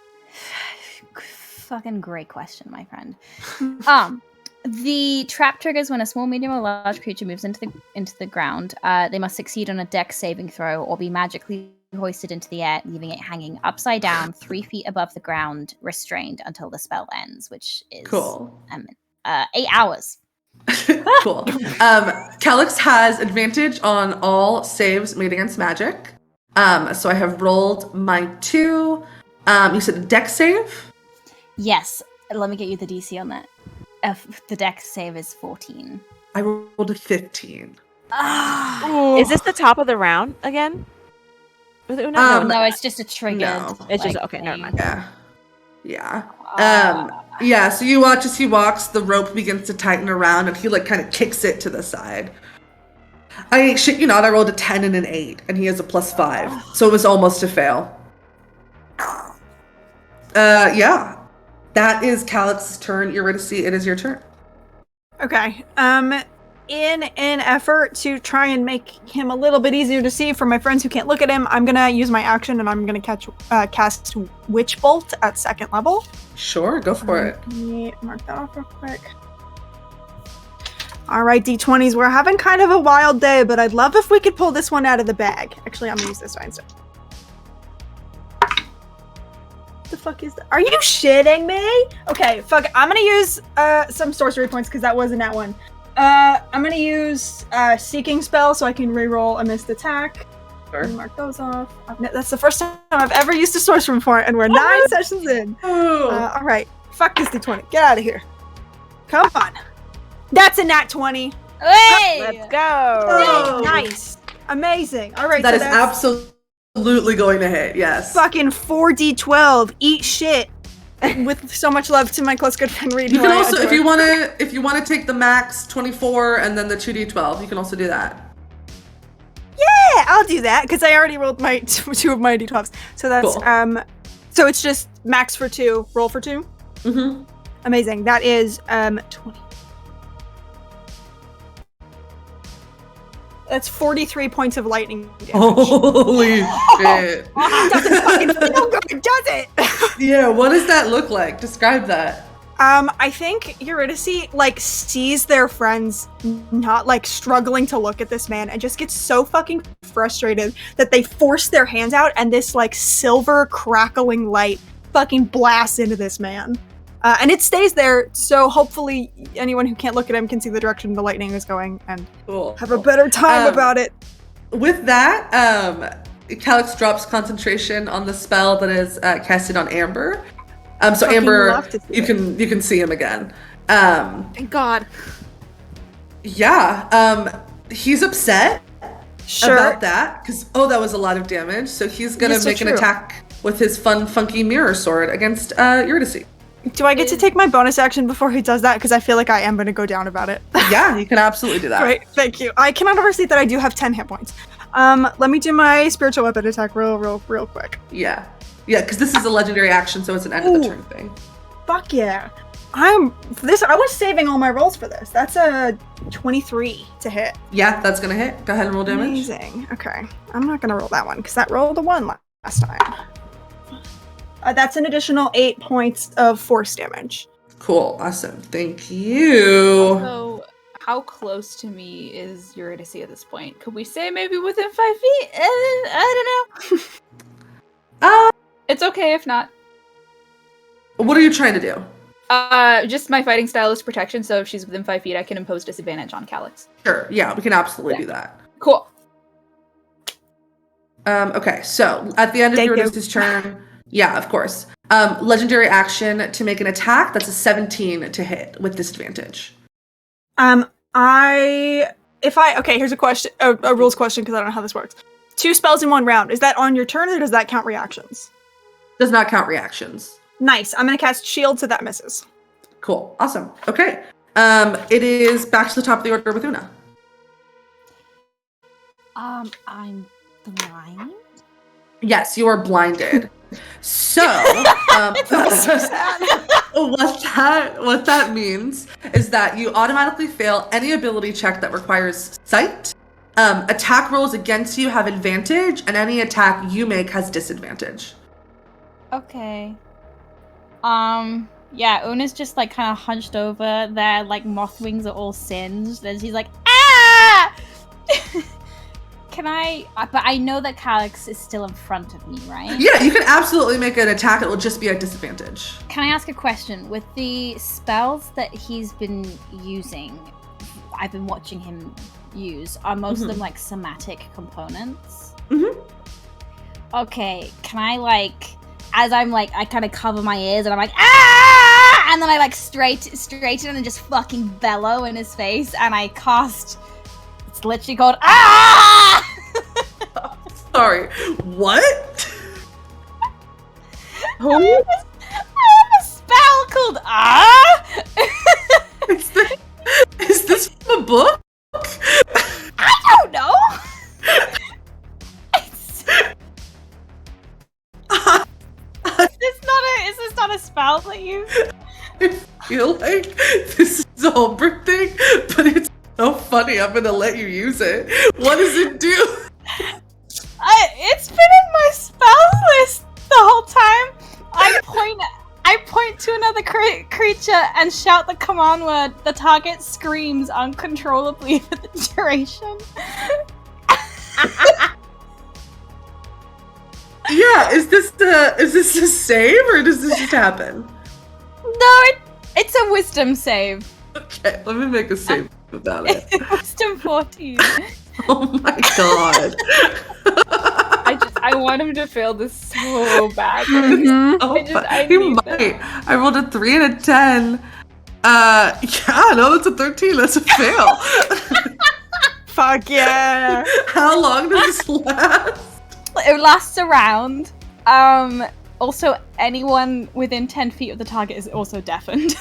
Speaker 2: Fucking great question, my friend. The trap triggers when a small, medium, or large creature moves into the ground. They must succeed on a dex saving throw or be magically hoisted into the air, leaving it hanging upside down 3 feet above the ground, restrained until the spell ends, which is
Speaker 1: cool.
Speaker 2: 8 hours.
Speaker 1: Cool. Calix has advantage on all saves made against magic. So I have rolled my 2. You said dex save?
Speaker 2: Yes. Let me get you the DC on that. The dex save is 14.
Speaker 1: I rolled a 15.
Speaker 4: Is this the top of the round again?
Speaker 2: No, it's just a trigger.
Speaker 4: No. It's just okay. Never mind.
Speaker 1: Yeah. So you watch as he walks, the rope begins to tighten around, and he kind of kicks it to the side. I shit you not, I rolled a 10 and an 8, and he has a +5, so it was almost a fail. Yeah. That is Calix's turn. Eurydice, it is your turn.
Speaker 5: Okay. In an effort to try and make him a little bit easier to see for my friends who can't look at him, I'm gonna use my action and I'm gonna cast Witch Bolt at 2nd level.
Speaker 1: Sure, go for it.
Speaker 5: Let me mark that off real quick. Alright, D20s, we're having kind of a wild day, but I'd love if we could pull this one out of the bag. Actually, I'm gonna use this one instead. The fuck is that? Are you shitting me? Okay, fuck, I'm gonna use some sorcery points because that wasn't that one. I'm gonna use Seeking Spell so I can reroll a missed attack.
Speaker 1: Sure.
Speaker 5: Mark those off. That's the first time I've ever used a sorcery point, and we're 9 sessions in. Alright, fuck this D20. Get out of here. Come on. That's a nat 20.
Speaker 2: Hey!
Speaker 4: Let's go.
Speaker 5: Nice. Amazing. Alright,
Speaker 1: that is absolutely going to hit, yes.
Speaker 5: Fucking 4d12. Eat shit. With so much love to my close good friend Reed.
Speaker 1: You can also, if you want to take the max 24 and then the 2d12, you can also do that.
Speaker 5: Yeah, I'll do that because I already rolled my 2 of my d12s. So that's
Speaker 1: cool.
Speaker 5: So it's just max for 2, roll for 2.
Speaker 1: Mm-hmm.
Speaker 5: Amazing. That is 20. That's 43 points of lightning damage.
Speaker 1: Holy shit.
Speaker 5: Doesn't fucking feel good, does it?
Speaker 1: Yeah, what does that look like? Describe that.
Speaker 5: I think Eurydice sees their friends not struggling to look at this man and just gets so fucking frustrated that they force their hands out and this silver crackling light fucking blasts into this man. And it stays there, so hopefully anyone who can't look at him can see the direction the lightning is going and have a better time about it.
Speaker 1: With that, Calix drops concentration on the spell that is casted on Amber. So Amber, you can see him again.
Speaker 5: Thank God.
Speaker 1: Yeah, he's upset
Speaker 5: Sure.
Speaker 1: about that because that was a lot of damage. So he's gonna make an attack with his fun, funky mirror sword against Eurydice.
Speaker 5: Do I get to take my bonus action before he does that? Because I feel like I am going to go down about it.
Speaker 1: Yeah, you can absolutely do that.
Speaker 5: Great, thank you. I cannot overstate that I do have 10 hit points. Let me do my spiritual weapon attack real quick.
Speaker 1: Yeah, because this is a legendary action, so it's an end of the turn thing.
Speaker 5: Fuck yeah. I was saving all my rolls for this. That's a 23 to hit.
Speaker 1: Yeah, that's gonna hit. Go ahead and roll damage.
Speaker 5: Amazing. Okay. I'm not going to roll that one because that rolled a 1 last time. That's an additional 8 points of force damage.
Speaker 1: Cool. Awesome. Thank you.
Speaker 3: So, how close to me is Eurydice at this point? Could we say maybe within 5 feet? I don't know. It's okay if not.
Speaker 1: What are you trying to do?
Speaker 3: Just my fighting style is protection, so if she's within 5 feet, I can impose disadvantage on Calyx.
Speaker 1: Sure. Yeah, we can absolutely do that.
Speaker 3: Cool.
Speaker 1: Okay, so at the end of
Speaker 5: Thank you.
Speaker 1: Eurydice's turn, yeah, of course. Legendary action to make an attack. That's a 17 to hit with disadvantage.
Speaker 5: Here's a question, a rules question, because I don't know how this works. 2 spells in 1 round. Is that on your turn, or does that count reactions?
Speaker 1: Does not count reactions.
Speaker 5: Nice. I'm going to cast shield, so that misses.
Speaker 1: Cool. Awesome. Okay. It is back to the top of the order with Una.
Speaker 2: I'm blind.
Speaker 1: Yes, you are blinded. So, what that means is that you automatically fail any ability check that requires sight. Attack rolls against you have advantage, and any attack you make has disadvantage.
Speaker 2: Okay. Yeah, Una's just like kind of hunched over. Their like moth wings are all singed. And she's like, ah! Can I? But I know that Calyx is still in front of me, right?
Speaker 1: Yeah, you can absolutely make an attack. It will just be at disadvantage.
Speaker 2: Can I ask a question? With the spells that he's been using, I've been watching him use, are most of them like somatic components?
Speaker 1: Mm-hmm.
Speaker 2: Okay, can I like, as I'm like, I kind of cover my ears and I'm like, ah! And then I like straighten and just fucking bellow in his face and I cast, it's literally called, ah!
Speaker 1: Sorry, what?
Speaker 2: I have a spell called ah!
Speaker 1: Is this from a book?
Speaker 2: I don't know! Is this not a spell that you...
Speaker 1: I feel like this is a Holbrook thing, but it's so funny. I'm gonna let you use it. What does it do?
Speaker 2: It's been in my spell list the whole time. I point to another creature and shout the command word. The target screams uncontrollably for the duration.
Speaker 1: Yeah, is this a save or does this just happen?
Speaker 2: No, it's a wisdom save.
Speaker 1: Okay, let me make a save about it.
Speaker 2: Wisdom 14.
Speaker 1: Oh my god.
Speaker 3: I want him to fail this so bad.
Speaker 1: I I rolled a 3 and a 10. Yeah, no, that's a 13. That's a fail.
Speaker 5: Fuck yeah.
Speaker 1: How long does this last?
Speaker 2: It lasts a round. Also, anyone within 10 feet of the target is also deafened.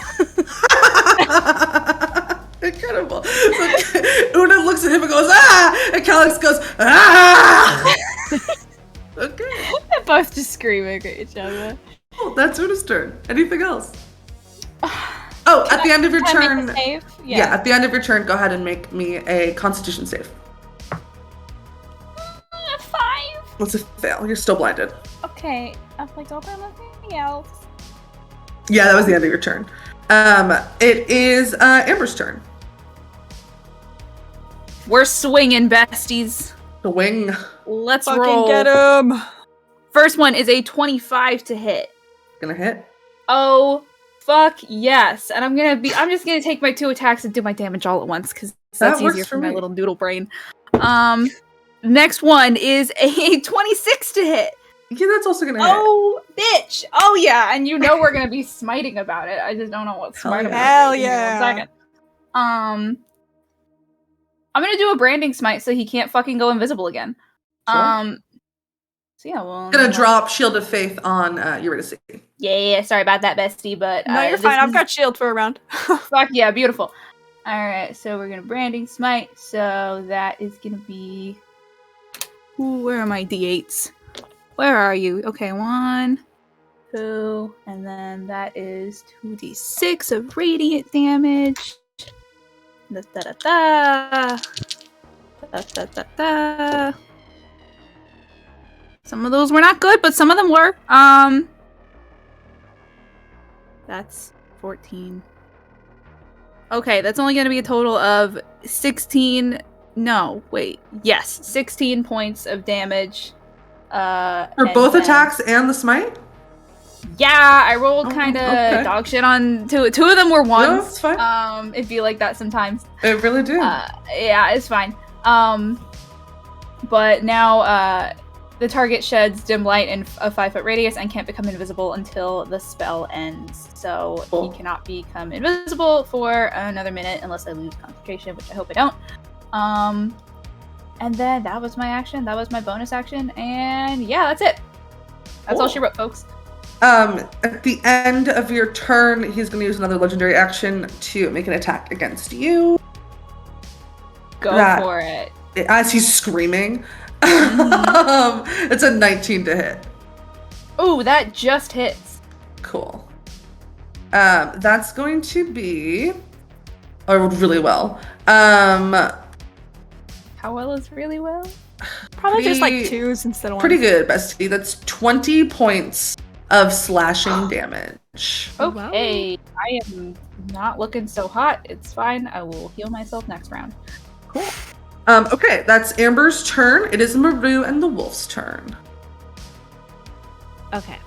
Speaker 1: Incredible. So, Una looks at him and goes, ah! And Calyx goes, ah! Okay.
Speaker 2: They're both just screaming at each other.
Speaker 1: Oh, that's Una's turn. Anything else? Oh, at the end of your
Speaker 2: Can I
Speaker 1: turn.
Speaker 2: make a save?
Speaker 1: Yeah, at the end of your turn, go ahead and make me a Constitution save.
Speaker 2: 5.
Speaker 1: That's a fail. You're still blinded.
Speaker 2: Okay, I was like, don't do anything else.
Speaker 1: Yeah, that was the end of your turn. It is Amber's turn.
Speaker 3: We're swinging, besties.
Speaker 1: The wing.
Speaker 3: Let's
Speaker 5: Fucking
Speaker 3: roll.
Speaker 5: get him.
Speaker 3: First one is a 25 to hit.
Speaker 1: Gonna hit.
Speaker 3: Oh, fuck yes. And I'm just gonna take my 2 attacks and do my damage all at once, because that's
Speaker 1: That works
Speaker 3: easier
Speaker 1: for
Speaker 3: for my
Speaker 1: me.
Speaker 3: little noodle brain. Next one is a 26 to hit.
Speaker 1: Yeah, that's also gonna hit.
Speaker 3: Oh, bitch. Oh, yeah. And you know we're going to be smiting about it. I just don't know what smite about
Speaker 5: Hell
Speaker 3: is. Give me 1
Speaker 5: yeah.
Speaker 3: second. I'm going to do a branding smite so he can't fucking go invisible again.
Speaker 1: Sure.
Speaker 3: So yeah, well.
Speaker 1: Gonna drop Shield of Faith on Eurydice.
Speaker 3: Yeah, sorry about that, bestie, but.
Speaker 5: No, you're fine. I've got shield for a round.
Speaker 3: Fuck yeah, beautiful. Alright, so we're gonna branding smite. So that is gonna be. Ooh, where are my d8s? Where are you? Okay, 1, 2, and then that is 2d6 of radiant damage. Da, da, da, da. Da, da, da, da. Some of those were not good, but some of them were. That's 14. Okay, that's only going to be a total of 16. No, wait. Yes, 16 points of damage.
Speaker 1: For both attacks and the smite?
Speaker 3: Yeah, I rolled kind of
Speaker 1: okay.
Speaker 3: dog shit on two. Two of them were
Speaker 1: No,
Speaker 3: ones.
Speaker 1: it's fine.
Speaker 3: It'd be like that sometimes.
Speaker 1: It really do.
Speaker 3: Yeah, it's fine. But now the target sheds dim light in a 5-foot radius and can't become invisible until the spell ends. So he cannot become invisible for another minute unless I lose concentration, which I hope I don't. And then that was my action. That was my bonus action, and yeah, that's it. That's all she wrote, folks.
Speaker 1: At the end of your turn, he's going to use another legendary action to make an attack against you.
Speaker 3: Go for it.
Speaker 1: As he's screaming. It's a 19 to hit.
Speaker 3: Ooh, that just hits.
Speaker 1: Cool. That's going to be... I rolled really well.
Speaker 3: How well is really well?
Speaker 5: Probably just like 2s instead of 1.
Speaker 1: Pretty good, bestie. That's 20 points of slashing damage.
Speaker 3: Okay, I am not looking so hot. It's fine. I will heal myself next round.
Speaker 1: Cool. Okay, that's Amber's turn. It is Maru and the wolf's turn.
Speaker 4: Okay.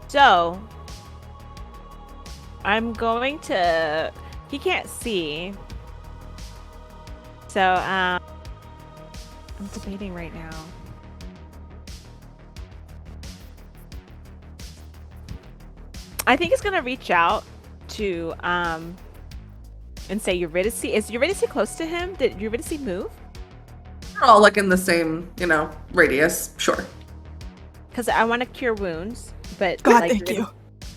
Speaker 4: So I'm going to. He can't see. So I'm debating right now. I think he's gonna reach out to and say Eurydice. Is Eurydice close to him? Did Eurydice move?
Speaker 1: They're all like in the same, radius. Sure.
Speaker 4: Because I want to cure wounds, but
Speaker 5: God,
Speaker 4: like,
Speaker 5: thank you.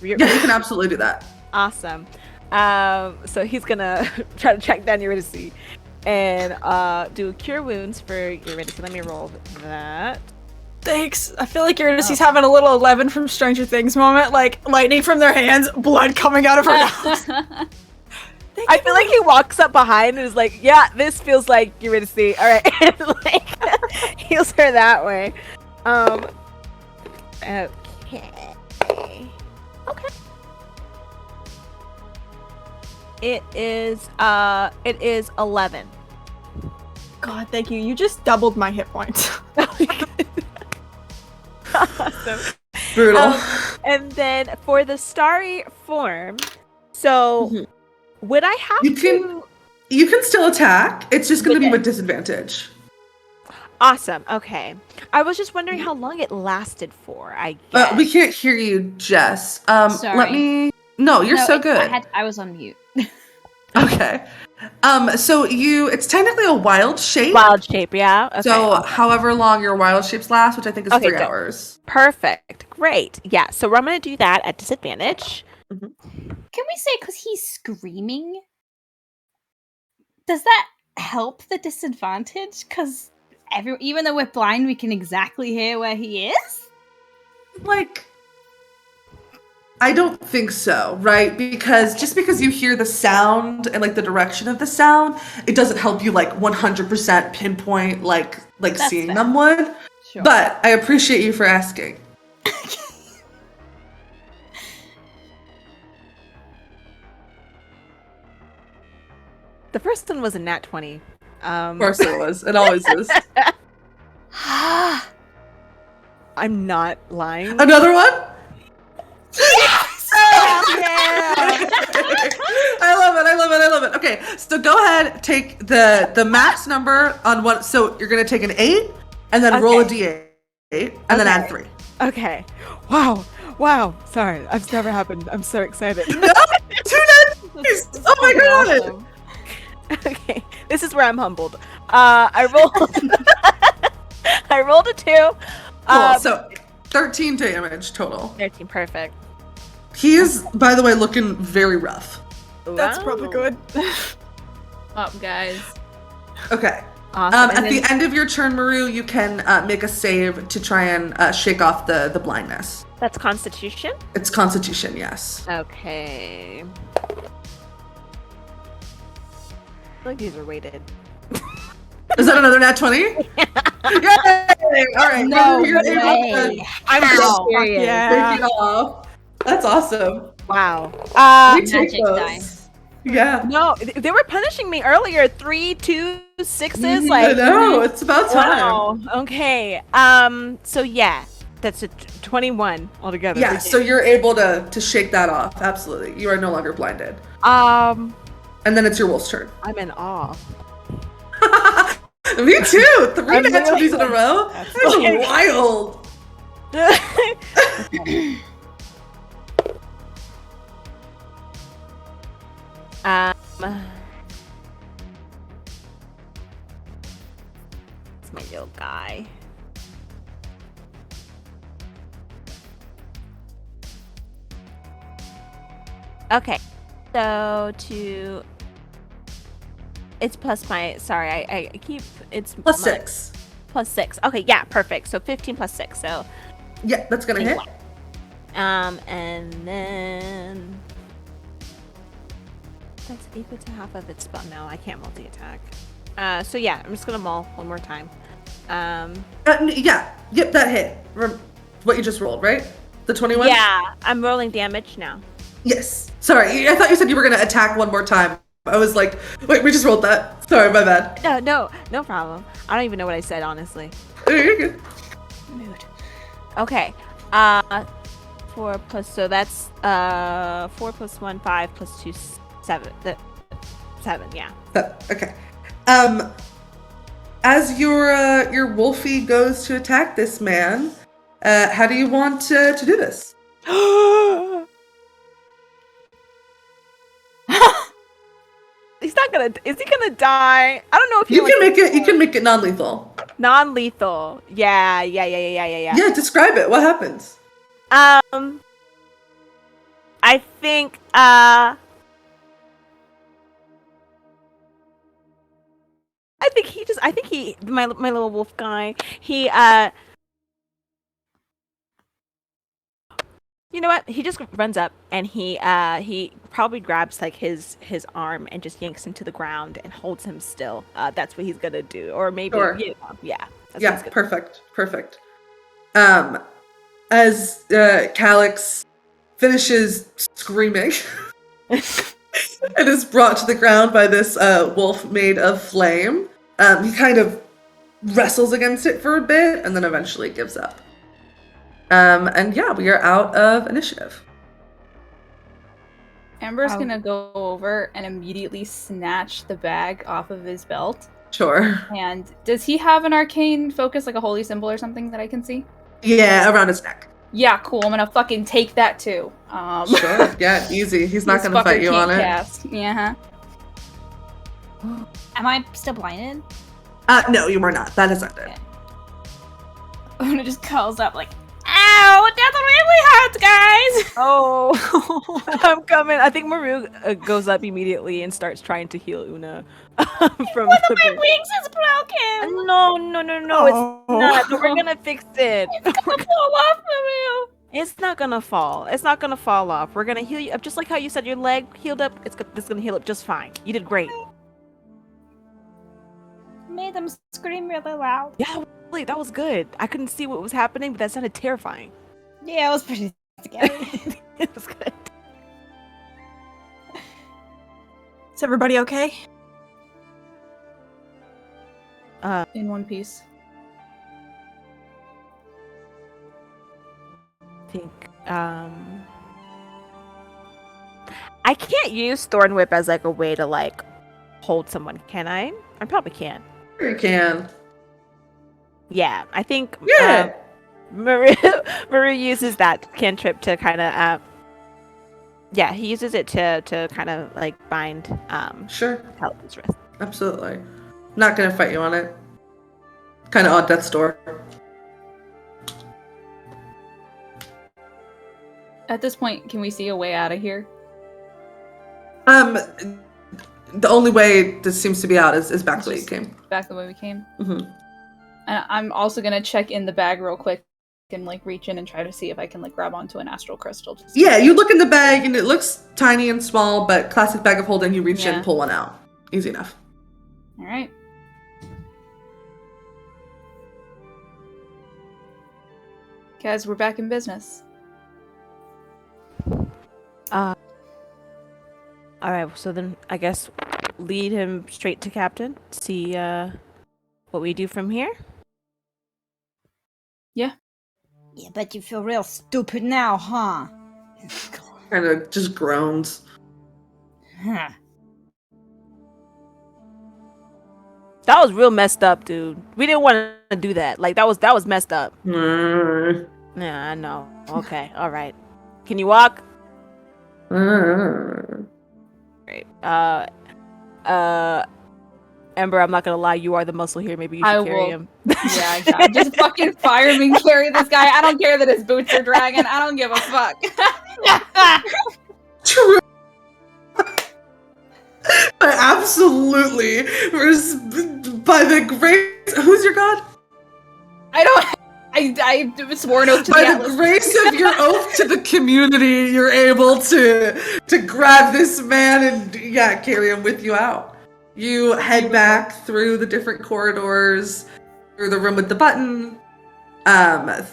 Speaker 1: Yeah, you can absolutely do that.
Speaker 4: Awesome. So he's gonna try to track down Eurydice and do cure wounds for Eurydice. Let me roll that.
Speaker 5: Thanks. I feel like Eurydice's having a little 11 from Stranger Things moment, like lightning from their hands, blood coming out of her mouth.
Speaker 4: I feel like he walks up behind and is like, "Yeah, this feels like Eurydice." All right, and like heals her that way. Okay. Okay. It is 11.
Speaker 5: God, thank you. You just doubled my hit points.
Speaker 4: Awesome.
Speaker 1: Brutal.
Speaker 4: And then for the starry form, so would I have
Speaker 1: You can still attack. It's just going to be
Speaker 4: Okay.
Speaker 1: with disadvantage.
Speaker 4: Awesome. Okay. I was just wondering how long it lasted for. I guess.
Speaker 1: We can't hear you, Jess.
Speaker 2: Sorry.
Speaker 1: Let me. No, you're so good.
Speaker 2: I was on mute.
Speaker 1: Okay. So it's technically a wild shape.
Speaker 4: Wild shape, yeah. Okay.
Speaker 1: So however long your wild shapes last, which I think is 3
Speaker 4: good.
Speaker 1: hours.
Speaker 4: Perfect. Great. Yeah. So I'm gonna do that at disadvantage.
Speaker 2: Can we say because he's screaming? Does that help the disadvantage? Because even though we're blind, we can exactly hear where he is?
Speaker 1: Like, I don't think so, right? Because just because you hear the sound and like the direction of the sound, it doesn't help you like 100% pinpoint like
Speaker 2: That's
Speaker 1: seeing
Speaker 2: fair.
Speaker 1: them would.
Speaker 2: Sure.
Speaker 1: But I appreciate you for asking.
Speaker 4: The first one was a nat 20.
Speaker 1: Of course it was. It always is.
Speaker 4: I'm not lying.
Speaker 1: Another one?
Speaker 5: Yes!
Speaker 1: I love it. Okay, so go ahead, take the max number on one. So you're gonna take an 8 and then roll a d8 and then add 3.
Speaker 4: Okay. Wow. Sorry. That's never happened. I'm so excited.
Speaker 1: No, 2 nice. Oh my god.
Speaker 2: Awesome.
Speaker 4: Okay. This is where I'm humbled. I rolled a 2.
Speaker 1: Cool. So 13 damage total.
Speaker 4: 13. Perfect.
Speaker 1: He is, by the way, looking very rough.
Speaker 5: That's probably good.
Speaker 3: Up, guys.
Speaker 1: Okay.
Speaker 6: Awesome.
Speaker 1: At the end of your turn, Maru, you can make a save to try and shake off the blindness.
Speaker 6: That's Constitution?
Speaker 1: It's Constitution, yes.
Speaker 6: Okay. I feel like these are weighted.
Speaker 1: Is that another nat 20? Yay! All right.
Speaker 2: No
Speaker 1: you're able
Speaker 2: way.
Speaker 1: to
Speaker 6: I'm
Speaker 2: Ow.
Speaker 6: so serious.
Speaker 5: Yeah.
Speaker 1: shake it off. That's awesome.
Speaker 6: Wow.
Speaker 1: We take
Speaker 2: Magic
Speaker 1: those.
Speaker 2: dice.
Speaker 1: Yeah.
Speaker 6: No, they were punishing me earlier. 3, 2, 6s.
Speaker 1: I
Speaker 6: Like,
Speaker 1: know. It's about time.
Speaker 6: wow. Okay. So yeah, that's a 21 altogether.
Speaker 1: Yeah, so you're able to shake that off. Absolutely. You are no longer blinded.
Speaker 6: Um,
Speaker 1: And then it's your wolf's turn.
Speaker 6: I'm in awe.
Speaker 1: Me too. 3
Speaker 6: I'm
Speaker 1: nat 20s
Speaker 6: really
Speaker 1: in a row. That's
Speaker 6: like-
Speaker 1: wild.
Speaker 6: It's my little guy. Okay, so it's plus my, sorry, I keep, it's
Speaker 1: Plus
Speaker 6: my-
Speaker 1: 6.
Speaker 6: Plus 6. Okay, yeah, perfect. So 15 plus 6, so
Speaker 1: Yeah, that's gonna hit.
Speaker 6: and then that's equal to half of its spell. No, I can't multi-attack. So yeah, I'm just gonna maul one more time.
Speaker 1: Yeah. Yep, that hit. What you just rolled, right? The 21?
Speaker 6: Yeah, I'm rolling damage now.
Speaker 1: Yes. Sorry, I thought you said you were gonna attack one more time. I was like, wait, we just rolled that. Sorry, my bad.
Speaker 6: No problem. I don't even know what I said, honestly.
Speaker 1: Oh, you're good.
Speaker 6: Mood. Okay. 4 plus, so that's 4 plus 1, 5 plus 2, 7. 7, yeah.
Speaker 1: Okay. As your wolfie goes to attack this man, how do you want to do this?
Speaker 6: He's not gonna. Is he gonna die? I don't know if
Speaker 1: You can make it non-lethal.
Speaker 6: non-lethal. Yeah.
Speaker 1: Yeah, describe it. What happens?
Speaker 6: I think I think he my little wolf guy, he you know what? He just runs up and he probably grabs like his arm and just yanks him to the ground and holds him still. That's what he's gonna do. Or maybe
Speaker 1: Sure.
Speaker 6: yeah. That's what
Speaker 1: Yeah,
Speaker 6: he's gonna
Speaker 1: perfect. As Calyx finishes screaming and is brought to the ground by this wolf made of flame, he kind of wrestles against it for a bit and then eventually gives up. And yeah, we are out of initiative.
Speaker 3: Amber's gonna go over and immediately snatch the bag off of his belt.
Speaker 1: Sure.
Speaker 3: And does he have an arcane focus, like a holy symbol or something that I can see?
Speaker 1: Yeah, around his neck.
Speaker 3: Yeah, cool. I'm gonna fucking take that too.
Speaker 1: Sure. Yeah, easy. He's not
Speaker 3: this
Speaker 1: gonna fight
Speaker 3: fucker
Speaker 1: you on
Speaker 3: can't
Speaker 1: it.
Speaker 3: cast. Yeah.
Speaker 2: Am I still blinded?
Speaker 1: No, you are not. That is ended.
Speaker 2: Okay. Una just calls up like, "Ow! That's really hurt, guys!"
Speaker 6: Oh, I'm coming. I think Maru goes up immediately and starts trying to heal Una from
Speaker 2: One of
Speaker 6: the
Speaker 2: my
Speaker 6: bit.
Speaker 2: wings is broken.
Speaker 6: No,
Speaker 5: Oh.
Speaker 6: it's not. We're gonna fix it.
Speaker 2: It's gonna fall off, Maru.
Speaker 6: It's not gonna fall. It's not gonna fall off. We're gonna heal you up, just like how you said your leg healed up. It's gonna heal up just fine. You did great.
Speaker 2: Made them scream really loud.
Speaker 6: Yeah, really, that was good. I couldn't see what was happening, but that sounded terrifying.
Speaker 2: Yeah, it was pretty scary.
Speaker 6: It was good.
Speaker 5: Is everybody okay?
Speaker 3: In one piece.
Speaker 6: I think I can't use Thorn Whip as like a way to like hold someone, can I? I probably can.
Speaker 1: Sure you can.
Speaker 6: Yeah, I think
Speaker 1: Yeah.
Speaker 6: Maru uses that cantrip to kind of yeah, he uses it to kind of like bind
Speaker 1: Sure.
Speaker 6: Paladin's wrist.
Speaker 1: Absolutely. Not gonna fight you on it. Kind of odd death's door.
Speaker 3: At this point, can we see a way out of here?
Speaker 1: the only way this seems to be out is back the way you came.
Speaker 3: Back the way we came.
Speaker 1: Mm-hmm.
Speaker 3: And I'm also gonna check in the bag real quick and like reach in and try to see if I can like grab onto an astral crystal.
Speaker 1: Yeah, you look in the bag and it looks tiny and small, but classic bag of holding. You reach in, pull one out, easy enough.
Speaker 3: All right. Guys, we're back in business.
Speaker 6: All right, so then I guess lead him straight to Captain. See what we do from here.
Speaker 2: Yeah, but you feel real stupid now, huh?
Speaker 1: Kind of just groans.
Speaker 2: Huh.
Speaker 6: That was real messed up, dude. We didn't want to do that. Like that was messed up.
Speaker 1: Mm.
Speaker 6: Yeah, I know. Okay, all right. Can you walk?
Speaker 1: Mm.
Speaker 6: Great. Ember, I'm not gonna lie, you are the muscle here. Maybe you should carry him.
Speaker 3: Yeah, exactly. Just fucking fireman carry this guy. I don't care that his boots are dragging. I don't give a fuck.
Speaker 1: True. Absolutely. By the grace, who's your god?
Speaker 3: I swore an oath to the
Speaker 1: By the
Speaker 3: Atlas.
Speaker 1: grace of your oath to the community, you're able to grab this man and carry him with you out. You head back through the different corridors, through the room with the button,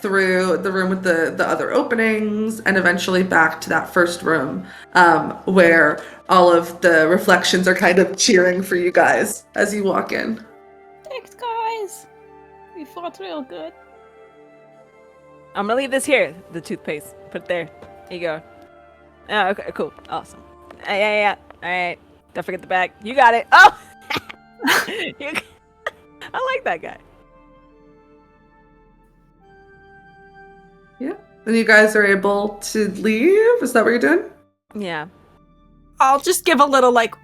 Speaker 1: through the room with the other openings, and eventually back to that first room, where all of the reflections are kind of cheering for you guys as you walk in.
Speaker 2: Thanks, guys. We fought real good.
Speaker 6: I'm gonna leave this here. The toothpaste. Put it there. There you go. Oh, okay, cool. Awesome. Yeah. All right. Don't forget the bag. You got it. Oh! I like that guy.
Speaker 1: Yeah. And you guys are able to leave? Is that what you're doing?
Speaker 6: Yeah.
Speaker 5: I'll just give a little like,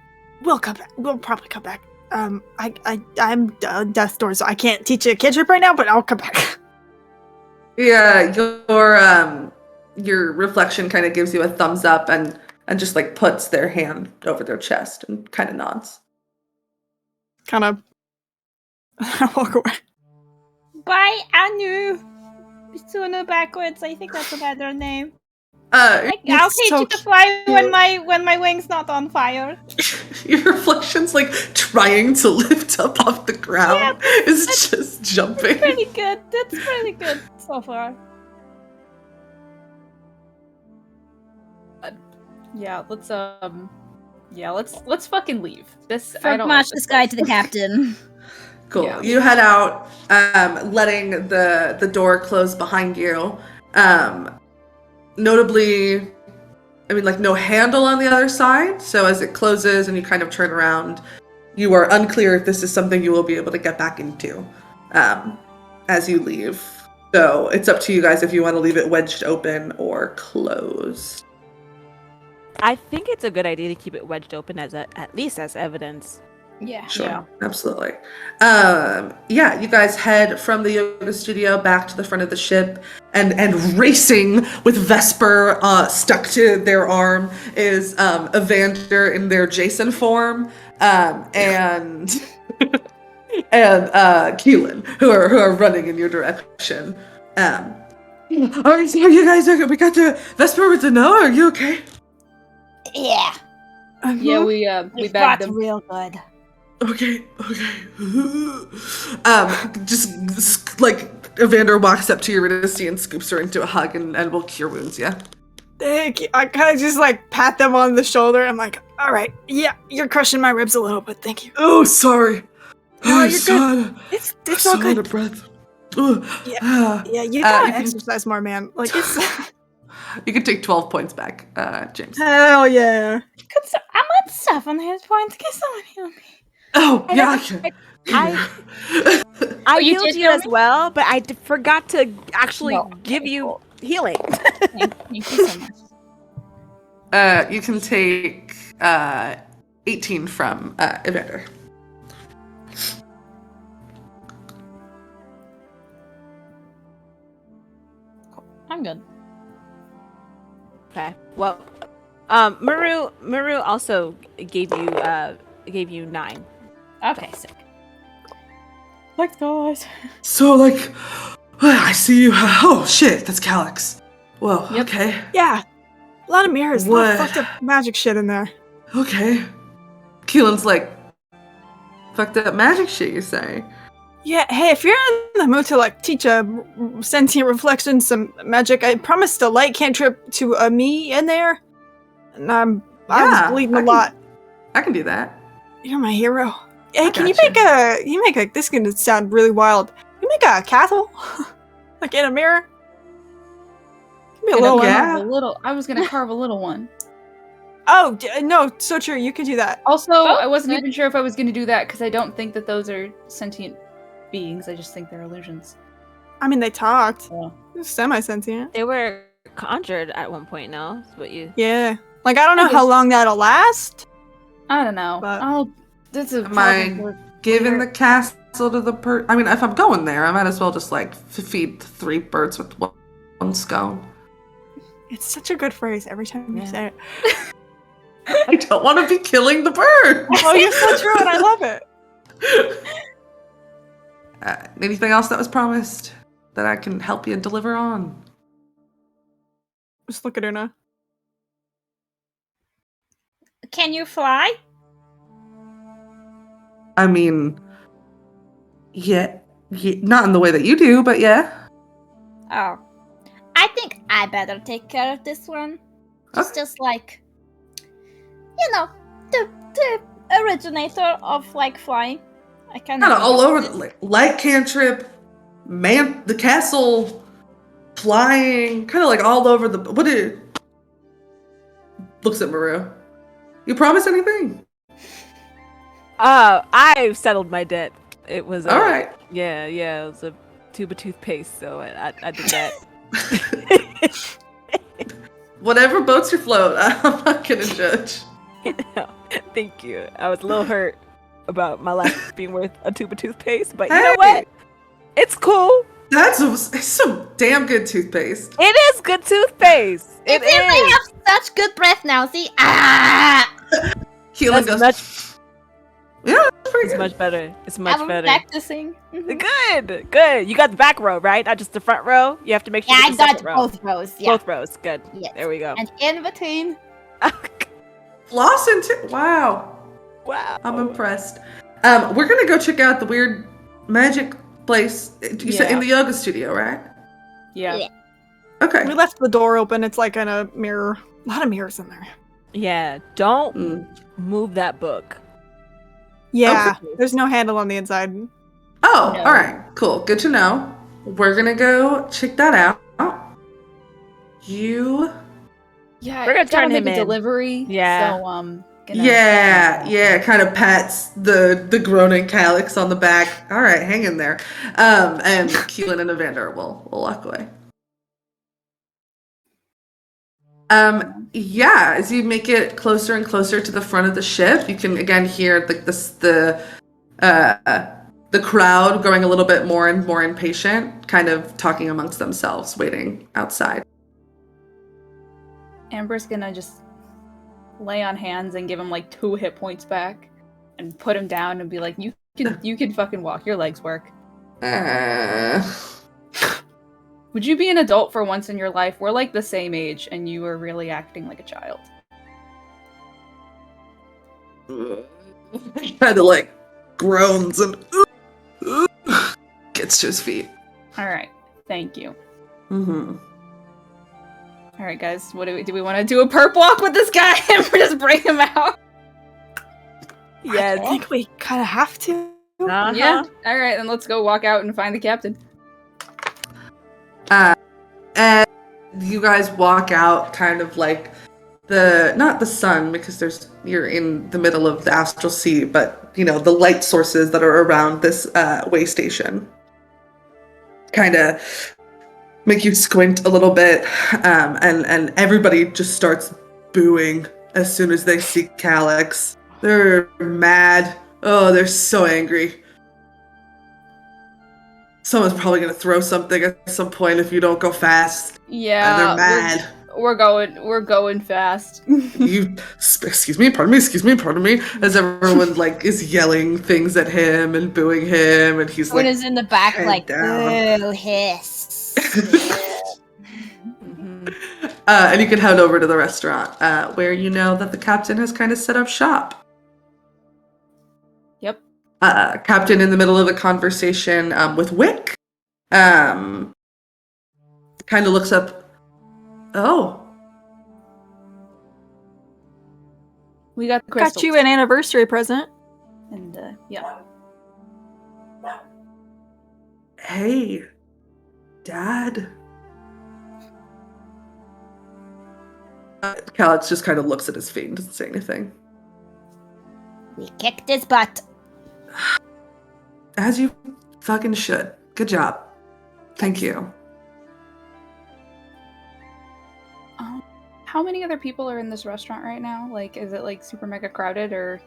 Speaker 5: we'll come back. We'll probably come back. I'm death door, so I can't teach you a cantrip right now, but I'll come back.
Speaker 1: Yeah, your reflection kind of gives you a thumbs up and just like puts their hand over their chest and kind of nods.
Speaker 5: Kind of walk away.
Speaker 2: Bye, Anu. Sunu backwards. I think that's a better name. I'll teach you to fly when my wing's not on fire.
Speaker 1: Your reflection's like trying to lift up off the ground.
Speaker 2: Yeah,
Speaker 1: It's just jumping.
Speaker 2: Pretty good. That's pretty good so far.
Speaker 3: Yeah, let's fucking leave. This I
Speaker 2: Front
Speaker 3: don't
Speaker 2: march
Speaker 3: like
Speaker 2: this guy to the captain.
Speaker 1: Cool.
Speaker 3: Yeah.
Speaker 1: You head out, letting the door close behind you. Notably, I mean, like no handle on the other side. So as it closes and you kind of turn around, you are unclear if this is something you will be able to get back into as you leave. So it's up to you guys if you want to leave it wedged open or closed.
Speaker 6: I think it's a good idea to keep it wedged open at least as evidence.
Speaker 2: Yeah.
Speaker 1: Sure,
Speaker 3: Yeah.
Speaker 1: absolutely. You guys head from the yoga studio back to the front of the ship, and racing with Vesper stuck to their arm is Evander in their Jason form, and and Keelan, who are running in your direction. Are you guys okay? We got the Vesper with the no. Are you okay?
Speaker 2: Yeah.
Speaker 3: Yeah, we
Speaker 2: We
Speaker 3: bagged
Speaker 2: fought
Speaker 3: them.
Speaker 2: real good.
Speaker 1: Okay. Just like Evander walks up to Eurydice and scoops her into a hug and will cure wounds, yeah?
Speaker 5: Thank you. I kind of just like pat them on the shoulder. I'm like, all right, yeah, you're crushing my ribs a little, but thank you.
Speaker 1: Oh, sorry.
Speaker 5: No,
Speaker 1: I
Speaker 5: you're
Speaker 1: saw
Speaker 5: good.
Speaker 1: it.
Speaker 5: It's all good.
Speaker 1: Out of breath. Ugh.
Speaker 5: Yeah, you
Speaker 1: you
Speaker 5: gotta
Speaker 1: can-
Speaker 5: exercise more, man. Like it's
Speaker 1: You can take 12 points back, James.
Speaker 5: hell yeah.
Speaker 2: I'm at 7 hit points. Can someone heal me?
Speaker 1: Oh, yeah.
Speaker 6: I
Speaker 2: you
Speaker 6: healed
Speaker 2: did
Speaker 6: you
Speaker 2: heal
Speaker 6: as
Speaker 2: me?
Speaker 6: well, but I forgot to actually
Speaker 2: No,
Speaker 6: give
Speaker 2: okay,
Speaker 6: you
Speaker 2: cool.
Speaker 6: healing.
Speaker 2: Thank you so much.
Speaker 1: You can take 18 from Evander.
Speaker 2: I'm good.
Speaker 6: Okay. Well, Maru also gave you
Speaker 4: gave you 9.
Speaker 2: Okay, sick.
Speaker 3: Like guys.
Speaker 1: So, like, I see you. Oh, shit, that's Calyx. Whoa,
Speaker 3: Yep.
Speaker 1: okay.
Speaker 5: Yeah. A lot of mirrors. A lot of
Speaker 1: What?
Speaker 5: fucked up magic shit in there.
Speaker 1: Okay. Keelan's like, fucked up magic shit, you say?
Speaker 5: Yeah, hey, if you're in the mood to like teach a sentient reflection some magic, I promised a light cantrip to me in there, and I was
Speaker 1: Yeah,
Speaker 5: bleeding
Speaker 1: I
Speaker 5: a
Speaker 1: can-
Speaker 5: lot.
Speaker 1: I can do that.
Speaker 5: You're my hero. Hey,
Speaker 1: I
Speaker 5: can you
Speaker 1: gotcha.
Speaker 5: make a? This is gonna sound really wild. Can you make a castle, like in a mirror? Give me a little one.
Speaker 1: yeah.
Speaker 3: I was gonna carve a little one.
Speaker 5: Oh no, so true. You can do that.
Speaker 3: Also,
Speaker 2: Oh,
Speaker 3: I wasn't
Speaker 2: good.
Speaker 3: even sure if I was gonna do that because I don't think that those are sentient beings. I just think they're illusions.
Speaker 5: I mean, they talked.
Speaker 3: Yeah.
Speaker 5: Semi-sentient.
Speaker 4: They were conjured at one point, no? Is what you...
Speaker 5: Yeah. Like I don't know
Speaker 3: I
Speaker 5: how
Speaker 3: guess-
Speaker 5: long that'll last.
Speaker 3: I don't know.
Speaker 5: But-
Speaker 3: That's a
Speaker 1: Am I
Speaker 3: problem for
Speaker 1: giving
Speaker 3: later.
Speaker 1: the castle to the I mean, if I'm going there, I might as well just, like, feed 3 birds with one scone.
Speaker 5: It's such a good phrase every time you
Speaker 4: Yeah.
Speaker 5: say it.
Speaker 1: I don't want to be killing the bird.
Speaker 5: Oh, you're so true, and I love it.
Speaker 1: Anything else that was promised that I can help you deliver on?
Speaker 5: Just look at her now.
Speaker 2: Can you fly?
Speaker 1: I mean, yeah, not in the way that you do, but yeah.
Speaker 2: Oh. I think I better take care of this one. Just like, you know, the originator of like flying. I kind
Speaker 1: Kind of
Speaker 2: of
Speaker 1: all over the light cantrip, the castle, flying, kind of like all over the. What did? Looks at Maru. You promise anything?
Speaker 6: I've settled my debt. It was
Speaker 1: All right.
Speaker 6: Yeah, it was a tube of toothpaste, so I did that.
Speaker 1: Whatever boats your float, I'm not gonna judge.
Speaker 6: Thank you. I was a little hurt about my life being worth a tube of toothpaste, but you
Speaker 1: Hey.
Speaker 6: know what? It's cool.
Speaker 1: It's some damn good toothpaste.
Speaker 6: It is good toothpaste. It
Speaker 2: It seems I
Speaker 6: is.
Speaker 2: have such good breath now. See? Ah!
Speaker 1: Keelan
Speaker 6: That's
Speaker 1: goes,
Speaker 6: much.
Speaker 1: yeah, that's pretty
Speaker 6: It's
Speaker 1: good.
Speaker 6: much better. It's much
Speaker 2: I'm
Speaker 6: better.
Speaker 2: practicing. Mhm.
Speaker 6: Good. You got the back row, right? Not just the front row. You have to make sure.
Speaker 2: Yeah,
Speaker 6: you
Speaker 2: I
Speaker 6: get the
Speaker 2: got
Speaker 6: second row.
Speaker 2: both rows. Yeah.
Speaker 6: Both rows. Good.
Speaker 2: Yes.
Speaker 6: There we go.
Speaker 2: And in between.
Speaker 1: Lawson too. Wow,
Speaker 6: Wow.
Speaker 1: I'm impressed. We're gonna go check out the weird magic place. You said in
Speaker 6: Yeah.
Speaker 1: the yoga studio, right?
Speaker 3: Yeah.
Speaker 2: Yeah.
Speaker 1: Okay.
Speaker 5: We left the door open. It's like in a mirror. A lot of mirrors in there.
Speaker 6: Yeah. Don't
Speaker 1: Mm.
Speaker 6: move that book.
Speaker 5: Yeah,
Speaker 6: Okay.
Speaker 5: there's no handle on the inside.
Speaker 1: Oh,
Speaker 2: No.
Speaker 1: all right, cool. Good to know. We're gonna go check that out. You,
Speaker 3: Yeah.
Speaker 6: We're gonna
Speaker 3: I gotta
Speaker 6: turn
Speaker 3: make
Speaker 6: him
Speaker 3: a
Speaker 6: in.
Speaker 3: delivery.
Speaker 6: Yeah.
Speaker 3: So
Speaker 1: yeah, kind of pats the groaning Calyx on the back. All right, hang in there. And Keelan and Evander will walk away. Yeah, as you make it closer and closer to the front of the ship, you can again hear the crowd growing a little bit more and more impatient, kind of talking amongst themselves, waiting outside.
Speaker 3: Amber's gonna just lay on hands and give him like 2 hit points back, and put him down and be like, "You can fucking walk. Your legs work." Would you be an adult for once in your life? We're like the same age, and you were really acting like a child.
Speaker 1: Kind of like groans and gets to his feet.
Speaker 3: All right. Thank you.
Speaker 1: Mm-hmm.
Speaker 3: All right, guys. What do we want to do? A perp walk with this guy and just bring him out?
Speaker 5: I
Speaker 6: Yes.
Speaker 5: think we kind of have to.
Speaker 6: Uh-huh.
Speaker 3: Yeah. All right, then let's go walk out and find the captain.
Speaker 1: And you guys walk out kind of like not the sun, because you're in the middle of the astral sea, but the light sources that are around this way station kind of make you squint a little bit, and everybody just starts booing as soon as they see Calyx. They're mad. Oh, they're so angry. Someone's probably gonna throw something at some point if you don't go fast.
Speaker 3: Yeah.
Speaker 1: And they're mad.
Speaker 3: We're going fast.
Speaker 1: Excuse me, pardon me, as everyone like is yelling things at him and booing him, and he's
Speaker 2: One
Speaker 1: like
Speaker 2: is in the back,
Speaker 1: head
Speaker 2: like,
Speaker 1: down.
Speaker 2: "Boo, hiss."
Speaker 1: And you can head over to the restaurant, where you know that the captain has kind of set up shop.
Speaker 3: Yep.
Speaker 1: Captain in the middle of a conversation with Wick, kind of looks up. Oh,
Speaker 3: We got the crystals.
Speaker 5: Got you an anniversary present.
Speaker 3: And yeah.
Speaker 1: hey, Dad. Calix just kind of looks at his feet and doesn't say anything.
Speaker 2: We kicked his butt.
Speaker 1: As you fucking should. Good job. Thank you.
Speaker 3: How many other people are in this restaurant right now? Like, is it like super mega crowded or?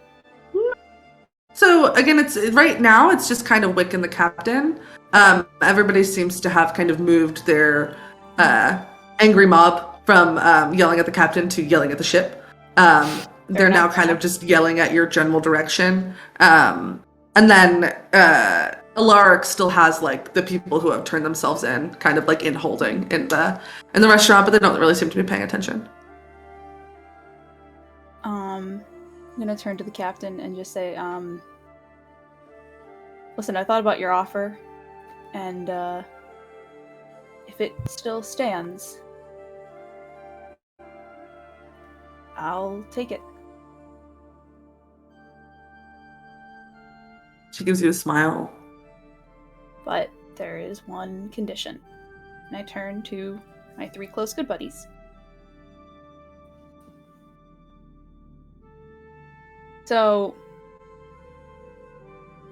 Speaker 1: So again, it's right now. It's just kind of Wick and the captain. Everybody seems to have kind of moved their angry mob from yelling at the captain to yelling at the ship. They're now kind of just yelling at your general direction. And then Alaric still has like the people who have turned themselves in, kind of like in holding in the restaurant, but they don't really seem to be paying attention.
Speaker 3: I'm gonna turn to the captain and just say, listen, I thought about your offer, and if it still stands, I'll take it.
Speaker 1: She gives you a smile.
Speaker 3: But there is one condition. And I turn to my 3 close good buddies. So,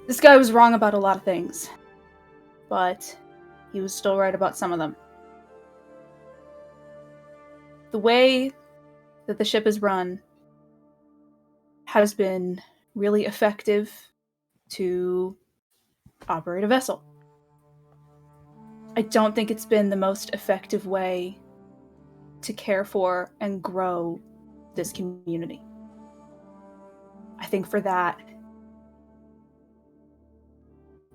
Speaker 3: this guy was wrong about a lot of things, but he was still right about some of them. The way that the ship is run has been really effective to operate a vessel. I don't think it's been the most effective way to care for and grow this community. I think for that,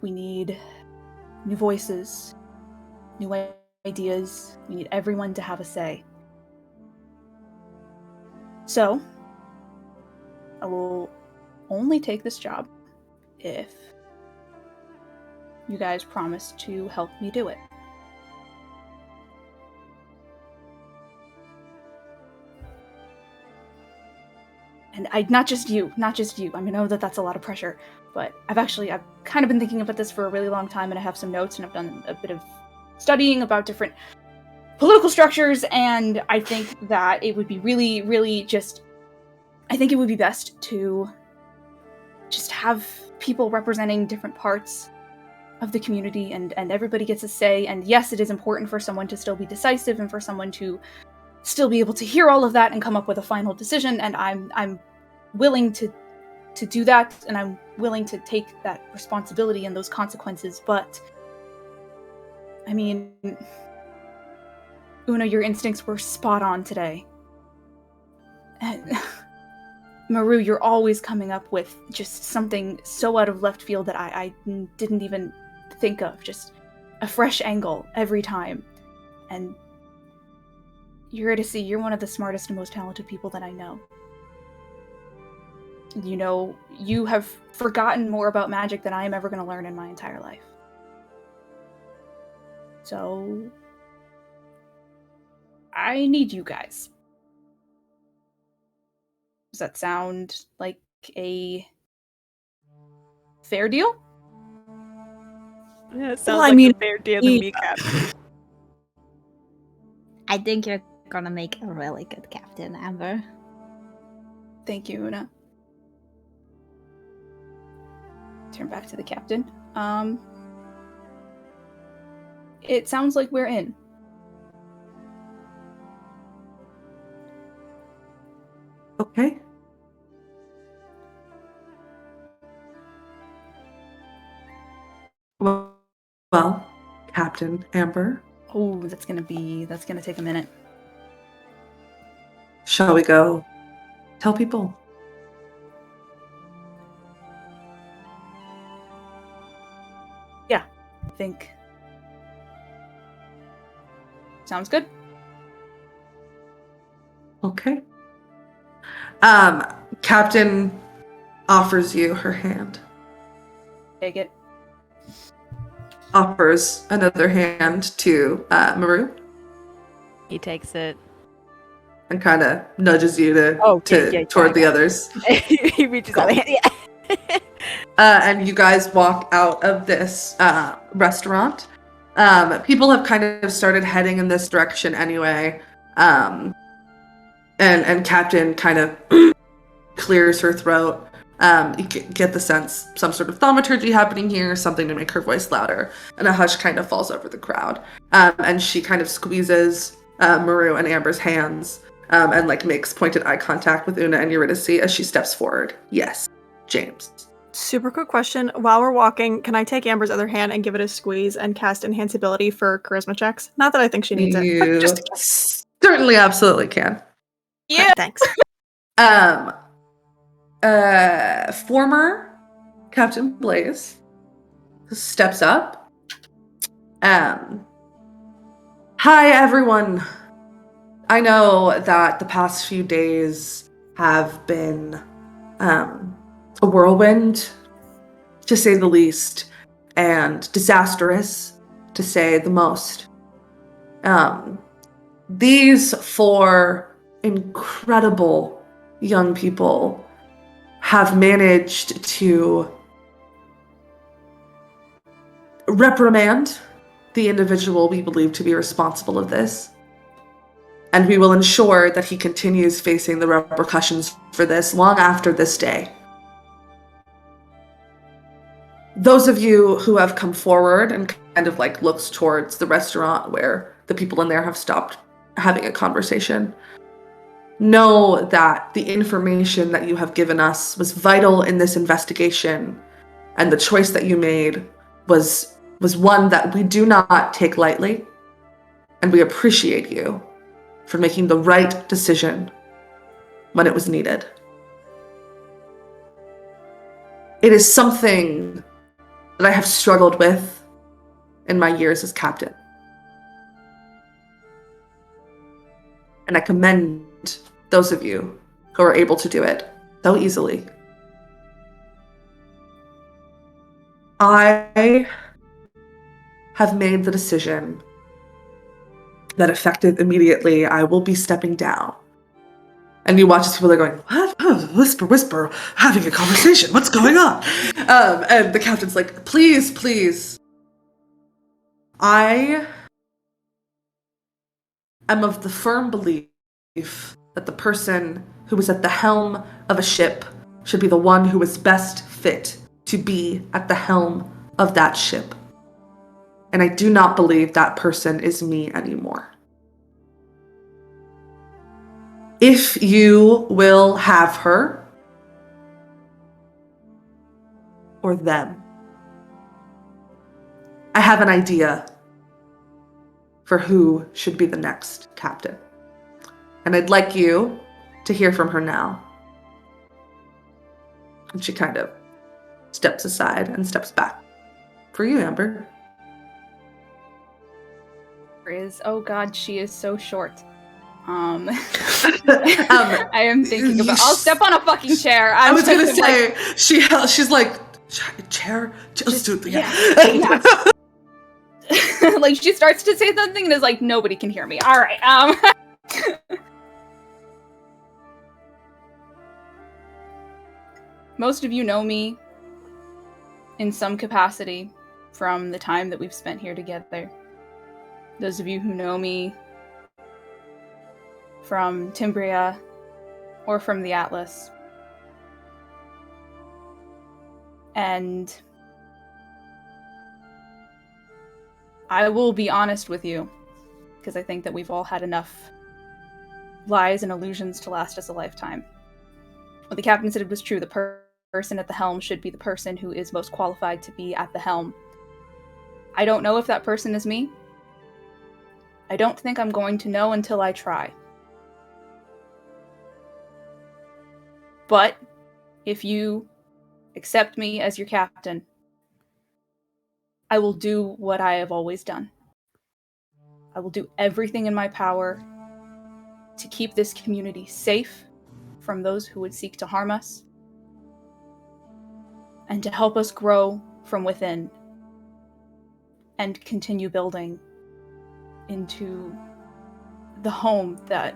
Speaker 3: we need new voices, new ideas. We need everyone to have a say. So, I will only take this job if you guys promise to help me do it. And not just you. I mean, I know that that's a lot of pressure, but I've kind of been thinking about this for a really long time, and I have some notes, and I've done a bit of studying about different political structures, and I think that it would be really, really I think it would be best to just have people representing different parts of the community, and everybody gets a say, and yes, it is important for someone to still be decisive, and for someone to still be able to hear all of that and come up with a final decision, and I'm willing to do that, and I'm willing to take that responsibility and those consequences, but I mean, Una, your instincts were spot on today. And Maru, you're always coming up with just something so out of left field that I didn't even think of, just a fresh angle every time. And Eurydice, you're one of the smartest and most talented people that I know. You know, you have forgotten more about magic than I am ever going to learn in my entire life. So, I need you guys. Does that sound like a fair deal?
Speaker 6: Yeah, it sounds
Speaker 5: Well,
Speaker 6: like
Speaker 5: I mean,
Speaker 6: a fair deal to me, Captain.
Speaker 2: I think you're gonna make a really good captain, Amber.
Speaker 3: Thank you, Una. Turn back to the captain. It sounds like we're in.
Speaker 1: Okay. Well, Captain Amber.
Speaker 3: Oh, that's gonna take a minute.
Speaker 1: shall we go tell people?
Speaker 3: Yeah, I think. Sounds good.
Speaker 1: Okay. Captain offers you her hand.
Speaker 3: Take it.
Speaker 1: Offers another hand to Maru
Speaker 6: He takes it.
Speaker 1: and kind of nudges you toward the others.
Speaker 6: He reaches out a hand. Yeah.
Speaker 1: And you guys walk out of this restaurant. People have kind of started heading in this direction anyway. And Captain kind of clears her throat. You get the sense some sort of thaumaturgy happening here, something to make her voice louder. And a hush kind of falls over the crowd. And she kind of squeezes Maru and Amber's hands and like makes pointed eye contact with Una and Eurydice as she steps forward. Yes, James.
Speaker 5: Super quick question. While we're walking, can I take Amber's other hand and give it a squeeze and cast enhanceability for charisma checks? Not that I think she needs it, but just in case.
Speaker 1: Certainly absolutely can.
Speaker 5: Yeah. Thanks.
Speaker 1: Former Captain Blaze steps up. Hi, everyone. I know that the past few days have been a whirlwind, to say the least, and disastrous, to say the most. These 4 incredible young people have managed to reprimand the individual we believe to be responsible of this. And we will ensure that he continues facing the repercussions for this long after this day. Those of you who have come forward and kind of like looks towards the restaurant where the people in there have stopped having a conversation, know that the information that you have given us was vital in this investigation, and the choice that you made was one that we do not take lightly, and we appreciate you for making the right decision when it was needed. It is something that I have struggled with in my years as captain. And I commend those of you who are able to do it so easily. I have made the decision that effective immediately, I will be stepping down. And you watch as people are going, what? Oh, whisper, having a conversation. What's going on? And the captain's like, please. I am of the firm belief that the person who is at the helm of a ship should be the one who is best fit to be at the helm of that ship. And I do not believe that person is me anymore. If you will have her, or them, I have an idea for who should be the next captain. And I'd like you to hear from her now. And she kind of steps aside and steps back. For you, Amber.
Speaker 3: Oh god, she is so short. I am thinking about. I'll step on a fucking chair.
Speaker 1: I was gonna say she's like chair. Let's do it.
Speaker 3: Yeah. Like she starts to say something and is like, nobody can hear me. All right. Most of you know me in some capacity from the time that we've spent here together. Those of you who know me from Timbria or from the Atlas. And I will be honest with you, because I think that we've all had enough lies and illusions to last us a lifetime. What the captain said was true. The person at the helm should be the person who is most qualified to be at the helm. I don't know if that person is me. I don't think I'm going to know until I try. But if you accept me as your captain, I will do what I have always done. I will do everything in my power to keep this community safe from those who would seek to harm us, and to help us grow from within and continue building into the home that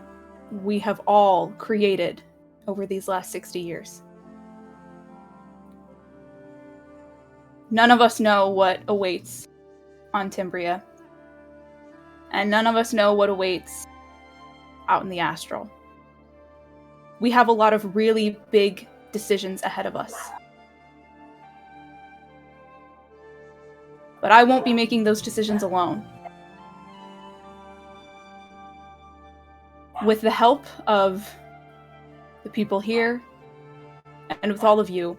Speaker 3: we have all created over these last 60 years. None of us know what awaits on Timbria, and none of us know what awaits out in the astral. We have a lot of really big decisions ahead of us. But I won't be making those decisions alone. With the help of the people here, and with all of you,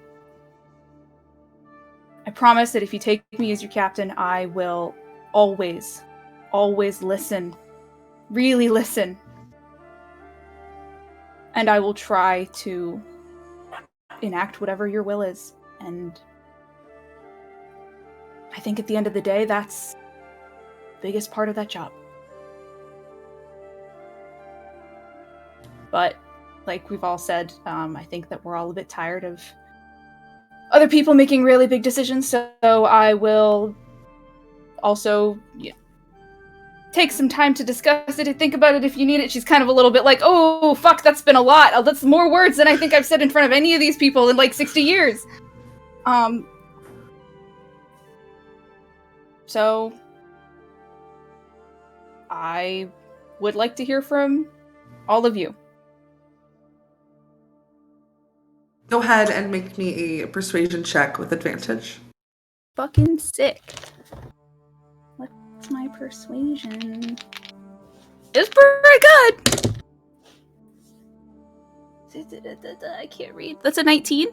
Speaker 3: I promise that if you take me as your captain, I will always, always listen. Really listen. And I will try to enact whatever your will is. And I think at the end of the day, that's the biggest part of that job. But, like we've all said, I think that we're all a bit tired of other people making really big decisions, so I will also take some time to discuss it and think about it if you need it. She's kind of a little bit like, oh, fuck, that's been a lot. That's more words than I think I've said in front of any of these people in like 60 years. So I would like to hear from all of you.
Speaker 1: Go ahead and make me a persuasion check with advantage.
Speaker 3: Fucking sick. What's my persuasion? It's pretty good. I can't read. That's a 19.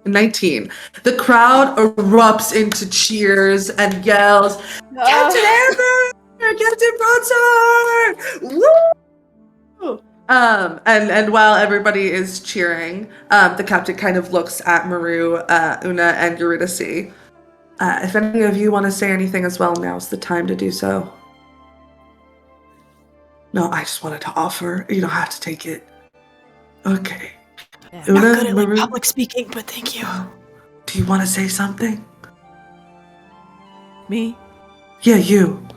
Speaker 1: 19. The crowd erupts into cheers and yells, Captain Amber! Captain Bronzer! Woo! And while everybody is cheering, the captain kind of looks at Maru, Una, and Eurydice. If any of you want to say anything as well, now's the time to do so. No, I just wanted to offer. You don't have to take it. Okay.
Speaker 5: Yeah,
Speaker 1: Una,
Speaker 5: not good at
Speaker 1: Maru?
Speaker 5: public speaking, but thank you.
Speaker 1: Do you want to say something?
Speaker 6: Me?
Speaker 1: Yeah, you.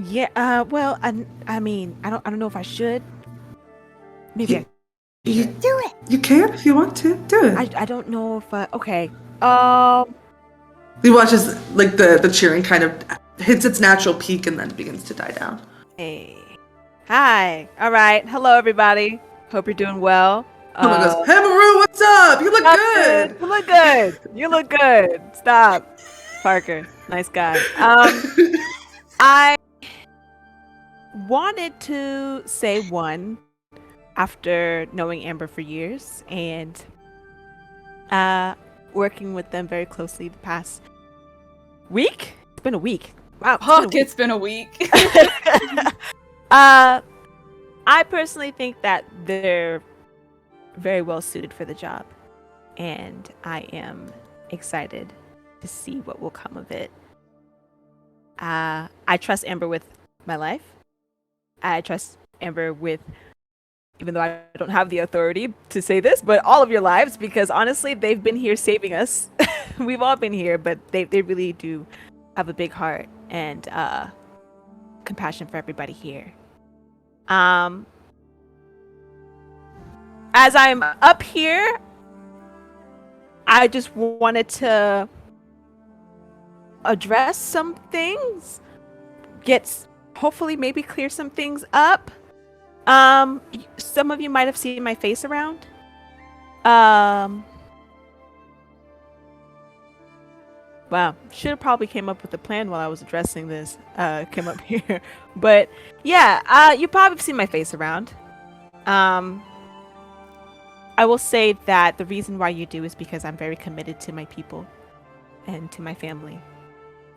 Speaker 6: Yeah, well, I mean, I don't know if I should. Maybe
Speaker 1: You
Speaker 6: do it.
Speaker 1: You can if you want to. Do it.
Speaker 6: I don't know if okay.
Speaker 1: He watches like the cheering kind of hits its natural peak and then begins to die down.
Speaker 6: Hey. Hi. All right. Hello, everybody. Hope you're doing well.
Speaker 1: Someone goes, "Hey, Maru, what's up? You look good."
Speaker 6: You look good. You look good. Stop, Parker. Nice guy. I wanted to say one after knowing Amber for years and working with them very closely the past week. It's been a week. Wow.
Speaker 3: It's been a week.
Speaker 6: I personally think that they're very well suited for the job, and I am excited to see what will come of it. I trust Amber with my life. I trust Amber with, even though I don't have the authority to say this, but all of your lives, because honestly, they've been here saving us. We've all been here, but they really do have a big heart and compassion for everybody here. As I'm up here, I just wanted to address some things, hopefully maybe clear some things up. Some of you might have seen my face around. Wow, should have probably came up with a plan while I was addressing this. Came up here, but yeah, you probably seen my face around. I will say that the reason why you do is because I'm very committed to my people and to my family,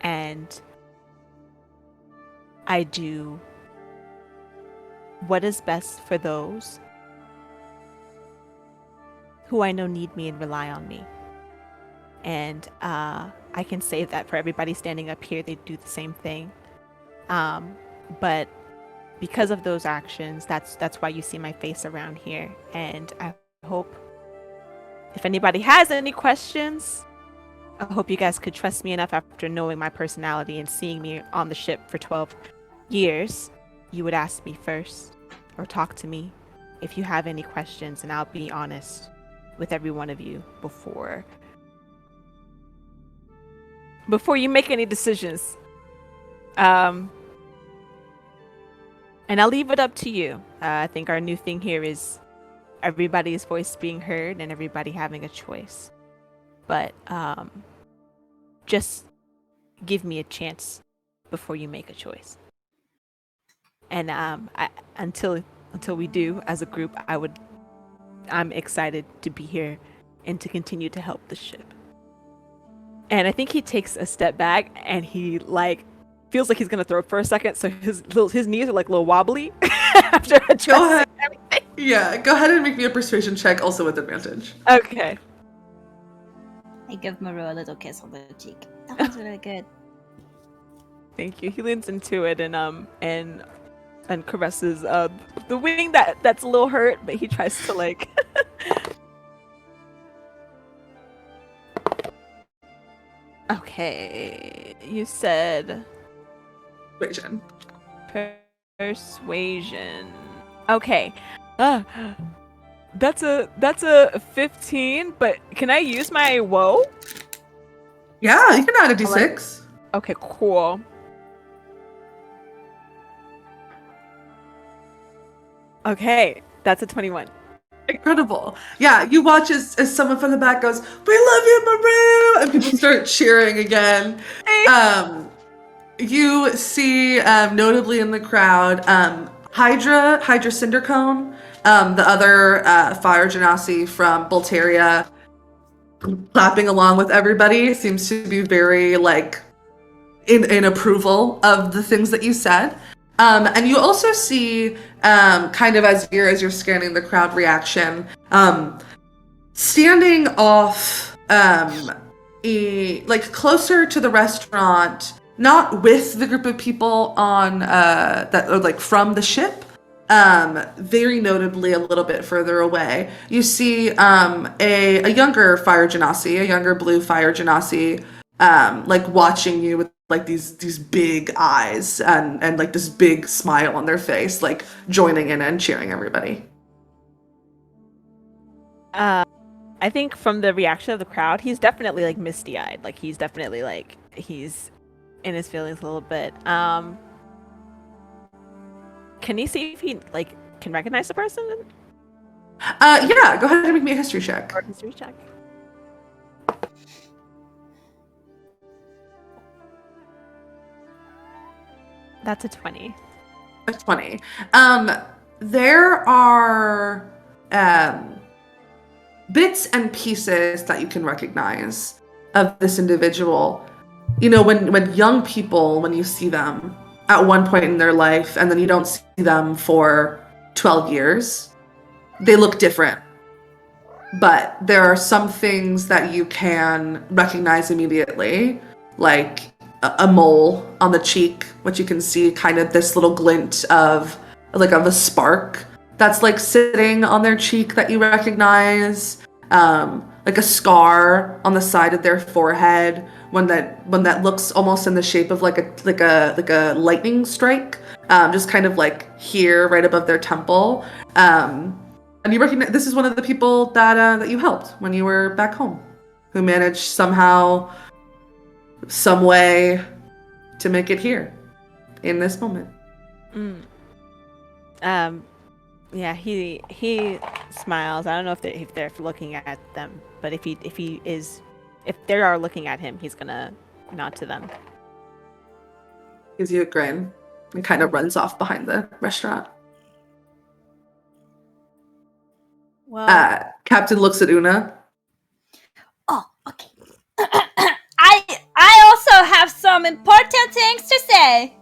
Speaker 6: and I do
Speaker 4: what is best for those who I know need me and rely on me. And I can say that for everybody standing up here, they do the same thing. But because of those actions, that's why you see my face around here. And I hope if anybody has any questions, I hope you guys could trust me enough after knowing my personality and seeing me on the ship for 12 years. You would ask me first or talk to me if you have any questions, and I'll be honest with every one of you before you make any decisions. And I'll leave it up to you. I think our new thing here is everybody's voice being heard and everybody having a choice. But just give me a chance before you make a choice. And until we do as a group, I'm excited to be here and to continue to help the ship. And I think he takes a step back and he feels like he's gonna throw it for a second, so his knees are a little wobbly after addressing everything.
Speaker 1: Yeah, go ahead and make me a persuasion check, also with advantage.
Speaker 4: Okay.
Speaker 2: I give Maru a little kiss on the cheek. That was really good.
Speaker 4: Thank you. He leans into it and caresses the wing that's a little hurt, but he tries to Okay, you said
Speaker 1: Persuasion.
Speaker 4: Persuasion. Okay. That's a 15, but can I use my woe?
Speaker 1: Yeah, you can add a d6.
Speaker 4: Okay, cool. Okay, that's a 21.
Speaker 1: Incredible. Yeah, you watch as someone from the back goes, "We love you, Maru!" And people start cheering again. You see, notably in the crowd, Hydra Cindercone, the other fire genasi from Bultaria, clapping along with everybody, seems to be very in approval of the things that you said. And you also see, kind of as you're scanning the crowd reaction, standing off, closer to the restaurant, not with the group of people on that are from the ship, very notably a little bit further away. You see a younger fire genasi, a younger blue fire genasi, watching you with these big eyes and this big smile on their face, joining in and cheering everybody.
Speaker 4: I think from the reaction of the crowd, he's definitely misty-eyed. He's definitely he's in his feelings a little bit. Can he see if he can recognize the person?
Speaker 1: Yeah, go ahead and make me a history check.
Speaker 4: Or history check. That's a 20.
Speaker 1: A 20. There are bits and pieces that you can recognize of this individual. You know, when young people, when you see them at one point in their life and then you don't see them for 12 years, they look different. But there are some things that you can recognize immediately, like a mole on the cheek, which you can see kind of this little glint of a spark that's sitting on their cheek that you recognize, a scar on the side of their forehead, one that looks almost in the shape of like a lightning strike, just kind of here right above their temple. And you recognize this is one of the people that you helped when you were back home, who managed somehow, some way to make it here in this moment.
Speaker 4: Yeah, he smiles. I don't know if they're looking at them, but if they are looking at him, he's gonna nod to them.
Speaker 1: Gives you a grin and kind of runs off behind the restaurant.
Speaker 5: Well,
Speaker 1: Captain looks at Una.
Speaker 2: Oh, okay. I also have some important things to say.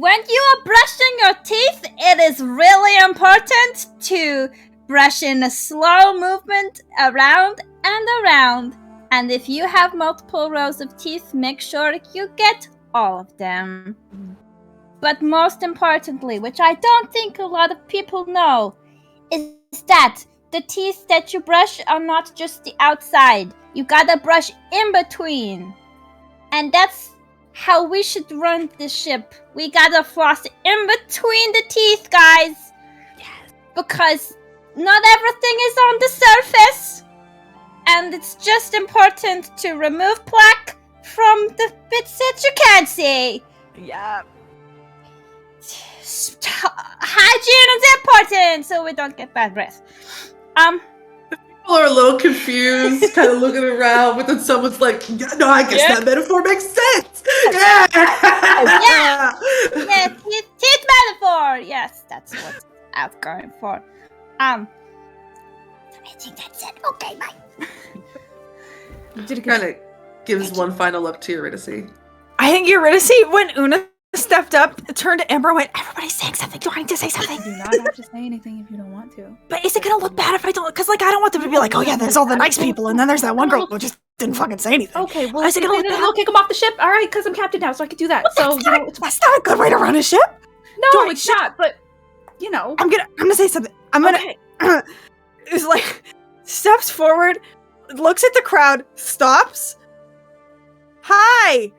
Speaker 2: when you are brushing your teeth, it is really important to brush in a slow movement around and around. And if you have multiple rows of teeth, make sure you get all of them. But most importantly, which I don't think a lot of people know, is that the teeth that you brush are not just the outside. You gotta brush in between. And that's how we should run the ship. We gotta floss in between the teeth, guys. Yes. Because not everything is on the surface. And it's just important to remove plaque from the bits that you can't see.
Speaker 6: Yeah.
Speaker 2: Hygiene is important, so we don't get bad breath.
Speaker 1: People are a little confused, kind of looking around, but then someone's like, yeah, no, I guess that metaphor makes sense. Yeah.
Speaker 2: Yeah, teeth metaphor. Yes, that's what I'm going for. I think that's it. Okay, bye.
Speaker 1: Kind of gives one final look to Eurydice.
Speaker 5: I think Eurydice, when Una stepped up, turned to Amber and went, everybody's saying something. Do I need to say something?
Speaker 3: You do not have to say anything if you don't want to.
Speaker 5: But is it going to look bad if I don't? Because, like, I don't want them to be like, oh, yeah, there's all the nice people, and then there's that one girl who just didn't fucking say anything.
Speaker 3: Okay, well,
Speaker 5: is it gonna look bad?
Speaker 3: I'll kick him off the ship. All right, because I'm captain now, so I can do that.
Speaker 5: Well, that's not a good way to run a ship.
Speaker 3: No, it's not, but, you know.
Speaker 5: I'm gonna say something. It's like, steps forward, looks at the crowd, stops. Hi!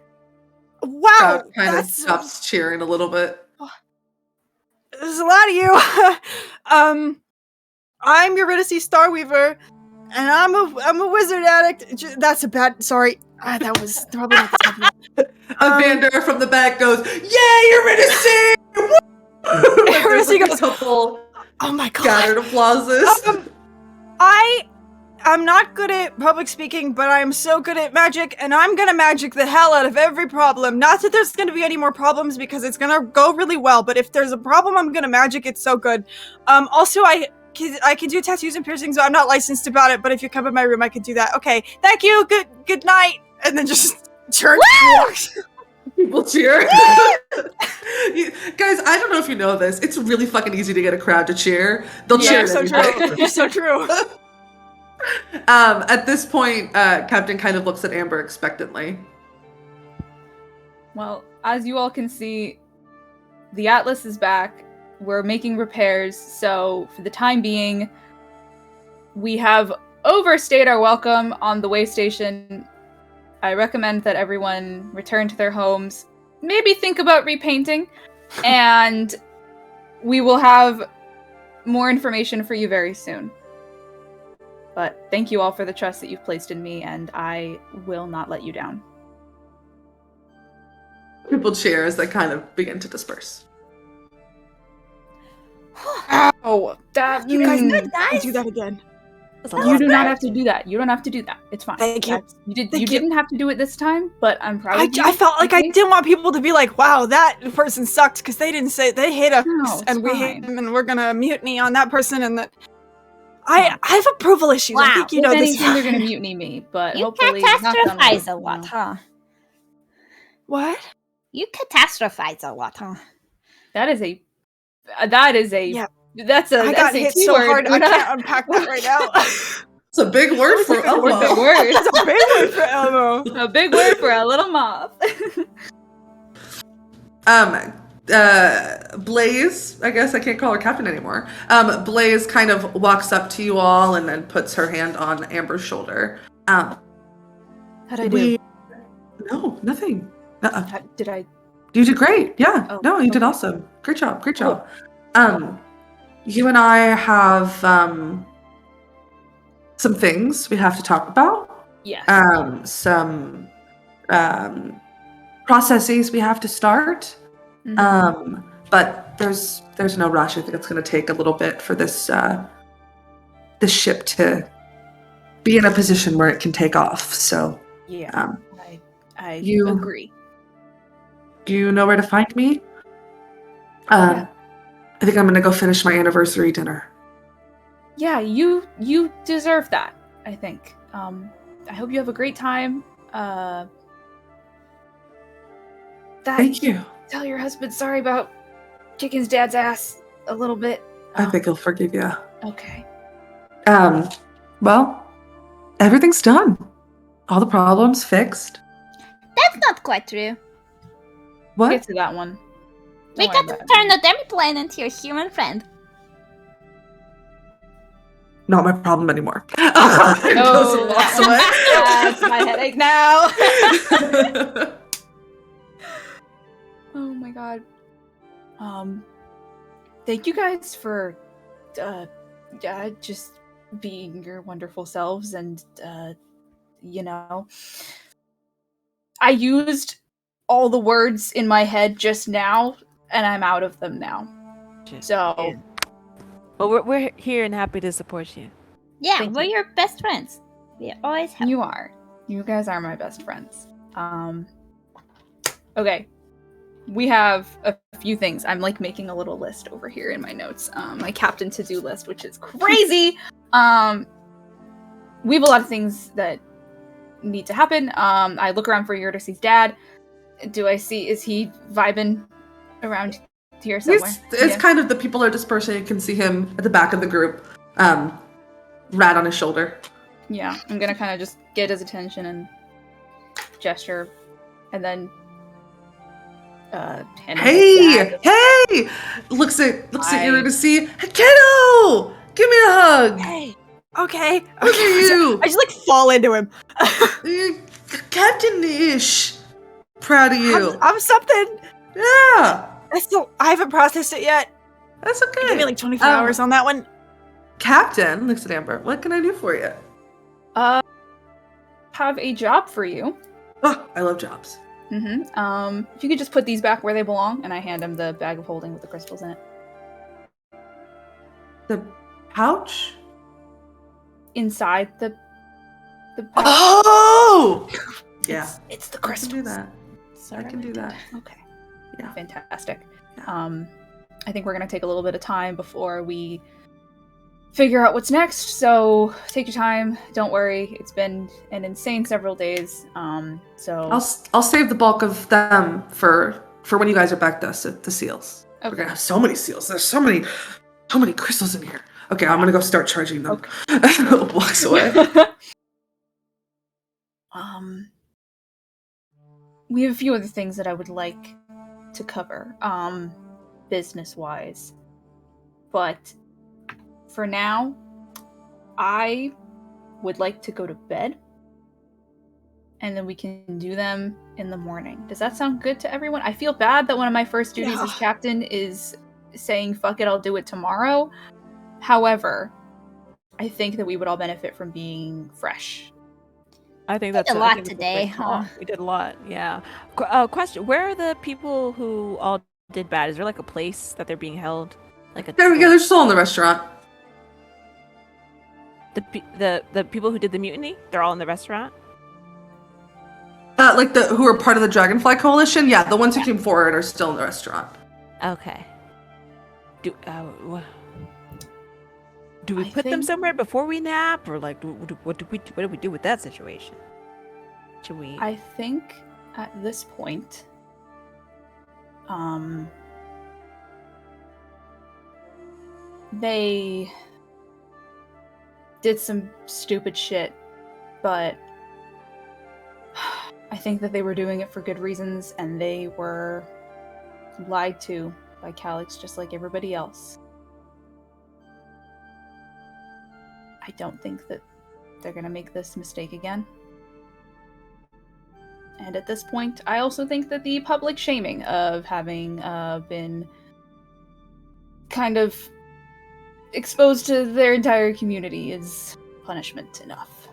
Speaker 5: Wow!
Speaker 1: Crowd kind of stops cheering a little bit.
Speaker 5: There's a lot of you. I'm Eurydice Starweaver, and I'm a wizard addict. That's a bad. Sorry, that was probably not the top.
Speaker 1: Evander from the back goes, "Yay, Eurydice!"
Speaker 5: Eurydice goes,
Speaker 1: couple
Speaker 5: "Oh my god!"
Speaker 1: scattered applauses.
Speaker 5: I'm not good at public speaking, but I'm so good at magic, and I'm gonna magic the hell out of every problem. Not that there's gonna be any more problems, because it's gonna go really well, but if there's a problem, I'm gonna magic it so good. Also, I can do tattoos and piercings, so I'm not licensed about it, but if you come in my room, I can do that. Okay, thank you, good night, and then just turn and walks.
Speaker 1: People cheer. Guys, I don't know if you know this. It's really fucking easy to get a crowd to cheer. They'll cheer.
Speaker 5: So true. You're so true.
Speaker 1: At this point, Captain kind of looks at Amber expectantly.
Speaker 3: Well, as you all can see, the Atlas is back. We're making repairs, so for the time being, we have overstayed our welcome on the way station. I recommend that everyone return to their homes, maybe think about repainting, and we will have more information for you very soon. But thank you all for the trust that you've placed in me, and I will not let you down.
Speaker 1: People cheer as they kind of begin to disperse.
Speaker 3: Oh, that
Speaker 5: You guys do that again.
Speaker 3: You do not have to do that. You don't have to do that. It's fine.
Speaker 5: Thank you.
Speaker 3: You didn't have to do it this time, but I'm proud of you.
Speaker 5: I felt like I didn't want people to be like, wow, that person sucked, because they didn't say, they hate us,
Speaker 3: No,
Speaker 5: and we
Speaker 3: fine.
Speaker 5: hate them, and we're gonna mutiny on that person, and that. I have approval issues.
Speaker 2: Wow.
Speaker 5: I think you know
Speaker 3: If
Speaker 5: this.
Speaker 3: anything, they're gonna mutiny me, but
Speaker 2: You
Speaker 3: hopefully not done
Speaker 2: catastrophize
Speaker 3: well.
Speaker 2: a lot, huh?
Speaker 5: What?
Speaker 2: You catastrophize a lot, huh?
Speaker 3: That is a
Speaker 5: Yeah.
Speaker 3: that's a
Speaker 5: I got hit so
Speaker 3: keyword.
Speaker 5: hard, I can't unpack that right now.
Speaker 1: It's a big word for
Speaker 3: Big
Speaker 1: Elmo.
Speaker 3: word.
Speaker 5: It's a big word for Elmo.
Speaker 3: A big word for a little moth.
Speaker 1: Blaze, I guess I can't call her captain anymore. Blaze kind of walks up to you all and then puts her hand on Amber's shoulder.
Speaker 3: How'd I do?
Speaker 1: No, nothing.
Speaker 3: Did I?
Speaker 1: You did great. Yeah.
Speaker 3: Oh,
Speaker 1: no, you did
Speaker 3: okay.
Speaker 1: awesome. Great job. Great job. You and I have some things we have to talk about.
Speaker 3: Yes.
Speaker 1: Some processes we have to start.
Speaker 3: Mhm.
Speaker 1: But there's no rush. I think it's going to take a little bit for this ship to be in a position where it can take off. So
Speaker 3: Yeah. I
Speaker 1: you-
Speaker 3: agree.
Speaker 1: you know where to find me.
Speaker 3: Yeah.
Speaker 1: I think I'm going to go finish my anniversary dinner.
Speaker 3: Yeah, you deserve that, I think. I hope you have a great time.
Speaker 1: Thank you.
Speaker 3: tell your husband sorry about kicking his dad's ass a little bit?
Speaker 1: I think he'll forgive you.
Speaker 3: Okay.
Speaker 1: Well, everything's done. All the problems fixed.
Speaker 2: That's not quite true.
Speaker 1: What?
Speaker 3: Get to that one.
Speaker 2: We
Speaker 3: Don't
Speaker 2: got
Speaker 3: worry
Speaker 2: to
Speaker 3: about
Speaker 2: turn
Speaker 3: it.
Speaker 2: the demi-plane into your human friend.
Speaker 1: Not my problem anymore.
Speaker 3: No,
Speaker 1: Goes and walks away.
Speaker 3: That's my headache now. Oh my god. Thank you guys for just being your wonderful selves, and I used all the words in my head just now, and I'm out of them now. So
Speaker 6: Yeah. Well, we're here and happy to support you.
Speaker 2: Yeah,
Speaker 3: Thank
Speaker 2: we're
Speaker 3: you.
Speaker 2: your best friends. We always help.
Speaker 3: you guys are my best friends. Okay. We have a few things. I'm like making a little list over here in my notes. My captain to-do list, which is crazy. We have a lot of things that need to happen. I look around for Eurydice's dad. Is he vibing around here somewhere?
Speaker 1: It's kind of the people are dispersing. You can see him at the back of the group. Rat on his shoulder.
Speaker 3: Yeah, I'm gonna kind of just get his attention and gesture, and then hand him his bag.
Speaker 1: Hey! Looks at Eurydice. Hey, kiddo! Give me a hug.
Speaker 5: Hey. Okay.
Speaker 1: Look at you.
Speaker 5: I just like fall into him.
Speaker 1: Captain-ish. Proud of you.
Speaker 5: I'm something.
Speaker 1: Yeah.
Speaker 5: I haven't processed it yet.
Speaker 1: That's okay.
Speaker 5: Give me like 24 hours on that one.
Speaker 1: Captain, looks at Amber. What can I do for you?
Speaker 3: Have a job for you.
Speaker 1: Oh, I love jobs.
Speaker 3: Mm-hmm. If you could just put these back where they belong, and I hand him the bag of holding with the crystals in it.
Speaker 1: The pouch?
Speaker 3: Inside the pouch.
Speaker 1: Oh! Yeah.
Speaker 3: It's the
Speaker 1: I can
Speaker 3: crystals.
Speaker 1: do that.
Speaker 3: Sorry,
Speaker 1: I can do that.
Speaker 3: Okay.
Speaker 1: Yeah.
Speaker 3: Fantastic.
Speaker 1: Yeah.
Speaker 3: I think we're gonna take a little bit of time before we figure out what's next. So take your time. Don't worry. It's been an insane several days. So
Speaker 1: I'll save the bulk of them for when you guys are back to us at the seals. We're
Speaker 3: okay.
Speaker 1: gonna have so many seals. There's so many crystals in here. Okay, I'm gonna go start charging them. Walks away.
Speaker 3: We have a few other things that I would like to cover, business-wise. But for now, I would like to go to bed, and then we can do them in the morning. Does that sound good to everyone? I feel bad that one of my first duties as captain is saying, fuck it, I'll do it tomorrow. However, I think that we would all benefit from being fresh.
Speaker 6: I think that's
Speaker 2: a lot
Speaker 6: great
Speaker 2: today,
Speaker 6: call.
Speaker 2: huh?
Speaker 6: We did a lot, yeah. Question: where are the people who all did bad? Is there like a place that they're being held? Like a
Speaker 1: Yeah, they're still in the restaurant.
Speaker 6: the people who did the mutiny? They're all in the restaurant.
Speaker 1: Like who are part of the Dragonfly Coalition? Yeah, the ones who came forward are still in the restaurant.
Speaker 6: Okay. Do we put them
Speaker 3: think-
Speaker 6: somewhere before we nap, or like what do we do with that situation? Should we?
Speaker 3: I think at this point, they did some stupid shit, but I think that they were doing it for good reasons, and they were lied to by Calix just like everybody else. I don't think that they're gonna make this mistake again. And at this point, I also think that the public shaming of having been kind of exposed to their entire community is punishment enough.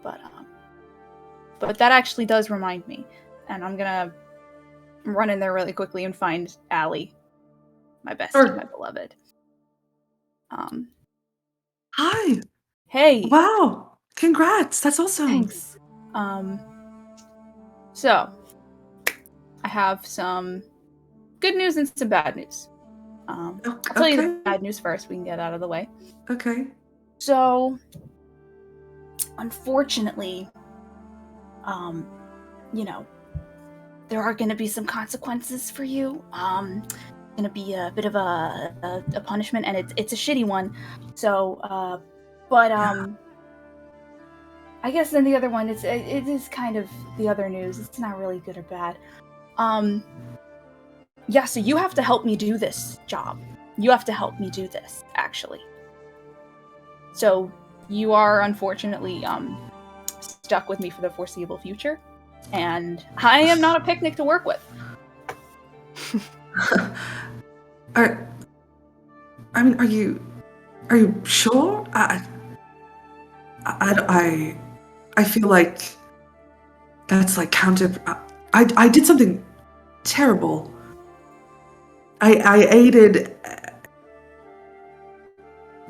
Speaker 3: But that actually does remind me, and I'm gonna run in there really quickly and find Allie, my bestie,
Speaker 1: Sure.
Speaker 3: my beloved.
Speaker 1: Hi.
Speaker 3: Hey.
Speaker 1: Wow. Congrats. That's awesome.
Speaker 3: Thanks. So, I have some good news and some bad news. I'll tell you the bad news first. We can get out of the way.
Speaker 1: Okay.
Speaker 3: So, unfortunately, there are going to be some consequences for you. Going to be a bit of a punishment, and it's a shitty one. So, but I guess then the other one it is kind of the other news. It's not really good or bad. Yeah. So you have to help me do this job. You have to help me do this, actually. So you are unfortunately stuck with me for the foreseeable future, and I am not a picnic to work with.
Speaker 1: Are you sure? I feel like that's like counter. I did something terrible. I aided.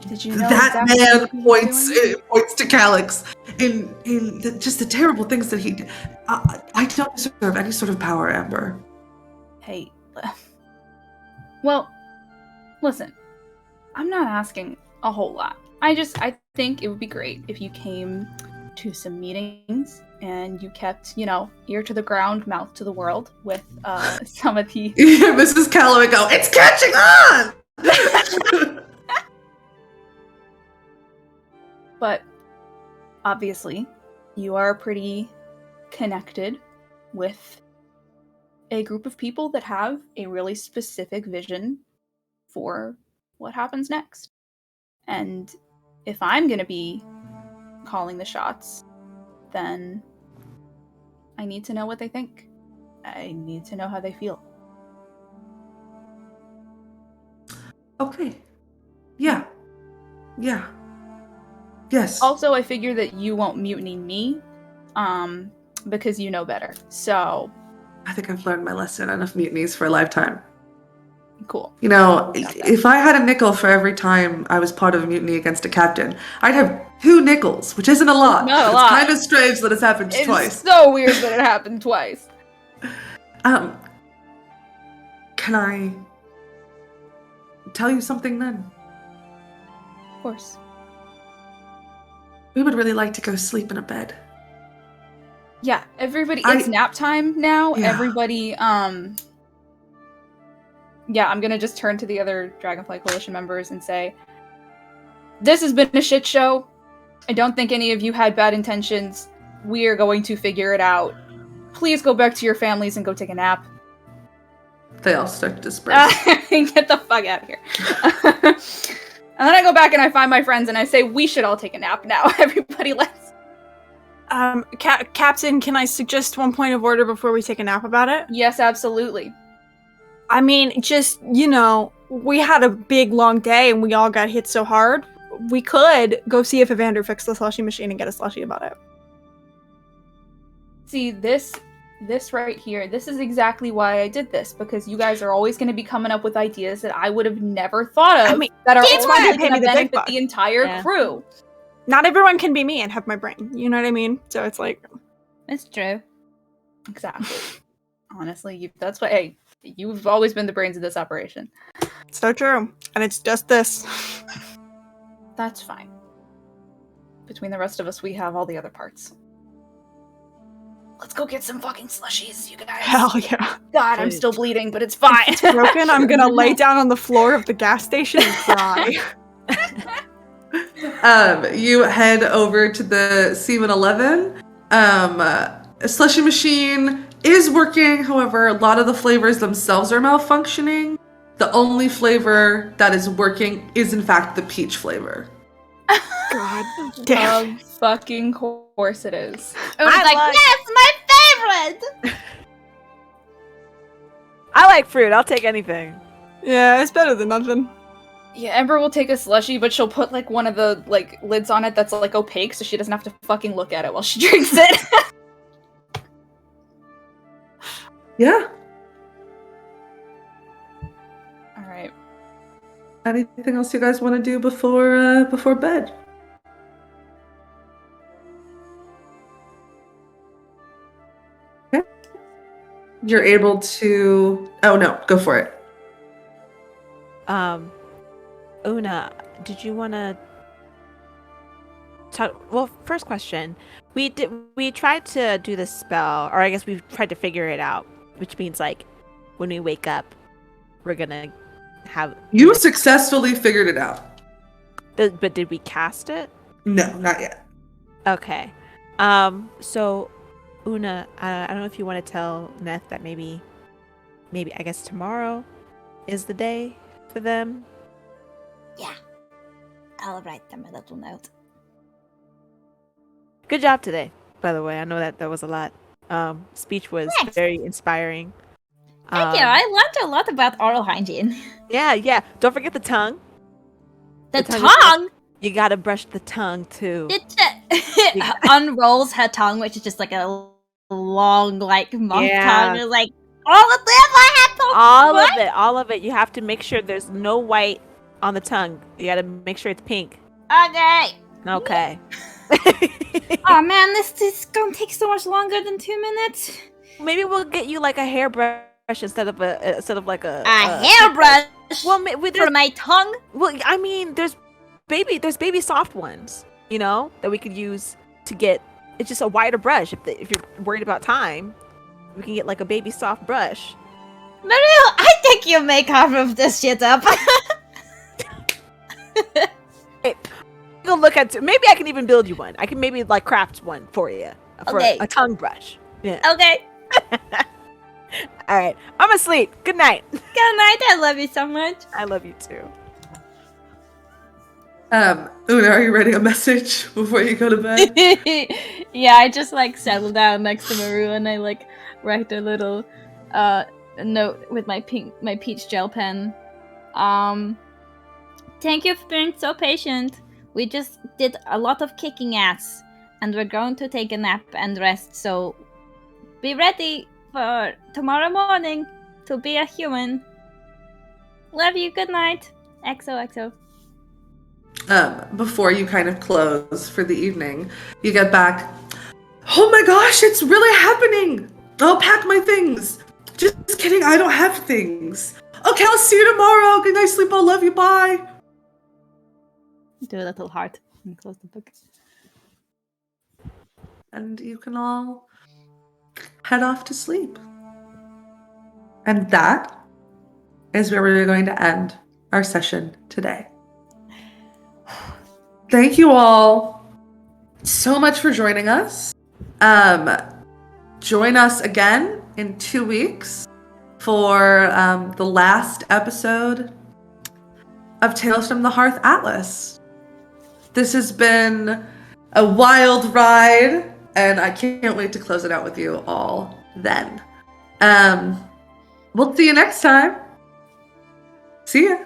Speaker 3: Did you know
Speaker 1: that
Speaker 3: exactly
Speaker 1: man
Speaker 3: what he was doing?
Speaker 1: points to Calix in just the terrible things that he did. I don't deserve any sort of power, Amber.
Speaker 3: Hey, well, listen, I'm not asking a whole lot. I think it would be great if you came to some meetings and you kept, ear to the ground, mouth to the world with some of the...
Speaker 1: Yeah, Mrs. Calloway go, it's catching on!
Speaker 3: But obviously, you are pretty connected with a group of people that have a really specific vision for what happens next. And if I'm going to be calling the shots, then I need to know what they think. I need to know how they feel.
Speaker 1: Okay. Yeah. Yes.
Speaker 3: Also, I figure that you won't mutiny me, because you know better. So...
Speaker 1: I think I've learned my lesson. Enough mutinies for a lifetime.
Speaker 3: Cool.
Speaker 1: If I had a nickel for every time I was part of a mutiny against a captain, I'd have 2 nickels, which isn't a lot.
Speaker 3: Not a lot.
Speaker 1: It's kind of strange that it's happened twice.
Speaker 3: It's so weird that it happened twice.
Speaker 1: Can I tell you something then?
Speaker 3: Of course.
Speaker 1: We would really like to go sleep in a bed.
Speaker 3: Yeah, everybody, it's nap time now.
Speaker 1: Yeah.
Speaker 3: Everybody, yeah, I'm gonna just turn to the other Dragonfly Coalition members and say, this has been a shit show. I don't think any of you had bad intentions. We are going to figure it out. Please go back to your families and go take a nap.
Speaker 1: They all start to disperse.
Speaker 3: Get the fuck out of here. And then I go back and I find my friends and I say, we should all take a nap now. Everybody let's...
Speaker 5: Captain, can I suggest one point of order before we take a nap about it?
Speaker 3: Yes, absolutely.
Speaker 5: I mean, just, we had a big, long day and we all got hit so hard. We could go see if Evander fixed the slushy machine and get a slushy about it.
Speaker 3: See, this right here, this is exactly why I did this, because you guys are always going to be coming up with ideas that I would have never thought of, that are ultimately going to benefit the entire crew.
Speaker 5: Not everyone can be me and have my brain, you know what I mean? So it's like...
Speaker 2: It's true.
Speaker 3: Exactly. Honestly, that's what, hey, you've always been the brains of this operation.
Speaker 5: So true. And it's just this.
Speaker 3: That's fine. Between the rest of us, we have all the other parts. Let's go get some fucking slushies, you guys.
Speaker 5: Hell yeah.
Speaker 3: God, I'm still bleeding, but it's fine.
Speaker 5: If it's broken, I'm gonna lay down on the floor of the gas station and cry.
Speaker 1: You head over to the C-111. A slushy machine is working, however, a lot of the flavors themselves are malfunctioning. The only flavor that is working is, in fact, the peach flavor.
Speaker 5: God damn.
Speaker 3: Of fucking course it is.
Speaker 2: I was like, yes, my favorite!
Speaker 6: I like fruit. I'll take anything.
Speaker 5: Yeah, it's better than nothing.
Speaker 3: Yeah, Ember will take a slushie, but she'll put, like, one of the, like, lids on it that's, like, opaque, so she doesn't have to fucking look at it while she drinks it.
Speaker 1: Yeah.
Speaker 3: Alright.
Speaker 1: Anything else you guys want to do before bed? Okay. You're able to... Oh, no. Go for it.
Speaker 4: Una, did you want to talk? Well, first question. We tried to do this spell, or I guess we tried to figure it out.
Speaker 6: which means like when we wake up, we're gonna have.
Speaker 1: You successfully figured it out.
Speaker 6: But did we cast it?
Speaker 1: No, not yet.
Speaker 6: Okay. So, Una, I don't know if you want to tell Neth that maybe I guess tomorrow is the day for them.
Speaker 2: Yeah. I'll write them a little note.
Speaker 6: Good job today, by the way. I know that was a lot. Speech was
Speaker 2: Thanks.
Speaker 6: very inspiring.
Speaker 2: Thank you. I learned a lot about oral hygiene.
Speaker 6: Yeah. Don't forget the tongue.
Speaker 2: The
Speaker 6: tongue is-
Speaker 2: tongue?
Speaker 6: You gotta brush the tongue too.
Speaker 2: It unrolls her tongue, which is just like a long, like, moth tongue. It's like, all of them I have to
Speaker 6: All of it. You have to make sure there's no white on the tongue. You gotta make sure it's pink.
Speaker 2: Okay.
Speaker 6: Okay.
Speaker 2: Oh man, this is gonna take so much longer than 2 minutes.
Speaker 6: Maybe we'll get you like a hairbrush instead of like a
Speaker 2: hairbrush.
Speaker 6: Well,
Speaker 2: For my tongue.
Speaker 6: well, I mean, there's baby soft ones, that we could use to get. It's just a wider brush. If you're worried about time, we can get like a baby soft brush.
Speaker 2: Mario, I think you make half of this shit up.
Speaker 6: Hey, go look at. Maybe I can even build you one. I can maybe like craft one for you for
Speaker 2: Okay.
Speaker 6: a tongue brush. Yeah.
Speaker 2: Okay.
Speaker 6: All right. I'm asleep. Good night.
Speaker 2: Good night. I love you so much.
Speaker 6: I love you too.
Speaker 1: Una, are you writing a message before you go to bed?
Speaker 2: Yeah, I just like settle down next to Maru and I like write a little note with my peach gel pen. Thank you for being so patient. We just did a lot of kicking ass and we're going to take a nap and rest, so be ready for tomorrow morning to be a human. Love you, good night. XOXO.
Speaker 1: Before you kind of close for the evening, you get back. Oh my gosh, it's really happening! I'll pack my things. Just kidding, I don't have things. Okay, I'll see you tomorrow. Good night, sleep. I love you. Bye.
Speaker 2: Do a little heart and close the book.
Speaker 1: And you can all head off to sleep. And that is where we're going to end our session today. Thank you all so much for joining us. Join us again in 2 weeks for the last episode of Tales from the Hearth Atlas. This has been a wild ride, and I can't wait to close it out with you all then. We'll see you next time. See ya.